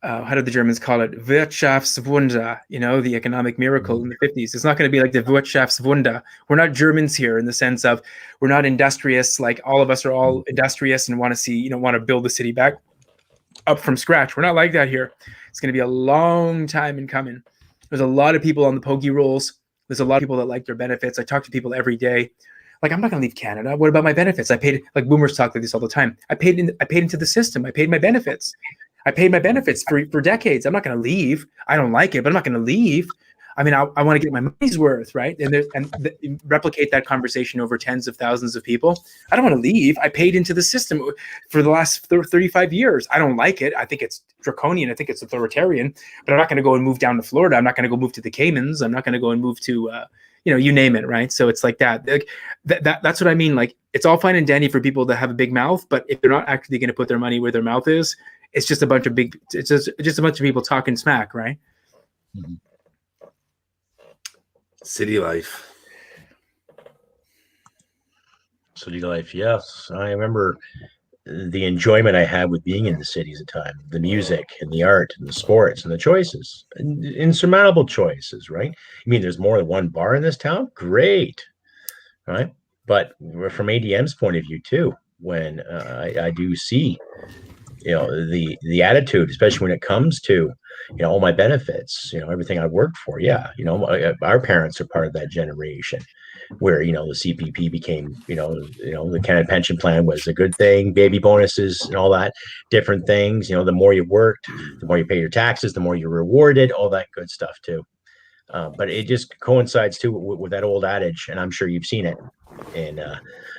how did the Germans call it, Wirtschaftswunder, you know, the economic miracle in the 50s. It's not going to be like the Wirtschaftswunder. We're not Germans here in the sense of we're not industrious. Like, all of us are all industrious and want to build the city back up from scratch. We're not like that here. It's going to be a long time in coming. There's a lot of people on the pokey rolls. There's a lot of people that like their benefits. I talk to people every day. Like, I'm not going to leave Canada. What about my benefits? I paid, like boomers talk like this all the time. I paid into the system. I paid my benefits. I paid my benefits for decades. I'm not going to leave. I don't like it, but I'm not going to leave. I mean, I want to get my money's worth, right? And replicate that conversation over tens of thousands of people. I don't want to leave. I paid into the system for the last 35 years. I don't like it. I think it's draconian. I think it's authoritarian. But I'm not going to go and move down to Florida. I'm not going to go move to the Caymans. I'm not going to go and move to you name it, right? So it's like that. Like, that's what I mean. Like, it's all fine and dandy for people to have a big mouth, but if they're not actually going to put their money where their mouth is, it's just a bunch of people talking smack, right? Mhm. City life. City life, yes. I remember the enjoyment I had with being in the cities at the time, the music and the art and the sports and the choices, insurmountable choices, right? I mean, there's more than one bar in this town. Great, right? But from ADM's point of view too, when I do see, the attitude, especially when it comes to, all my benefits, everything I worked for. Yeah, our parents are part of that generation where the CPP became, the Canada pension plan was a good thing, baby bonuses and all that, different things. The more you worked, the more you pay your taxes, the more you're rewarded, all that good stuff too. But it just coincides too with that old adage, and I'm sure you've seen it in,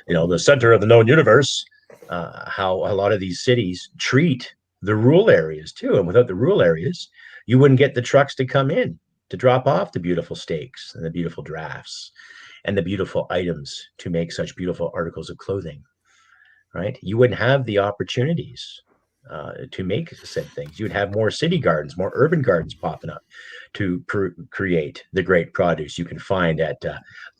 the center of the known universe. How a lot of these cities treat the rural areas too, and without the rural areas, you wouldn't get the trucks to come in to drop off the beautiful steaks and the beautiful drafts and the beautiful items to make such beautiful articles of clothing, right? You wouldn't have the opportunities to make said things. You'd have more city gardens, more urban gardens popping up to create the great produce you can find at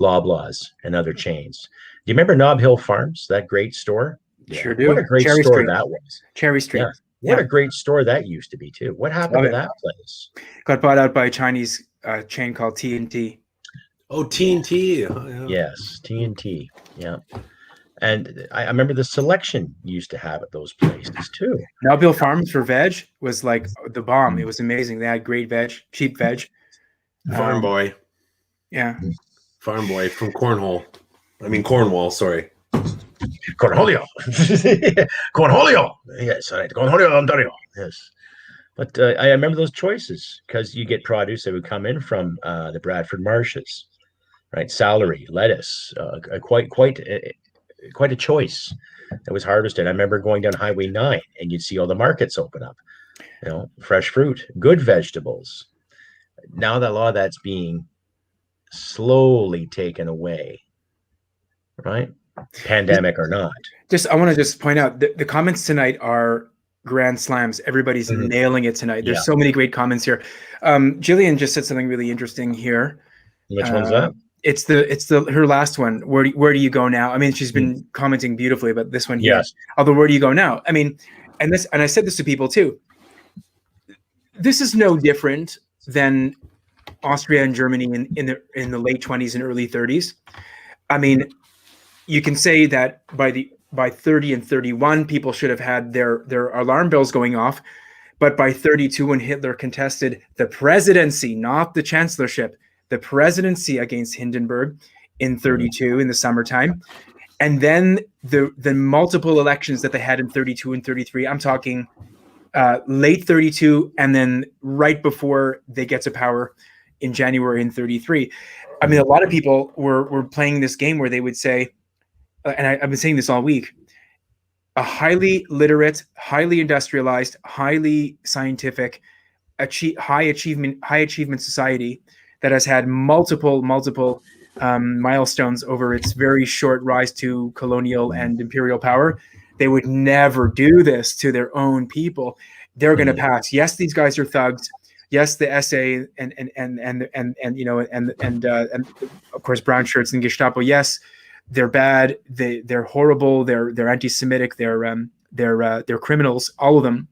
Loblaws and other chains. Do you remember Nob Hill Farms, that great store? Sure do. What a great Cherry store Street. that was. Cherry Street. Yeah. What a great store that used to be too. What happened to that place? Got bought out by a Chinese chain called T&T. Oh, TNT. Oh, yeah. Yes, TNT. Yeah. And I remember the selection you used to have at those places too. Melville Farms for veg was like the bomb. It was amazing. They had great veg, cheap veg. Farm boy. Yeah. Farm boy from Cornwall, sorry. Cornholio. Cornholio. Yes, right. Cornholio, Ontario. Yes. But I remember those choices because you get produce that would come in from the Bradford marshes, right? Celery, lettuce, quite a choice that was harvested. I remember going down Highway 9 and you'd see all the markets open up, fresh fruit, good vegetables. Now that a lot of that's being slowly taken away, right? Pandemic or not. I want to just point out the comments tonight are grand slams. Everybody's nailing it tonight. There's so many great comments here. Jillian just said something really interesting here. Which one's that? It's her last one. Where do you go now? I mean, she's been commenting beautifully about this one here. Yes. Although, where do you go now? I mean, and I said this to people too. This is no different than Austria and Germany in the late 20s and early 30s. I mean, you can say that by 30 and 31, people should have had their alarm bells going off. But by 32, when Hitler contested the presidency, not the chancellorship, the presidency against Hindenburg in 32 in the summertime, and then the multiple elections that they had in 32 and 33, I'm talking late 32 and then right before they get to power in January in 33. I mean, a lot of people were playing this game where they would say, and I've been saying this all week, a highly literate, highly industrialized, highly scientific, high achievement society that has had multiple milestones over its very short rise to colonial and imperial power. They would never do this to their own people. They're going to pass. Yes, these guys are thugs. Yes, the SA and of course brown shirts and Gestapo. Yes, they're bad. They're horrible. They're anti-Semitic. They're criminals. All of them.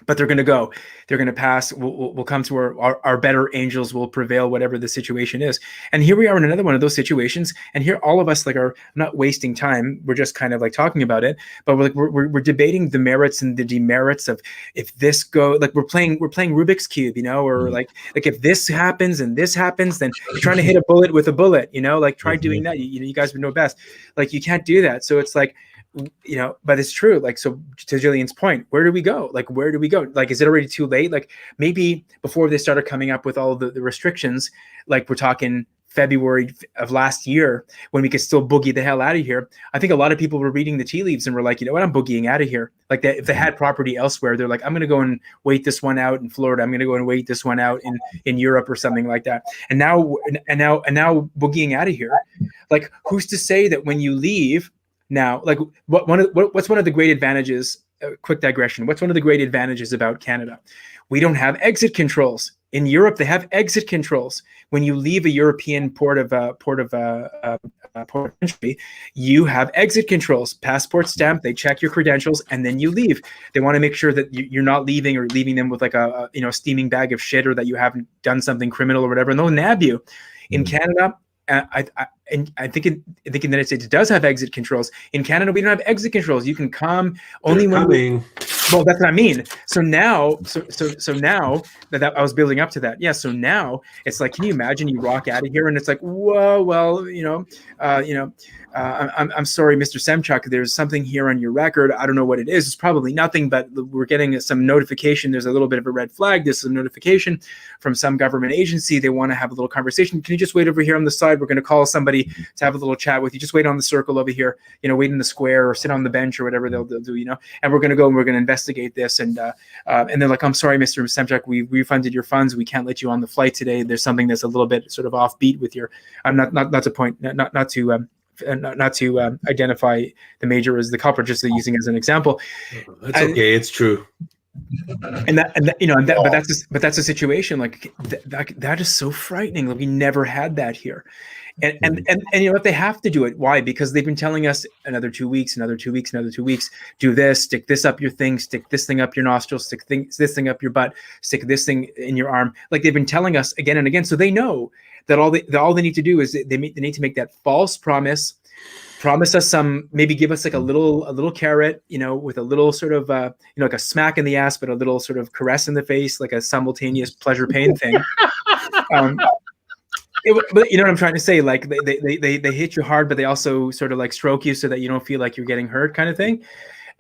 But they're going to go. They're going to pass. We'll come to our better angels will prevail, whatever the situation is. And here we are in another one of those situations. And here, all of us are not wasting time. We're just kind of talking about it. But we're debating the merits and the demerits of if this go. We're playing Rubik's Cube, or like if this happens and this happens, then you're trying to hit a bullet with a bullet. Try doing that. You guys would know best. You can't do that. So it's but it's true. So to Jillian's point, where do we go? Where do we go? Is it already too late? Maybe before they started coming up with all the restrictions, we're talking February of last year, when we could still boogie the hell out of here, I think a lot of people were reading the tea leaves and were like, you know what, I'm boogieing out of here. Like that, if they had property elsewhere, they're like, I'm going to go and wait this one out in Florida. I'm going to go and wait this one out in Europe or something like that. And now boogieing out of here. Like, who's to say that when you leave now, like what's one of the great advantages? Quick digression. What's one of the great advantages about Canada? We don't have exit controls. In Europe, they have exit controls. When you leave a European port of entry, you have exit controls, passport stamp. They check your credentials, and then you leave. They want to make sure that you're not leaving or leaving them with like a steaming bag of shit, or that you haven't done something criminal or whatever, and they'll nab you. In Canada, I think in the United States it does have exit controls. In Canada, we don't have exit controls. You can come only when. Well, that's what I mean. So now, so now that I was building up to that, yeah. So now it's like, can you imagine you walk out of here and it's like, whoa, well, I'm sorry, Mr. Semchuk, there's something here on your record. I don't know what it is. It's probably nothing, but we're getting some notification. There's a little bit of a red flag. There's some notification from some government agency. They want to have a little conversation. Can you just wait over here on the side? We're going to call somebody to have a little chat with you. Just wait on the circle over here, wait in the square or sit on the bench or whatever they'll do, and we're going to go and we're going to investigate this. And they're like, I'm sorry, Mr. Semchuk, we refunded your funds. We can't let you on the flight today. There's something that's a little bit sort of offbeat with your, not to point, not to identify the major as the culprit, just using as an example. That's okay. It's true. But that's a situation like that is so frightening. Like, we never had that here. And you know what, they have to do it. Why? Because they've been telling us another 2 weeks, another 2 weeks, another 2 weeks, do this, stick this up your thing, stick this thing up your nostril, stick this thing up your butt, stick this thing in your arm. Like, they've been telling us again and again. So they know that all they need to do is they need to make that false promise us some, maybe give us like a little carrot, with a little sort of, like a smack in the ass, but a little sort of caress in the face, like a simultaneous pleasure pain thing. But you know what I'm trying to say? Like, they hit you hard, but they also sort of like stroke you so that you don't feel like you're getting hurt, kind of thing.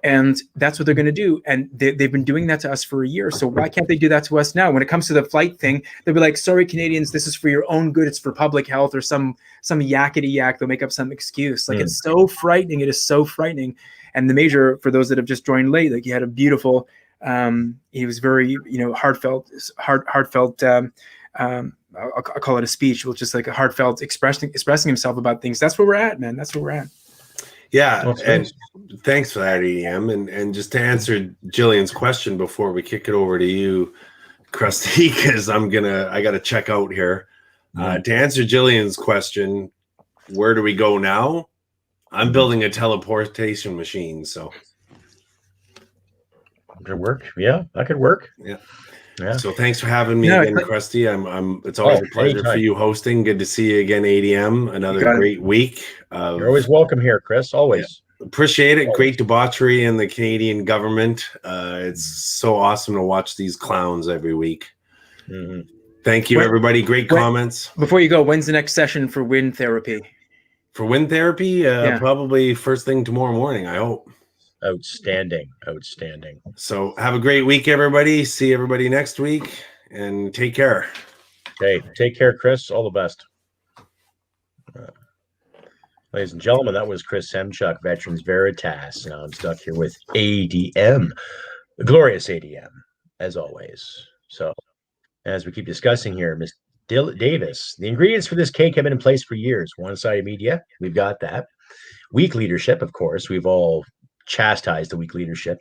And that's what they're going to do. And they've been doing that to us for a year. So why can't they do that to us now? When it comes to the flight thing, they'll be like, sorry, Canadians, this is for your own good. It's for public health, or some yakety yak. They'll make up some excuse. Like, it's so frightening. It is so frightening. And the major, for those that have just joined late, like, he had a beautiful, he was very, heartfelt, I'll call it a speech, which is like a heartfelt expressing himself about things. That's where we're at, man. That's where we're at. Yeah, and thanks for that, EM. And just to answer Jillian's question before we kick it over to you, Crusty, because I got to check out here. To answer Jillian's question, where do we go now? I'm building a teleportation machine, so could work. Yeah, that could work. Yeah. Yeah. So thanks for having me again, Crusty. It's always a pleasure for you hosting. Good to see you again, ADM. Another great week. You're always welcome here, Chris. Always. Appreciate it. Great debauchery in the Canadian government. It's so awesome to watch these clowns every week. Mm-hmm. Thank you, everybody. Great comments. Before you go, when's the next session for wind therapy? For wind therapy? Probably first thing tomorrow morning, I hope. Outstanding. So have a great week, everybody. See everybody next week, and take care. Okay, take care, Chris. All the best. Ladies and gentlemen, that was Chris Semchuk, Veterans Veritas. Now I'm stuck here with ADM, the glorious ADM, as always. So, as we keep discussing here, Ms. Davis, the ingredients for this cake have been in place for years. One-sided media, we've got that. Weak leadership, of course, we've all chastise the weak leadership.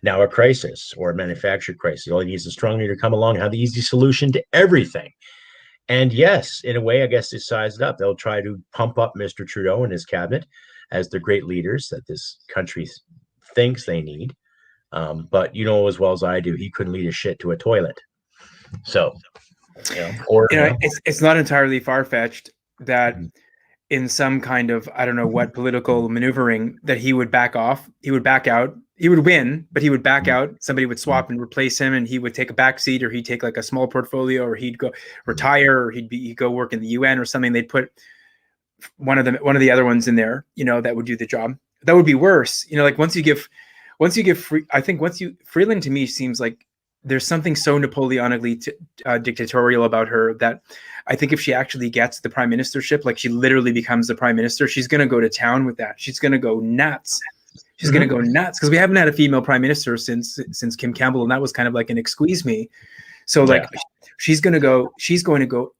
Now a crisis, or a manufactured crisis. All he needs is a strong leader to come along and have the easy solution to everything. And yes, in a way, I guess they sized it up. They'll try to pump up Mr. Trudeau and his cabinet as the great leaders that this country thinks they need. But you know as well as I do, he couldn't lead a shit to a toilet. So, it's not entirely far-fetched that in some kind of, I don't know what political maneuvering, that he would back off, he would back out, he would win, but he would back out, somebody would swap and replace him, and he would take a back seat, or he'd take like a small portfolio, or he'd go retire, or he'd go work in the UN or something. They'd put one of the other ones in there, that would do the job. That would be worse. Like once you give free, I think Freeland to me seems like there's something so Napoleonically dictatorial about her that I think if she actually gets the prime ministership, like she literally becomes the prime minister, she's going to go to town with that. She's going to go nuts. She's going to go nuts because we haven't had a female prime minister since Kim Campbell, and that was kind of like an excuse me. So like she's going to go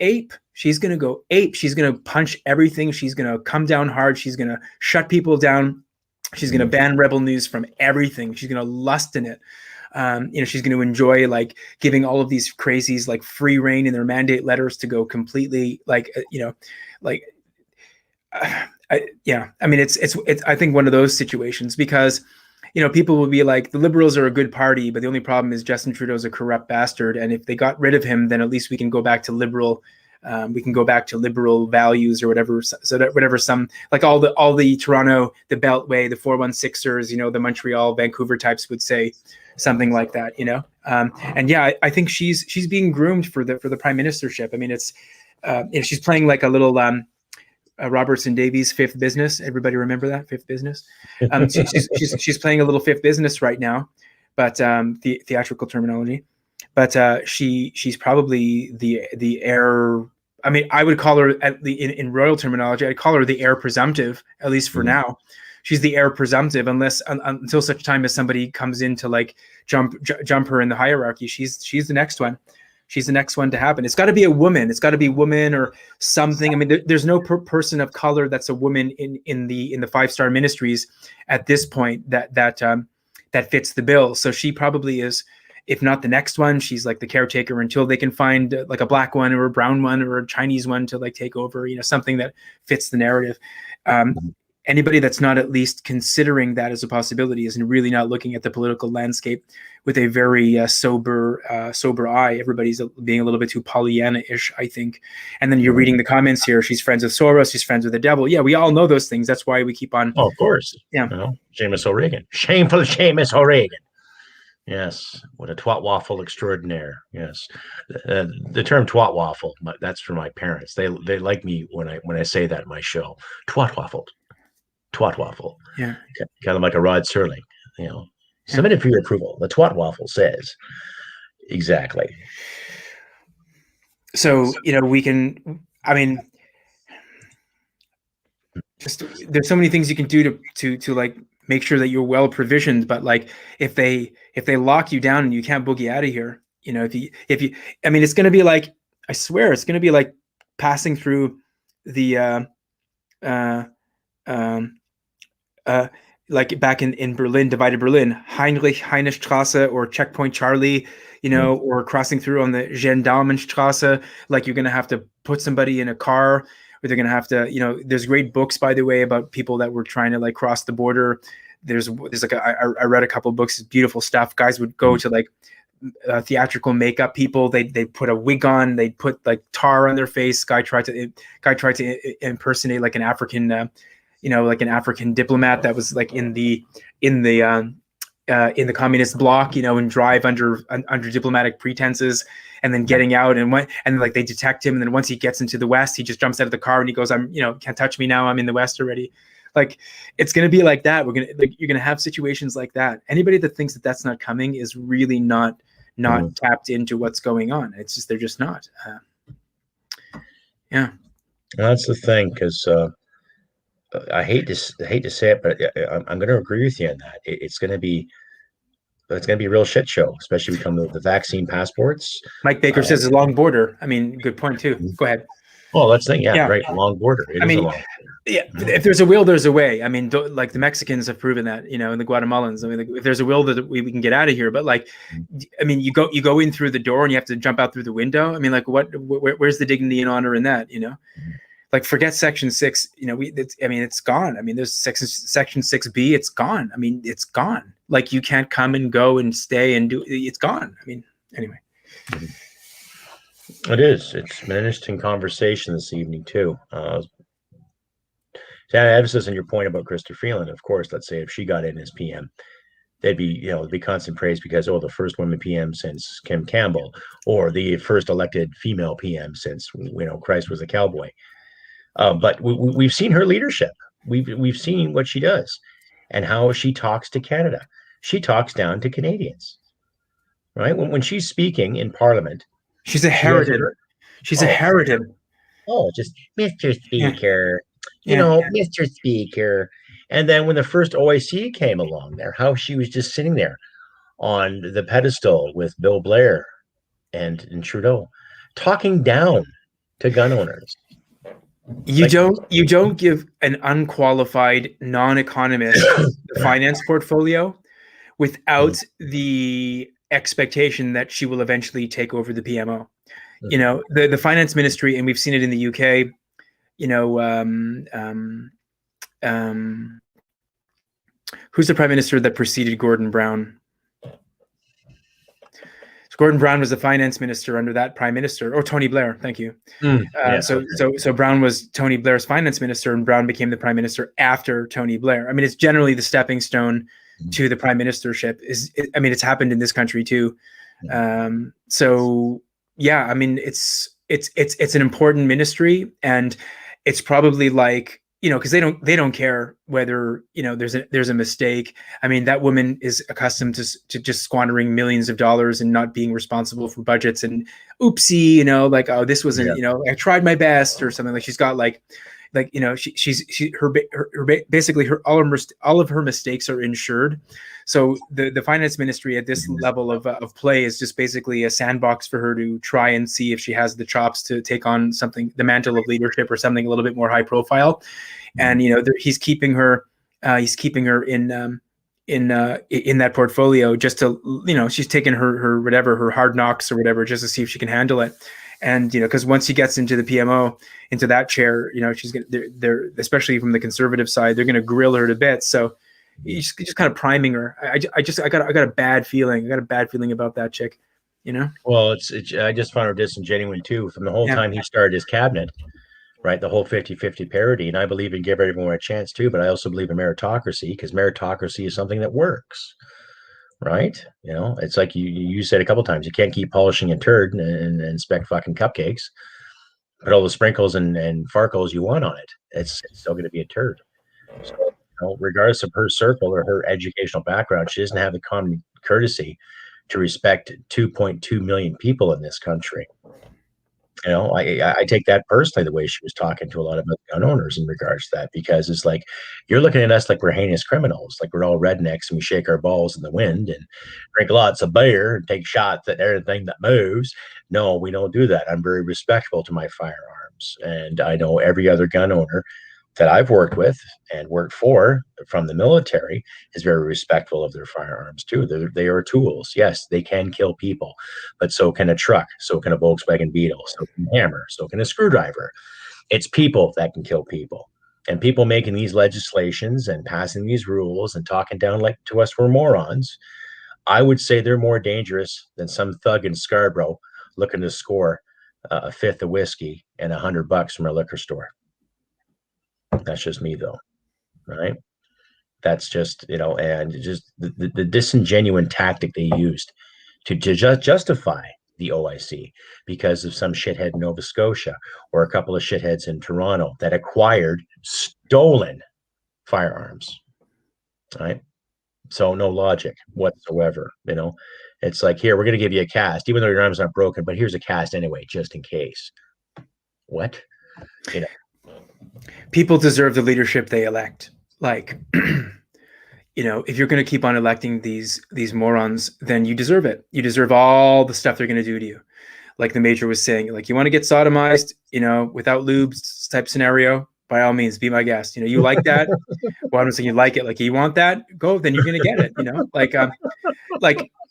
ape. She's going to go ape. She's going to punch everything. She's going to come down hard. She's going to shut people down. She's going to ban Rebel News from everything. She's going to lust in it. She's going to enjoy like giving all of these crazies like free reign in their mandate letters to go completely like, it's I think one of those situations because, people will be like, the Liberals are a good party, but the only problem is Justin Trudeau's a corrupt bastard. And if they got rid of him, then at least we can go back to liberal values or whatever. So that whatever some like all the Toronto, the Beltway, the 416ers, the Montreal, Vancouver types would say something like that, I think she's being groomed for the prime ministership. I mean, it's she's playing like a little Robertson Davies Fifth Business. Everybody remember that Fifth Business? She's playing a little Fifth Business right now, but the theatrical terminology. But she's probably the heir. I mean, I would call her in royal terminology. I'd call her the heir presumptive, at least for now. She's the heir presumptive, until such time as somebody comes in to like jump her in the hierarchy. She's the next one. She's the next one to happen. It's got to be a woman. It's got to be woman or something. I mean, there's no person of color that's a woman in the 5-star ministries at this point that fits the bill. So she probably is. If not the next one, she's like the caretaker until they can find like a black one or a brown one or a Chinese one to like take over, something that fits the narrative. Anybody that's not at least considering that as a possibility is really not looking at the political landscape with a very sober eye. Everybody's being a little bit too Pollyanna-ish, I think. And then you're reading the comments here. She's friends with Soros. She's friends with the devil. Yeah, we all know those things. That's why we keep on. Oh, of course. Yeah. Seamus O'Regan. Shameful Seamus O'Regan. Yes, what a twat waffle extraordinaire. Yes, the term twat waffle. That's for my parents. They like me when I say that in my show. Twat waffle. Yeah, kind of like a Rod Serling. Submitted for your approval. The twat waffle says exactly. So we can. I mean, just there's so many things you can do to like make sure that you're well provisioned, but like if they lock you down and you can't boogie out of here, if you I mean, it's going to be like, I swear it's going to be like passing through the like back in Berlin, divided Berlin, Heinrichstraße or Checkpoint Charlie, or crossing through on the Gendarmenstraße. Like you're going to have to put somebody in a car, or they're going to have to, there's great books, by the way, about people that were trying to like cross the border. There's like, I read a couple of books, beautiful stuff. Guys would go to like theatrical makeup people. They put a wig on, they'd put like tar on their face. Guy tried to impersonate like an African, like an African diplomat that was like in the communist bloc, and drive under diplomatic pretenses, and then getting out and like they detect him, and then once he gets into the West, he just jumps out of the car and he goes, "I'm, can't touch me now. I'm in the West already." Like it's gonna be like that. You're gonna have situations like that. Anybody that thinks that that's not coming is really not tapped into what's going on. It's just they're just not. Yeah, that's the thing, because I hate to say it, but I'm going to agree with you on that. It's going to be a real shit show, especially when we come to the vaccine passports. Mike Baker says a long border. I mean, good point too. Go ahead. Well, that's the thing. Yeah, right. Long border. It is a long border. Yeah, if there's a will, there's a way. I mean, like the Mexicans have proven that, and the Guatemalans. I mean, like, if there's a will, that we can get out of here. But like, I mean, you go in through the door and you have to jump out through the window. I mean, like, where's the dignity and honor in that? Like, forget Section 6. It's gone. I mean, there's Section 6B. It's gone. I mean, it's gone. Like, you can't come and go and stay and do. It's gone. I mean, anyway. It is. It's been an interesting conversation this evening too. To add emphasis on your point about Chrystia Freeland, of course, let's say if she got in as PM, they'd be constant praise because, the first woman PM since Kim Campbell, or the first elected female PM since, Christ was a cowboy. But we've seen her leadership. We've seen what she does and how she talks to Canada. She talks down to Canadians. right? When she's speaking in Parliament, She's a she has heretic. her, She's a oh, heretic. just Mr. Yeah. Speaker, Yeah. Mr. Speaker. And then when the first OIC came along there, how she was just sitting there on the pedestal with Bill Blair and Trudeau, talking down to gun owners. You don't give an unqualified non-economist the finance portfolio without the expectation that she will eventually take over the PMO. You know, the finance ministry, and we've seen it in the UK. You know, who's the prime minister that preceded Gordon Brown? Gordon Brown was the finance minister under that prime minister, or Tony Blair. Thank you. So Brown was Tony Blair's finance minister, and Brown became the prime minister after Tony Blair. I mean, it's generally the stepping stone to the prime ministership. It's happened in this country too. So yeah, I mean, it's an important ministry, and it's probably like, you know, because they don't care whether, you know, there's a mistake. I mean, that woman is accustomed to just squandering millions of dollars and not being responsible for budgets, and oopsie, you know, like, oh, this wasn't, you know, I tried my best or something. Like, she's got like, you know, basically all of her mistakes are insured. So the finance ministry at this level of play is just basically a sandbox for her to try and see if she has the chops to take on something, the mantle of leadership or something a little bit more high profile. And, you know, he's keeping her in that portfolio just to, you know, she's taking her whatever, her hard knocks or whatever, just to see if she can handle it. And, you know, because once she gets into the PMO, into that chair, you know, she's going to, they're especially from the conservative side, they're going to grill her to bits. So you're just kind of priming her. I got a bad feeling. I got a bad feeling about that chick, you know? Well, I just found her disingenuine too from the whole time he started his cabinet, right? The whole 50-50 parity. And I believe in give everyone a chance too, but I also believe in meritocracy, because meritocracy is something that works, right? You know, it's like you said a couple of times, you can't keep polishing a turd and inspect fucking cupcakes, put all the sprinkles and farkles you want on it. It's still going to be a turd. So, you know, regardless of her circle or her educational background, she doesn't have the common courtesy to respect 2.2 million people in this country. You know, I take that personally, the way she was talking to a lot of gun owners in regards to that, because it's like, you're looking at us like we're heinous criminals, like we're all rednecks and we shake our balls in the wind and drink lots of beer and take shots at everything that moves. No, we don't do that. I'm very respectful to my firearms. And I know every other gun owner that I've worked with and worked for from the military is very respectful of their firearms too. They are tools. Yes, they can kill people, but so can a truck, so can a Volkswagen Beetle, so can a hammer, so can a screwdriver. It's people that can kill people. And people making these legislations and passing these rules and talking down like to us we're morons, I would say they're more dangerous than some thug in Scarborough looking to score a fifth of whiskey and $100 from a liquor store. That's just me, though, right? That's just, you know, and just the disingenuine tactic they used to justify the OIC because of some shithead in Nova Scotia or a couple of shitheads in Toronto that acquired stolen firearms, right? So no logic whatsoever, you know. It's like, here, we're going to give you a cast, even though your arm's not broken, but here's a cast anyway, just in case. What? You know. People deserve the leadership they elect. Like, you know, if you're going to keep on electing these morons, then you deserve it. You deserve all the stuff they're going to do to you. Like the major was saying, like, you want to get sodomized, you know, without lubes type scenario, by all means, be my guest. You know, you like that? Well, I'm saying you like it. Like, you want that? Go, then you're going to get it. You know, like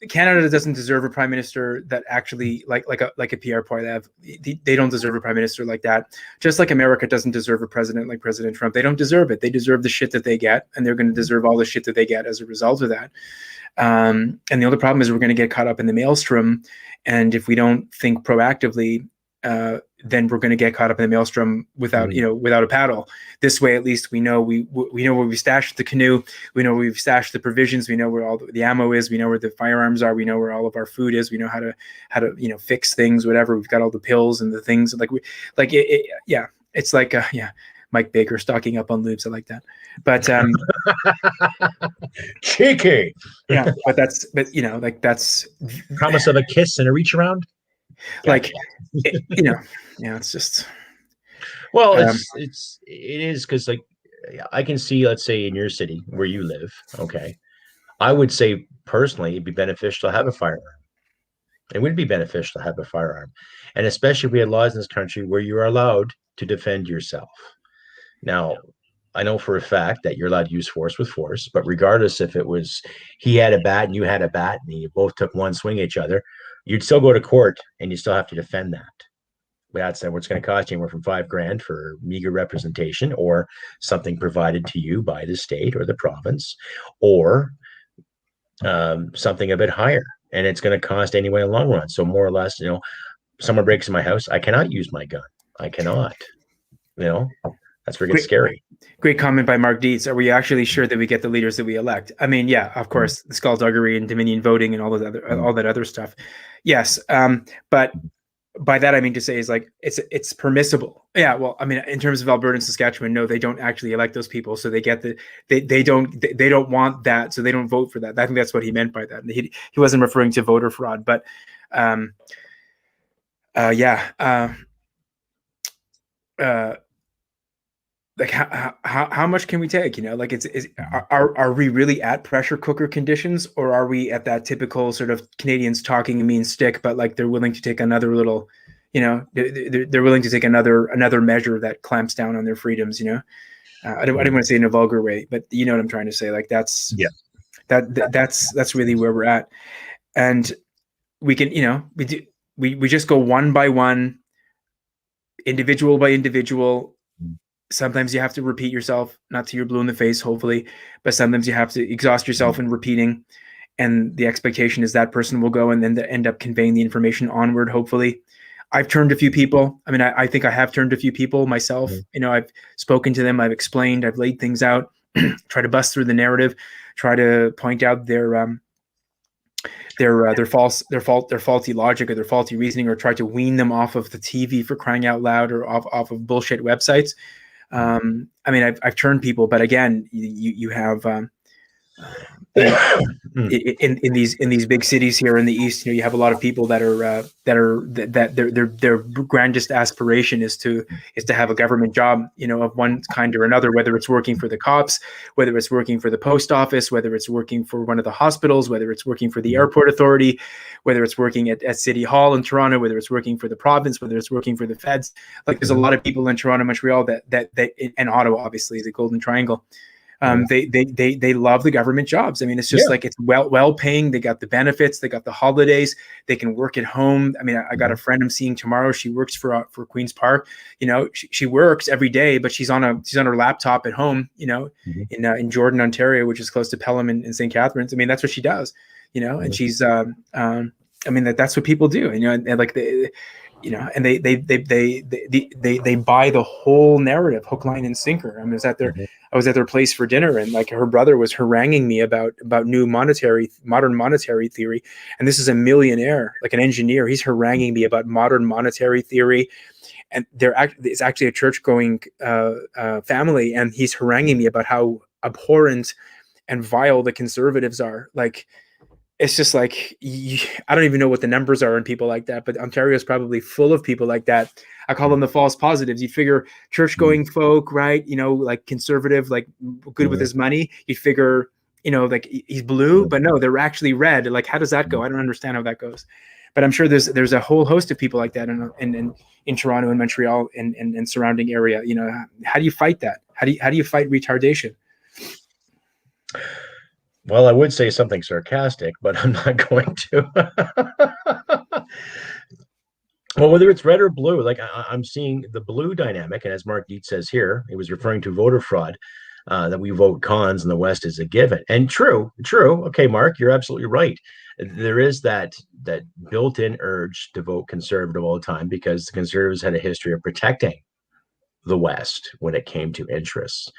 Canada doesn't deserve a prime minister that actually like a Pierre Poilievre. They don't deserve a prime minister like that. Just like America doesn't deserve a president like President Trump. They don't deserve it. They deserve the shit that they get, and they're going to deserve all the shit that they get as a result of that. And the other problem is we're going to get caught up in the maelstrom, and if we don't think proactively, then we're going to get caught up in the maelstrom without a paddle. This way, at least we know where we stashed the canoe. We know where we've stashed the provisions. We know where all the ammo is. We know where the firearms are. We know where all of our food is. We know how to fix things, whatever. We've got all the pills and the things it's like Mike Baker stocking up on lubes. I like that. But cheeky. Yeah, but that's Promise of a kiss and a reach around. Like, it's just. Well, it is because like I can see, let's say in your city where you live, okay, I would say personally it'd be beneficial to have a firearm. It would be beneficial to have a firearm, and especially if we had laws in this country where you are allowed to defend yourself. Now, I know for a fact that you're allowed to use force with force, but regardless if it was he had a bat and you had a bat and you both took one swing at each other, you'd still go to court and you still have to defend that. That's what's going to cost you anywhere from $5,000 for meager representation or something provided to you by the state or the province, or something a bit higher. And it's going to cost anyway in the long run. So more or less, someone breaks in my house, I cannot use my gun. I cannot. That's where it gets scary. Great comment by Mark Dietz. Are we actually sure that we get the leaders that we elect? I mean, yeah, of course, the skullduggery and Dominion voting and all that other stuff. Yes, but by that I mean to say is like it's permissible. Yeah, well, I mean, in terms of Alberta and Saskatchewan, no, they don't actually elect those people, so they get they don't want that, so they don't vote for that. I think that's what he meant by that. He wasn't referring to voter fraud, but like how much can we take? Like are we really at pressure cooker conditions, or are we at that typical sort of Canadians talking a mean stick, but like they're willing to take another little, they're willing to take another measure that clamps down on their freedoms. I didn't want to say it in a vulgar way, but you know what I'm trying to say. Like that's really where we're at, and we can we just go one by one, individual by individual. Sometimes you have to repeat yourself, not till you're blue in the face, hopefully, but sometimes you have to exhaust yourself in repeating. And the expectation is that person will go and then end up conveying the information onward, hopefully. I've turned a few people. I mean, I think I have turned a few people myself. I've spoken to them, I've explained, I've laid things out, try to bust through the narrative, try to point out their faulty logic or their faulty reasoning, or try to wean them off of the TV, for crying out loud, or off of bullshit websites. I mean, I've turned people, but again, you have in these big cities here in the East, you have a lot of people that their grandest aspiration is to have a government job, of one kind or another, whether it's working for the cops, whether it's working for the post office, whether it's working for one of the hospitals, whether it's working for the airport authority, whether it's working at City Hall in Toronto, whether it's working for the province, whether it's working for the feds. Like there's a lot of people in Toronto, Montreal, that and Ottawa, obviously the Golden Triangle. They love the government jobs. I mean, it's just like it's well paying. They got the benefits. They got the holidays. They can work at home. I mean, I got a friend I'm seeing tomorrow. She works for Queen's Park. She works every day, but she's on her laptop at home. In Jordan, Ontario, which is close to Pelham and St. Catharines. I mean, that's what she does. And she's I mean, that's what people do. And like and they buy the whole narrative, hook, line, and sinker. I mean, I was at their place for dinner, and like her brother was haranguing me about new modern monetary theory. And this is a millionaire, like an engineer. He's haranguing me about modern monetary theory. And it's actually a church-going family, and he's haranguing me about how abhorrent and vile the conservatives are. Like, it's just like, I don't even know what the numbers are in people like that, but Ontario is probably full of people like that. I call them the false positives. You figure church-going folk, right? Like conservative, like good with his money. You figure, like he's blue, but no, they're actually red. Like, how does that go? I don't understand how that goes. But I'm sure there's a whole host of people like that in Toronto and Montreal and surrounding area. How do you fight that? How do you fight retardation? Well, I would say something sarcastic, but I'm not going to. Well, whether it's red or blue, like I'm seeing the blue dynamic, and as Mark Dietz says here, he was referring to voter fraud, that we vote cons in the West is a given. And true. Okay, Mark, you're absolutely right. There is that built-in urge to vote conservative all the time, because the Conservatives had a history of protecting the West when it came to interests.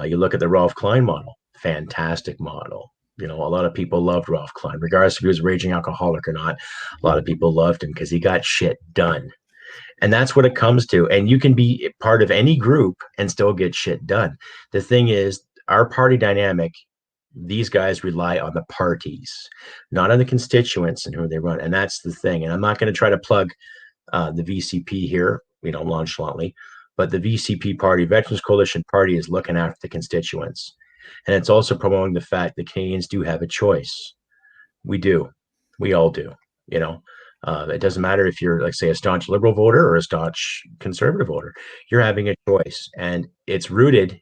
You look at the Ralph Klein model. Fantastic model. A lot of people loved Ralph Klein, regardless if he was a raging alcoholic or not. A lot of people loved him because he got shit done. And that's what it comes to. And you can be part of any group and still get shit done. The thing is, our party dynamic, these guys rely on the parties, not on the constituents and who they run. And that's the thing. And I'm not going to try to plug the VCP here, nonchalantly, but the VCP party, Veterans Coalition Party, is looking after the constituents. And it's also promoting the fact that Canadians do have a choice. We do. We all do. It doesn't matter if you're, like, say, a staunch Liberal voter or a staunch Conservative voter. You're having a choice. And it's rooted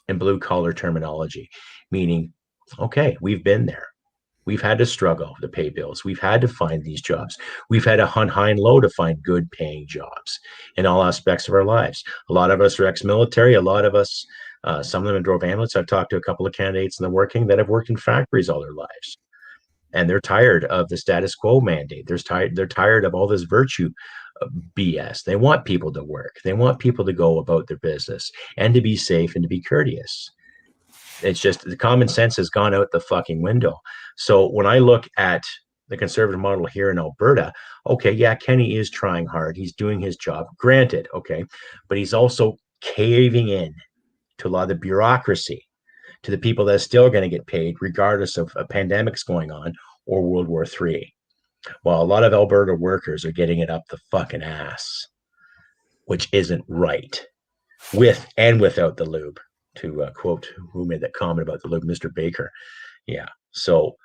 in blue-collar terminology, meaning, okay, we've been there. We've had to struggle to pay bills. We've had to find these jobs. We've had to hunt high and low to find good paying jobs in all aspects of our lives. A lot of us are ex-military. A lot of us, some of them drove ambulance. I've talked to a couple of candidates in the working that have worked in factories all their lives. And they're tired of the status quo mandate. They're tired of all this virtue BS. They want people to work. They want people to go about their business and to be safe and to be courteous. It's just the common sense has gone out the fucking window. So when I look at the Conservative model here in Alberta, okay, yeah, Kenny is trying hard. He's doing his job, granted, okay, but he's also caving in to a lot of the bureaucracy, to the people that are still going to get paid regardless of a pandemic's going on or World War III. While a lot of Alberta workers are getting it up the fucking ass, which isn't right, with and without the lube. To quote who made that comment about the lube, Mr. Baker. Yeah. So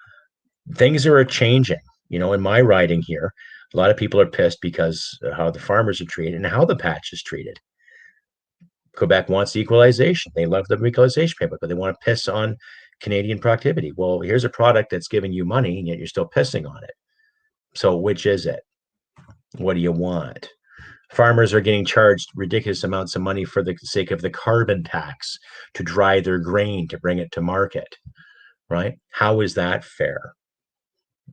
things are changing. In my riding here, a lot of people are pissed because of how the farmers are treated and how the patch is treated. Quebec wants equalization. They love the equalization payment, but they want to piss on Canadian productivity. Well, here's a product that's giving you money, and yet you're still pissing on it. So which is it? What do you want? Farmers are getting charged ridiculous amounts of money for the sake of the carbon tax to dry their grain to bring it to market, right? How is that fair?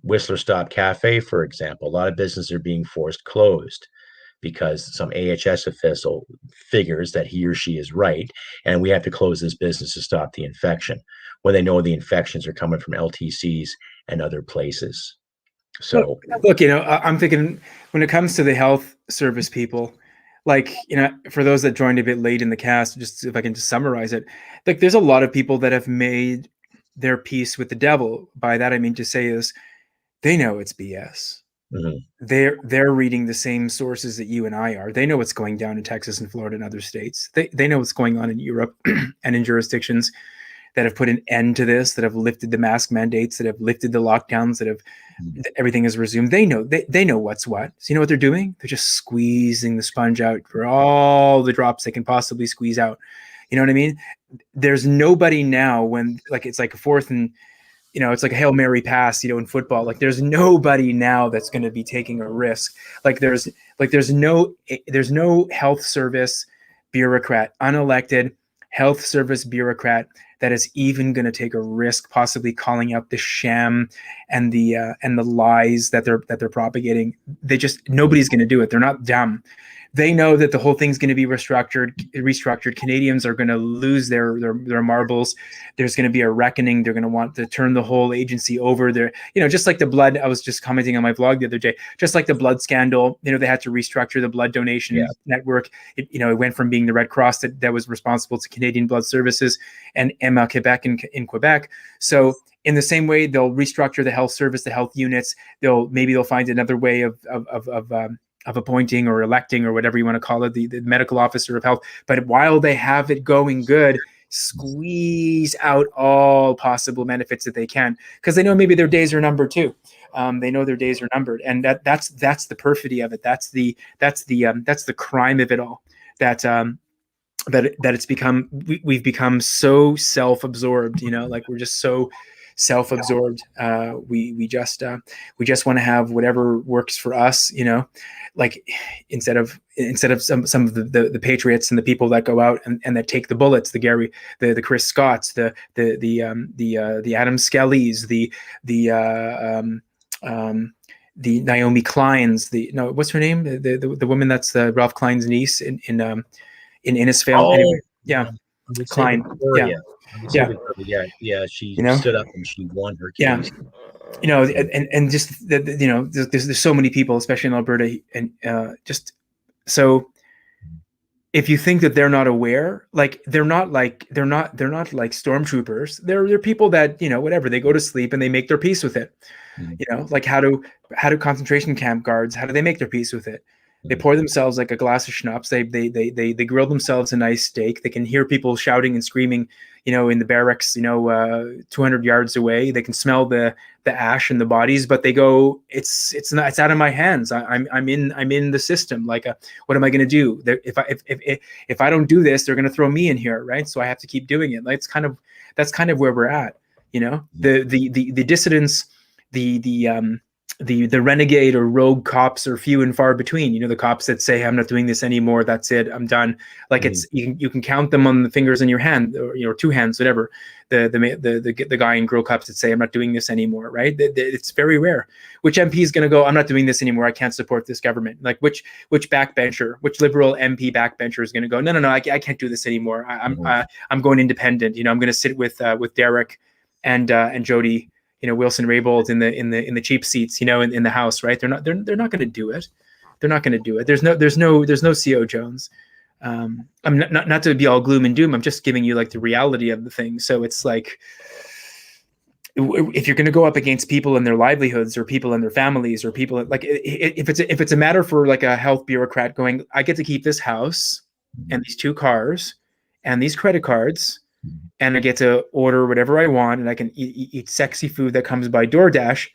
Whistler Stop Cafe, for example, a lot of businesses are being forced closed because some AHS official figures that he or she is right, and we have to close this business to stop the infection, when they know the infections are coming from LTCs and other places. So look, I'm thinking when it comes to the health service people, like, for those that joined a bit late in the cast, just if I can just summarize it, like, there's a lot of people that have made their peace with the devil. By that I mean to say is they know it's BS. Mm-hmm. They're reading the same sources that you and I are. They know what's going down in Texas and Florida and other states. They know what's going on in Europe and in jurisdictions that have put an end to this, that have lifted the mask mandates, that have lifted the lockdowns, that have everything is resumed. They know what's what. So you know what they're doing? They're just squeezing the sponge out for all the drops they can possibly squeeze out. You know what I mean? There's nobody now when, like, it's like a fourth and, it's like a Hail Mary pass, in football. Like, there's nobody now that's going to be taking a risk. There's no health service bureaucrat, unelected health service bureaucrat that is even going to take a risk, possibly calling out the sham and the lies that they're propagating. Nobody's going to do it. They're not dumb. They know that the whole thing's going to be restructured. Canadians are going to lose their marbles. There's going to be a reckoning. They're going to want to turn the whole agency over. There, just like the blood. I was just commenting on my vlog the other day. Just like the blood scandal, they had to restructure the blood donation network. It went from being the Red Cross that was responsible to Canadian Blood Services and Emma Quebec in Quebec. So in the same way, they'll restructure the health service, the health units. They'll find another way of appointing or electing or whatever you want to call it, the medical officer of health. But while they have it going good, squeeze out all possible benefits that they can, because they know maybe their days are numbered too. They know their days are numbered, and that's the perfidy of it. That's the crime of it all. That it's become, we've become so self-absorbed. Like, we're just so self-absorbed. We just want to have whatever works for us, like, instead of some of the patriots and the people that go out and that take the bullets, the Chris Scotts, the Adam Skellys, the Naomi Kleins, what's her name? The woman that's Ralph Klein's niece in Innisfail. Oh, anyway, yeah. Klein. Yeah. She stood up and she won her case. And just there's so many people, especially in Alberta, and just So if you think that they're not aware, like they're not like stormtroopers. They're people that, whatever, they go to sleep and they make their peace with it. Like how do concentration camp guards, how do they make their peace with it? They pour themselves like a glass of schnapps. They grill themselves a nice steak. They can hear people shouting and screaming, in the barracks, 200 yards away. They can smell the ash and the bodies, but they go, it's out of my hands. I'm in the system. Like, what am I going to do? If I don't do this, they're going to throw me in here, right? So I have to keep doing it. Like, that's kind of where we're at. The dissidents, the renegade or rogue cops are few and far between. The cops that say, I'm not doing this anymore, that's it, I'm done. Like, it's you can count them on the fingers in your hand, or two hands, whatever. The guy in girl cops that say, I'm not doing this anymore, right? It's very rare. Which MP is going to go, I'm not doing this anymore, I can't support this government? Like, which backbencher, which liberal MP backbencher is going to go, no, I can't do this anymore, I'm going independent, I'm going to sit with Derek and Jody, Wilson Raybould in the cheap seats, in the House, right? They're not going to do it. They're not going to do it. There's no CO Jones. I'm not to be all gloom and doom. I'm just giving you like the reality of the thing. So it's like, if you're going to go up against people and their livelihoods, or people and their families, or people like, if it's a matter for like a health bureaucrat going, I get to keep this house and these 2 cars and these credit cards, and I get to order whatever I want, and I can eat sexy food that comes by DoorDash.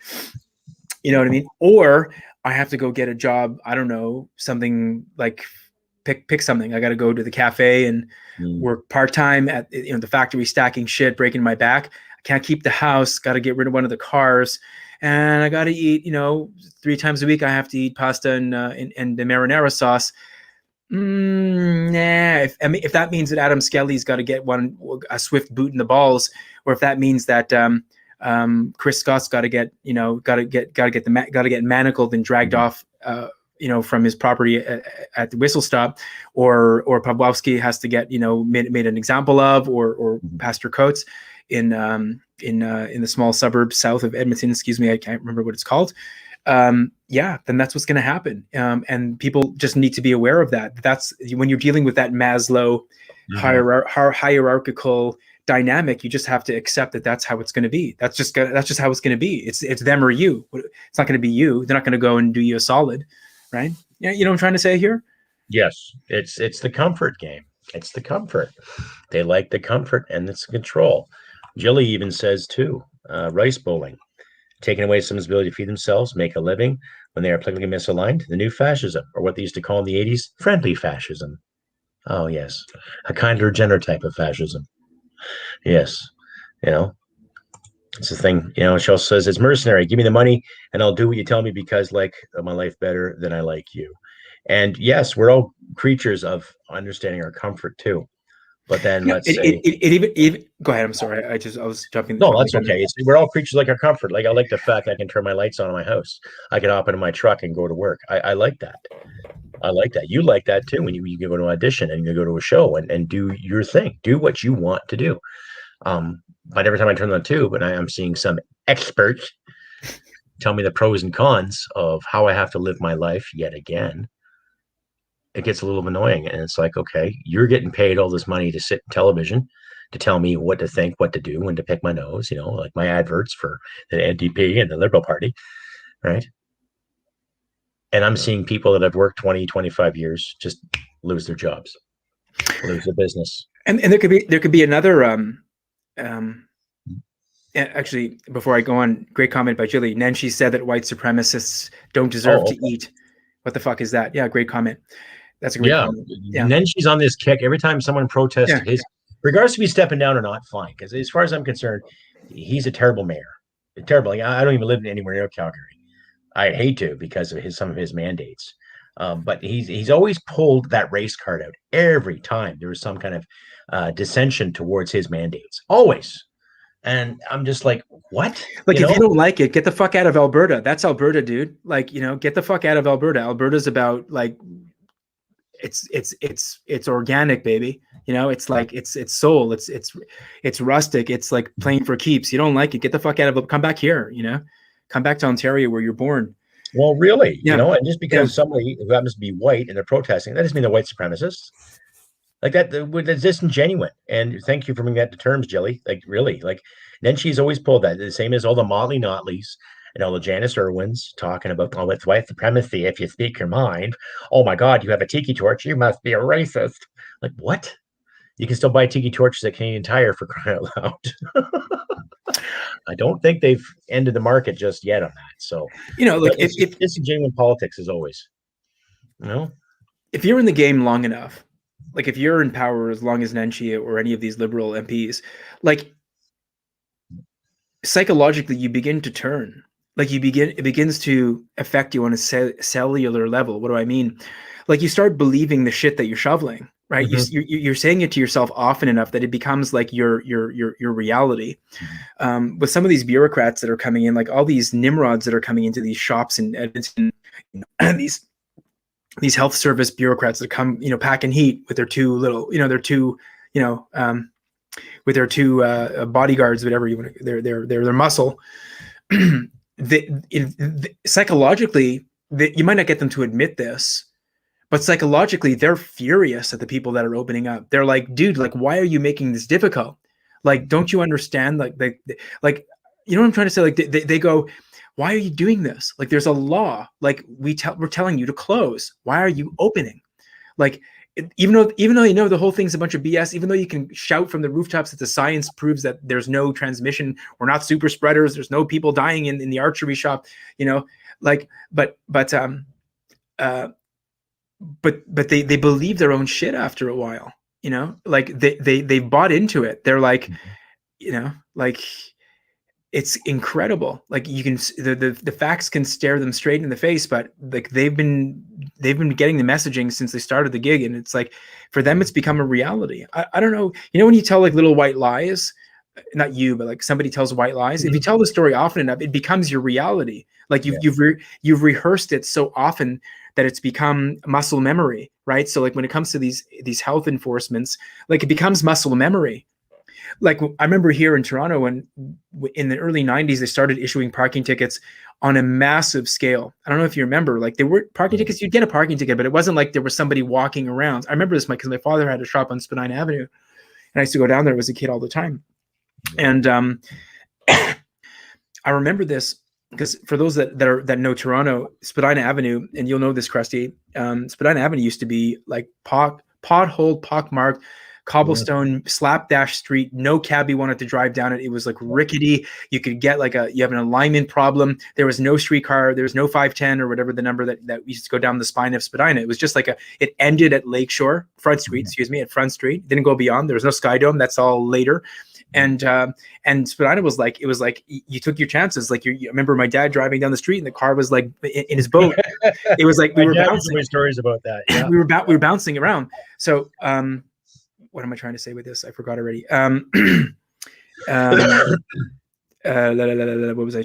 You know what I mean? Or I have to go get a job. I don't know, something like pick something. I got to go to the cafe and work part-time at the factory, stacking shit, breaking my back. I can't keep the house. Got to get rid of one of the cars, and I got to eat. 3 times a week I have to eat pasta and the marinara sauce. If that means that Adam Skelly's got to get a swift boot in the balls, or if that means that Chris Scott's got to get manacled and dragged off from his property at the whistle stop, or Pawlowski has to get made an example of, or Pastor Coates in the small suburb south of Edmonton. Excuse me, I can't remember what it's called. Then that's what's going to happen. And people just need to be aware of that. That's when you're dealing with that Maslow hierarchical dynamic. You just have to accept that that's how it's going to be. That's just how it's going to be. It's them or you. It's not going to be you. They're not going to go and do you a solid, right? Yeah, you know what I'm trying to say here? Yes, it's the comfort game. It's the comfort. They like the comfort and it's control. Jilly even says too, rice bowling. Taking away someone's ability to feed themselves, make a living when they are politically misaligned, the new fascism, or what they used to call in the 80s, friendly fascism. Oh, yes. A kinder, gentler type of fascism. Yes. It's a thing. She also says it's mercenary. Give me the money and I'll do what you tell me because like my life better than I like you. And yes, we're all creatures of understanding our comfort too. But then let's say even go ahead. I'm sorry. I was jumping. No, that's okay. We're all creatures like our comfort. Like I like the fact I can turn my lights on in my house. I can hop into my truck and go to work. I like that. I like that. You like that too when you go to an audition and you go to a show and do your thing. Do what you want to do. But every time I turn on the tube and I am seeing some experts tell me the pros and cons of how I have to live my life yet again, it gets a little annoying. And it's like, okay, you're getting paid all this money to sit in television to tell me what to think, what to do, when to pick my nose, like my adverts for the NDP and the Liberal Party, right? And I'm seeing people that have worked 20, 25 years just lose their jobs, lose their business. And there could be another actually, before I go on, great comment by Jilly. Nenshi said that white supremacists don't deserve to eat. What the fuck is that? Yeah, great comment. That's a great comment. Yeah. And then she's on this kick every time someone protests his, regardless if he's stepping down or not, fine. Because as far as I'm concerned, he's a terrible mayor. Terrible. I don't even live anywhere near Calgary. I hate to because of some of his mandates. But he's always pulled that race card out every time there was some kind of dissension towards his mandates. Always. And I'm just like, what? Like, if you don't like it, get the fuck out of Alberta. That's Alberta, dude. Like, get the fuck out of Alberta. Alberta's about like, it's organic, baby. It's like it's soul. It's rustic. It's like playing for keeps. You don't like it, get the fuck out of it. Come back here. Come back to Ontario where you're born. Well, really, Yeah. and just because somebody who happens to be white and they're protesting, that doesn't mean they're white supremacists. Like that's disingenuous. And thank you for bringing that to terms, Jilly. Like, really, like, then she's always pulled that. The same as all the Motley Notleys and all the Janice Irwins talking about, oh, it's white supremacy if you speak your mind. Oh my God, you have a tiki torch. You must be a racist. Like, what? You can still buy tiki torches at Canadian Tire, for crying out loud. I don't think they've ended the market just yet on that. So, like it's disingenuous politics as always. If you're in the game long enough, like if you're in power as long as Nenshi or any of these liberal MPs, like psychologically you begin to turn. Like it begins to affect you on a cellular level. What do I mean? Like you start believing the shit that you're shoveling, right? Mm-hmm. You're saying it to yourself often enough that it becomes like your reality. Mm-hmm. With some of these bureaucrats that are coming in, like all these nimrods that are coming into these shops in Edmonton, these health service bureaucrats that come, packing heat with their two little, with their two bodyguards, whatever you want to, their muscle. Psychologically, you might not get them to admit this, but psychologically, they're furious at the people that are opening up. They're like, dude, like, why are you making this difficult? Like, don't you understand? Like, you know what I'm trying to say? Like, they go, why are you doing this? Like, there's a law. Like, we're telling you to close. Why are you opening? Like, even though the whole thing's a bunch of BS, even though you can shout from the rooftops that the science proves that there's no transmission, we're not super spreaders, there's no people dying in the archery shop, like, but they believe their own shit after a while, like they bought into it. They're like, like, it's incredible. Like you can, the facts can stare them straight in the face, but like they've been getting the messaging since they started the gig. And it's like, for them, it's become a reality. I don't know. When you tell like little white lies, not you, but like somebody tells white lies. Mm-hmm. If you tell the story often enough, it becomes your reality. Like you've rehearsed it so often that it's become muscle memory, right? So like when it comes to these health enforcements, like it becomes muscle memory. Like I remember here in Toronto when in the early 90s, they started issuing parking tickets on a massive scale. I don't know if you remember, like there were parking tickets, you'd get a parking ticket, but it wasn't like there was somebody walking around. I remember this because my father had a shop on Spadina Avenue and I used to go down there as a kid all the time. And I remember this because for those that know Toronto, Spadina Avenue, and you'll know this, Crusty, Spadina Avenue used to be like pothole, pockmarked, cobblestone, slapdash street. No cabbie wanted to drive down it. It was like rickety. You could get you have an alignment problem. There was no streetcar. There was no 510 or whatever the number that used to go down the spine of Spadina. It was just like it ended at Front Street, at Front Street. Didn't go beyond. There was no Sky Dome. That's all later. And Spadina was like, it was like you took your chances. Like I remember my dad driving down the street and the car was like in his boat. It was like we were bouncing. Stories about that. Yeah. we were bouncing around. So what am I trying to say with this? I forgot already. What was I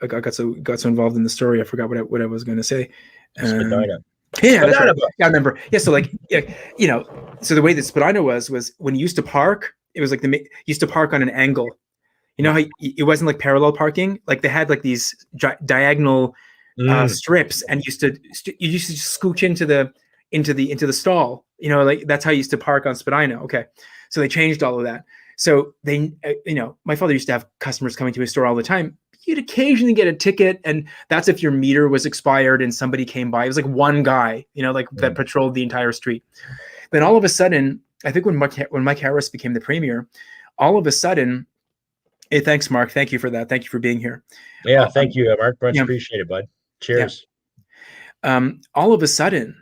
got so involved in the story, I forgot what I was going to say. Spadina. Yeah, that's right. Yeah, I remember. Yeah, so like, so the way that Spadina was when you used to park, it was like you used to park on an angle. You know how it wasn't like parallel parking? Like they had like these diagonal strips, and you used to scooch into the stall. Like that's how you used to park on Spadina. Okay, so they changed all of that. So they, my father used to have customers coming to his store all the time. You'd occasionally get a ticket, and that's if your meter was expired and somebody came by. It was like one guy, that patrolled the entire street. Then all of a sudden, I think when Mike Harris became the premier, all of a sudden, hey, thanks, Mark. Thank you for that. Thank you for being here. Yeah, thank you, Mark. Much appreciated, bud. Cheers. Yeah. All of a sudden,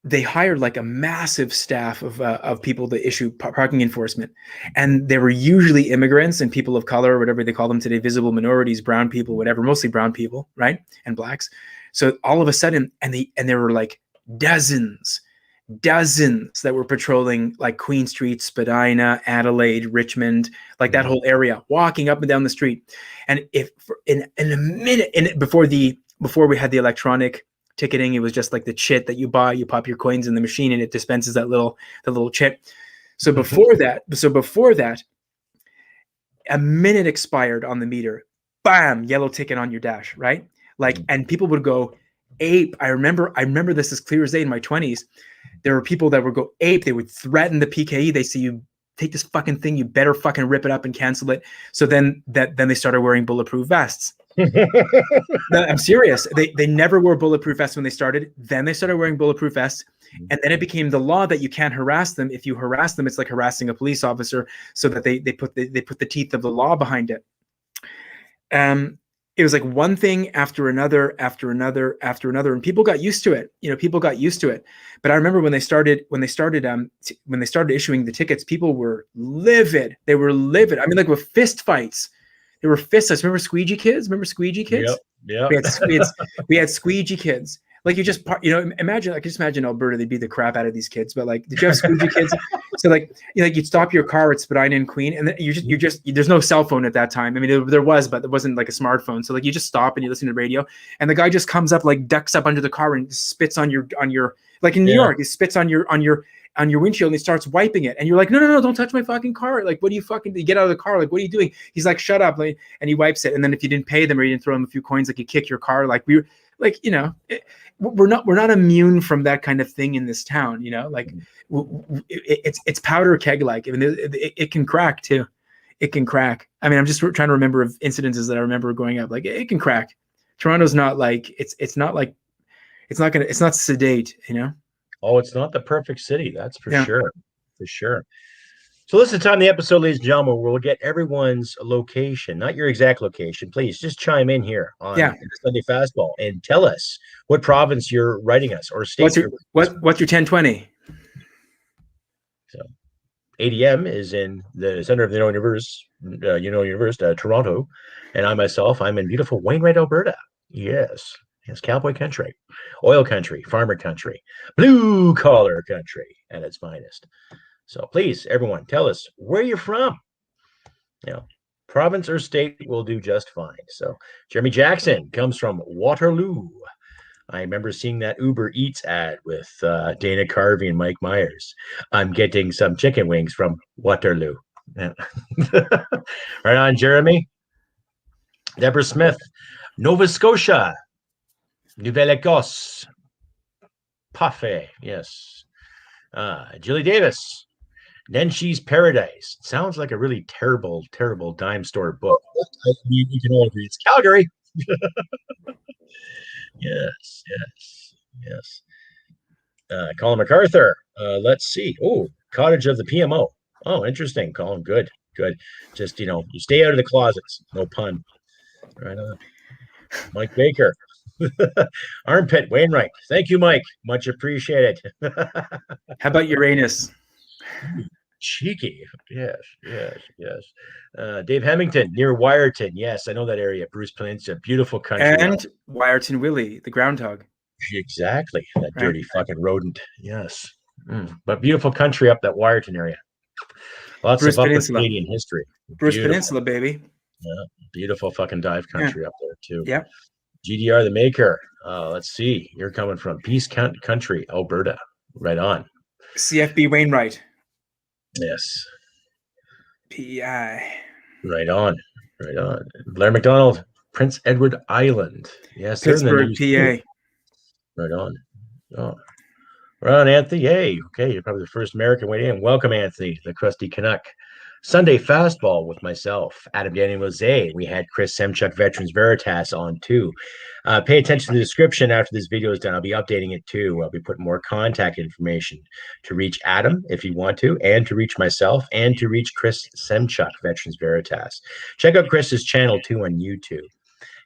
they hired like a massive staff of people to issue parking enforcement. And they were usually immigrants and people of color, or whatever they call them today, visible minorities, brown people, whatever, mostly brown people, right? And blacks. So all of a sudden, and there were like dozens that were patrolling like Queen Street, Spadina, Adelaide, Richmond, like that whole area, walking up and down the street. And if in a minute, before we had the electronic ticketing, it was just like the chit that you buy, you pop your coins in the machine and it dispenses the little chit. So before that, a minute expired on the meter, bam, yellow ticket on your dash, right? Like, and people would go ape. I remember this as clear as day in my 20s. There were people that would go ape. They would threaten the PKE. They say, you take this fucking thing, you better fucking rip it up and cancel it. So then they started wearing bulletproof vests. I'm serious. They never wore bulletproof vests when they started. Then they started wearing bulletproof vests. And then it became the law that you can't harass them. If you harass them, it's like harassing a police officer, so that they put the teeth of the law behind it. It was like one thing after another, and people got used to it. People got used to it. But I remember when they started issuing the tickets, people were livid. They were livid. I mean, like, with fist fights. There were fist fights. Remember Squeegee Kids? Yep. We had Squeegee Kids. Like, I can just imagine Alberta, they beat the crap out of these kids. But like, did you have Squeegee Kids? So you'd stop your car at Spadina and Queen, and then there's no cell phone at that time. I mean, there was, but it wasn't like a smartphone. So like, you just stop and you listen to the radio, and the guy just comes up, like, ducks up under the car and spits on your like in New York, he spits on your windshield and he starts wiping it, and you're like, no, don't touch my fucking car. Like, what do you get out of the car? Like, what are you doing? He's like, shut up, like, and he wipes it. And then if you didn't pay them or you didn't throw them a few coins, like, you kick your car. Like, we were like, we're not immune from that kind of thing in this town. Like, it's powder keg like. I mean, it can crack too. It can crack. I mean, I'm just trying to remember of incidences that I remember growing up. Like, it can crack. Toronto's not like it's not sedate. Oh, it's not the perfect city. That's for sure. For sure. So listen, time the episode, ladies and gentlemen, we'll get everyone's location, not your exact location. Please just chime in here on Sunday Fastball and tell us what province you're writing us or state. What's your 1020? So ADM is in the center of the universe, Toronto, and I'm in beautiful Wainwright, Alberta. Yes, cowboy country, oil country, farmer country, blue collar country at its finest. So please, everyone, tell us where you're from. Province or state will do just fine. So Jeremy Jackson comes from Waterloo. I remember seeing that Uber Eats ad with Dana Carvey and Mike Myers. I'm getting some chicken wings from Waterloo. Yeah. Right on, Jeremy. Deborah Smith, Nova Scotia, Nouvelle-Écosse, Parfait. Yes. Julie Davis, Nenshi's Paradise. Sounds like a really terrible, terrible dime store book. You can all agree it's Calgary. Yes. Colin MacArthur. Let's see. Oh, Cottage of the PMO. Oh, interesting, Colin. Good. Just, you stay out of the closets. No pun. Right on. Mike Baker. Armpit Wainwright. Thank you, Mike. Much appreciated. How about Uranus? Cheeky. Yes. Dave Hemington near Wyerton. Yes, I know that area. Bruce Peninsula. Beautiful country. And Wyerton Willie, the groundhog. Exactly. That dirty fucking rodent. Yes. But beautiful country up that Wyerton area. Lots of upper Canadian history. Bruce Peninsula, baby. Yeah. Beautiful fucking dive country up there too. Yeah. GDR the maker. Let's see. You're coming from Peace Country, Alberta. Right on. CFB Wainwright. Yes. PI. Right on. Blair McDonald, Prince Edward Island. Yes. Pittsburgh, PA. Right on. Oh. Right on, Anthony. Yay. Okay. You're probably the first American way in. Welcome, Anthony, the Crusty Canuck. Sunday Fastball with myself, Adam Daniel Mezei. We had Chris Semchuk, Veterans Veritas, on too. Pay attention to the description after this video is done. I'll be updating it too. I'll be putting more contact information to reach Adam if you want to, and to reach myself, and to reach Chris Semchuk, Veterans Veritas. Check out Chris's channel too on YouTube.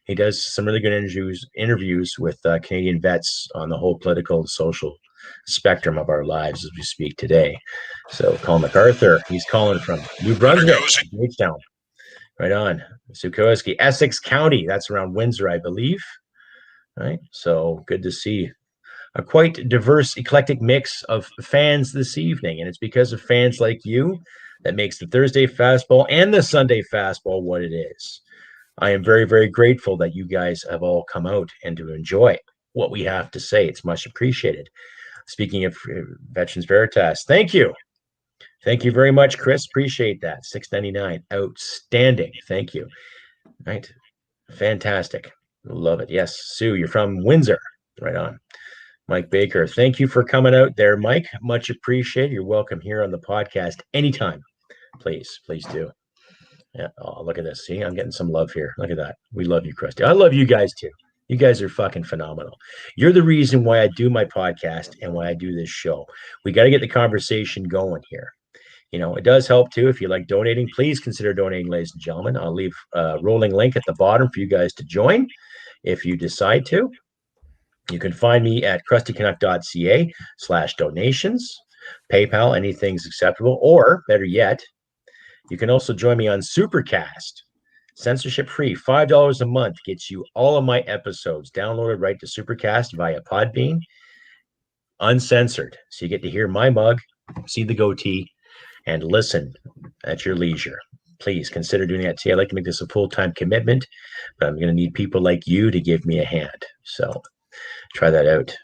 He does some really good interviews with Canadian vets on the whole political and social spectrum of our lives as we speak today. So Colin MacArthur, he's calling from New Brunswick, H-Town. Right on. Sukoski, Essex County, that's around Windsor, I believe. Right. So good to see a quite diverse, eclectic mix of fans this evening. And it's because of fans like you that makes the Thursday Fastball and the Sunday Fastball what it is. I am very, very grateful that you guys have all come out and to enjoy what we have to say. It's much appreciated. Speaking of Veterans Veritas, thank you. Thank you very much, Chris. Appreciate that. $6.99. Outstanding. Thank you. Right. Fantastic. Love it. Yes, Sue, you're from Windsor. Right on. Mike Baker, thank you for coming out there, Mike. Much appreciated. You're welcome here on the podcast anytime. Please do. Yeah. Oh, look at this. See, I'm getting some love here. Look at that. We love you, Crusty. I love you guys too. You guys are fucking phenomenal. You're the reason why I do my podcast and why I do this show. We got to get the conversation going here. It does help too. If you like donating, please consider donating, ladies and gentlemen. I'll leave a rolling link at the bottom for you guys to join if you decide to. You can find me at crustycanuck.ca/donations. PayPal, anything's acceptable. Or better yet, you can also join me on Supercast. Censorship free, $5 a month gets you all of my episodes downloaded right to Supercast via Podbean, uncensored. So you get to hear my mug, see the goatee, and listen at your leisure. Please consider doing that too. I'd like to make this a full-time commitment, but I'm going to need people like you to give me a hand. So try that out.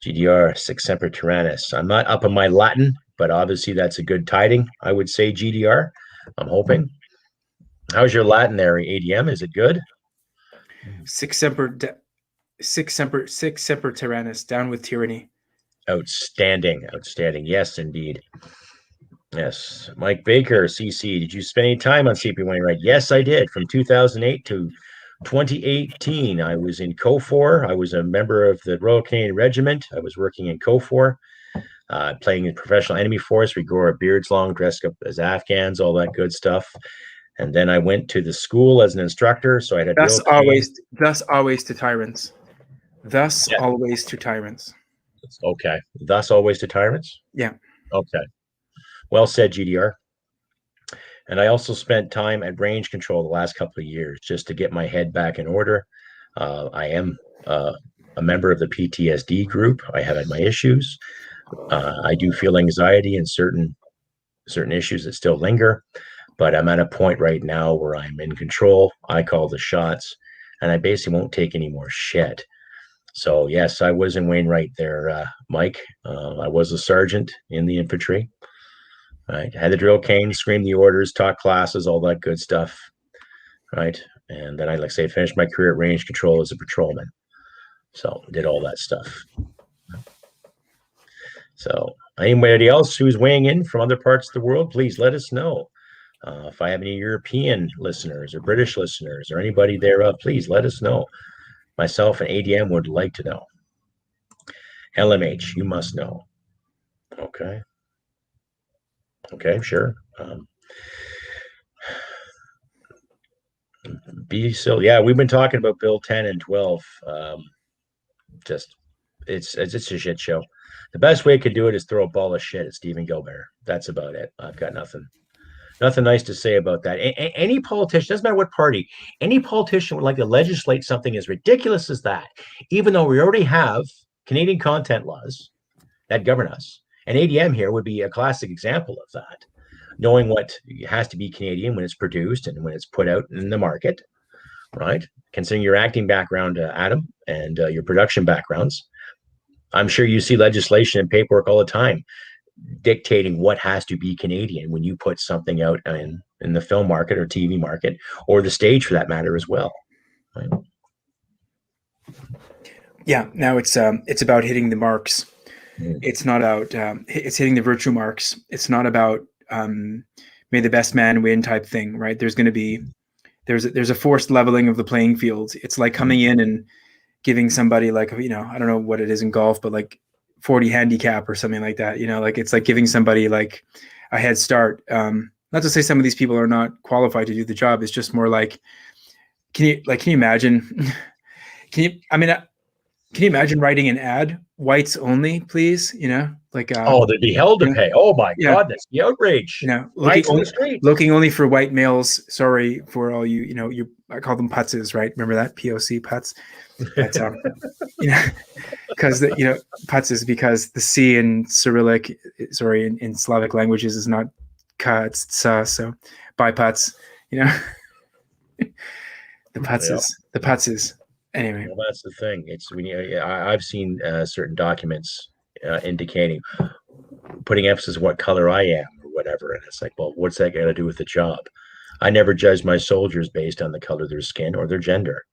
GDR, Sic Semper Tyrannis. I'm not up on my Latin, but obviously that's a good tiding, I would say, GDR. I'm hoping. How's your Latin there, ADM? Is it good? Sic Semper Tyrannis, down with tyranny. Outstanding. Yes, indeed. Yes. Mike Baker, CC, did you spend any time on CP Wainwright? Yes, I did. From 2008 to 2018, I was in KOFOR. I was a member of the Royal Canadian Regiment. I was working in KOFOR, playing in professional enemy force. We grew our beards long, dressed up as Afghans, all that good stuff. And then I went to the school as an instructor. So I had thus always to tyrants. Always to tyrants. Okay. Thus always to tyrants? Yeah. Okay. Well said, GDR. And I also spent time at range control the last couple of years just to get my head back in order. I am a member of the PTSD group. I have had my issues. I do feel anxiety and certain issues that still linger, but I'm at a point right now where I'm in control. I call the shots, and I basically won't take any more shit. So yes, I was in Wainwright there, Mike. I was a sergeant in the infantry. Right, had the drill cane, screamed the orders, taught classes, all that good stuff. Right, and then I, like I say, finished my career at range control as a patrolman. So did all that stuff. So anybody else who's weighing in from other parts of the world, please let us know. If I have any European listeners or British listeners or anybody thereof, please let us know. Myself and ADM would like to know. LMH, you must know. Okay. Okay, sure. Yeah, we've been talking about Bill 10 and 12. It's a shit show. The best way I could do it is throw a ball of shit at Stephen Gilbert. That's about it. I've got nothing nice to say about that. Any politician, doesn't matter what party, any politician would like to legislate something as ridiculous as that, even though we already have Canadian content laws that govern us. And ADM here would be a classic example of that, knowing what has to be Canadian when it's produced and when it's put out in the market, right? Considering your acting background, Adam, and your production backgrounds, I'm sure you see legislation and paperwork all the time dictating what has to be Canadian when you put something out in the film market or TV market or the stage for that matter as well. Right? Yeah. Now it's about hitting the marks. It's not about it's hitting the virtue marks. It's not about may the best man win type thing, right? There's going to be there's a forced leveling of the playing field. It's like coming in and giving somebody like, I don't know what it is in golf, but like 40 handicap or something like that. Like it's like giving somebody like a head start. Not to say some of these people are not qualified to do the job. It's just more like, can you imagine? Can you imagine writing an ad, whites only, please? They'd be hell to pay. Oh my God, that's the outrage. Looking only for white males. Sorry for all you. I call them putzes, right? Remember that POC putz? That's because putzes, because the C in Cyrillic, in Slavic languages is not ka, it's tsa. So by putz, the putzes. Anyway, well, that's the thing. It's when I've seen certain documents indicating putting emphasis on what color I am or whatever, and it's like, well, what's that got to do with the job? I never judge my soldiers based on the color of their skin or their gender.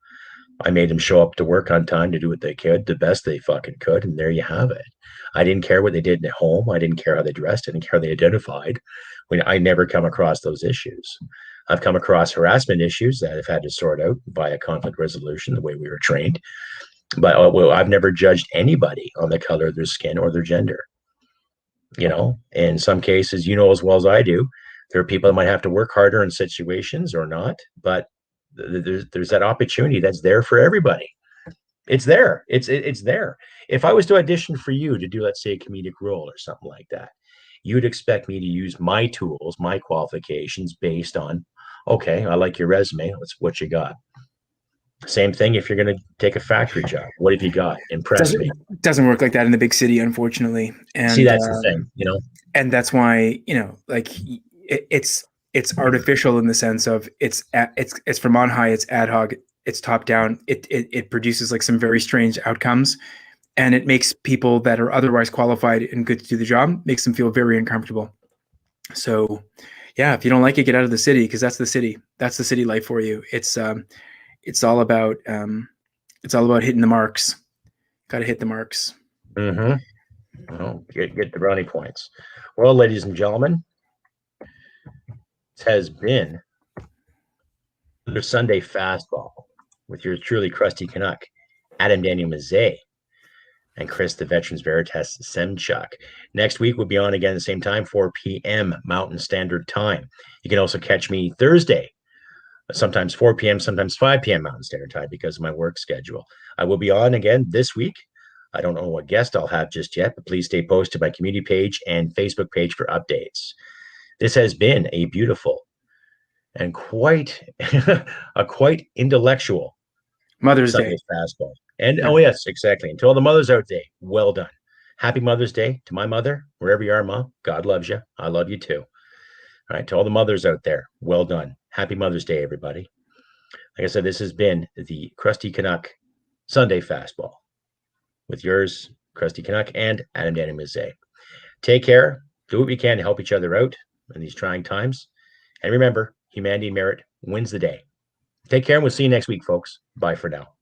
I made them show up to work on time to do what they could, the best they fucking could, and there you have it. I didn't care what they did at home. I didn't care how they dressed. I didn't care how they identified. When I never come across those issues. I've come across harassment issues that I've had to sort out via conflict resolution, the way we were trained. But I've never judged anybody on the color of their skin or their gender. You know, in some cases, you know as well as I do, there are people that might have to work harder in situations or not, but there's that opportunity that's there for everybody. It's there. It's there. If I was to audition for you to do, let's say, a comedic role or something like that, you'd expect me to use my tools, my qualifications based on, okay, I like your resume. Let's what you got. Same thing if you're going to take a factory job. What have you got? Impress me. Doesn't work like that in the big city, unfortunately. And see, that's the thing, you know. And that's why, you know, like it's artificial in the sense of it's from on high, it's ad hoc, it's top down. It produces like some very strange outcomes, and it makes people that are otherwise qualified and good to do the job, makes them feel very uncomfortable. So, yeah, if you don't like it, get out of the city, because that's the city. That's the city life for you. It's all about hitting the marks. Got to hit the marks. Mm-hmm. Well, get the brownie points. Well, ladies and gentlemen, this has been the Sunday Fastball with your truly crusty Canuck, Adam Daniel Mezei, and Chris the Veterans Veritas Semchuk. Next week, we'll be on again at the same time, 4 p.m. Mountain Standard Time. You can also catch me Thursday, sometimes 4 p.m., sometimes 5 p.m. Mountain Standard Time because of my work schedule. I will be on again this week. I don't know what guest I'll have just yet, but please stay posted to my community page and Facebook page for updates. This has been a beautiful and quite intellectual Mother's Sunday Day Fastball. And oh yes, exactly. And to all the mothers out there, well done. Happy Mother's Day to my mother, wherever you are, Mom. God loves you. I love you too. All right, to all the mothers out there, well done. Happy Mother's Day, everybody. Like I said, this has been the Crusty Canuck Sunday Fastball with yours, Crusty Canuck, and Adam Daniel Mezei. Take care. Do what we can to help each other out in these trying times. And remember, humanity and merit wins the day. Take care, and we'll see you next week, folks. Bye for now.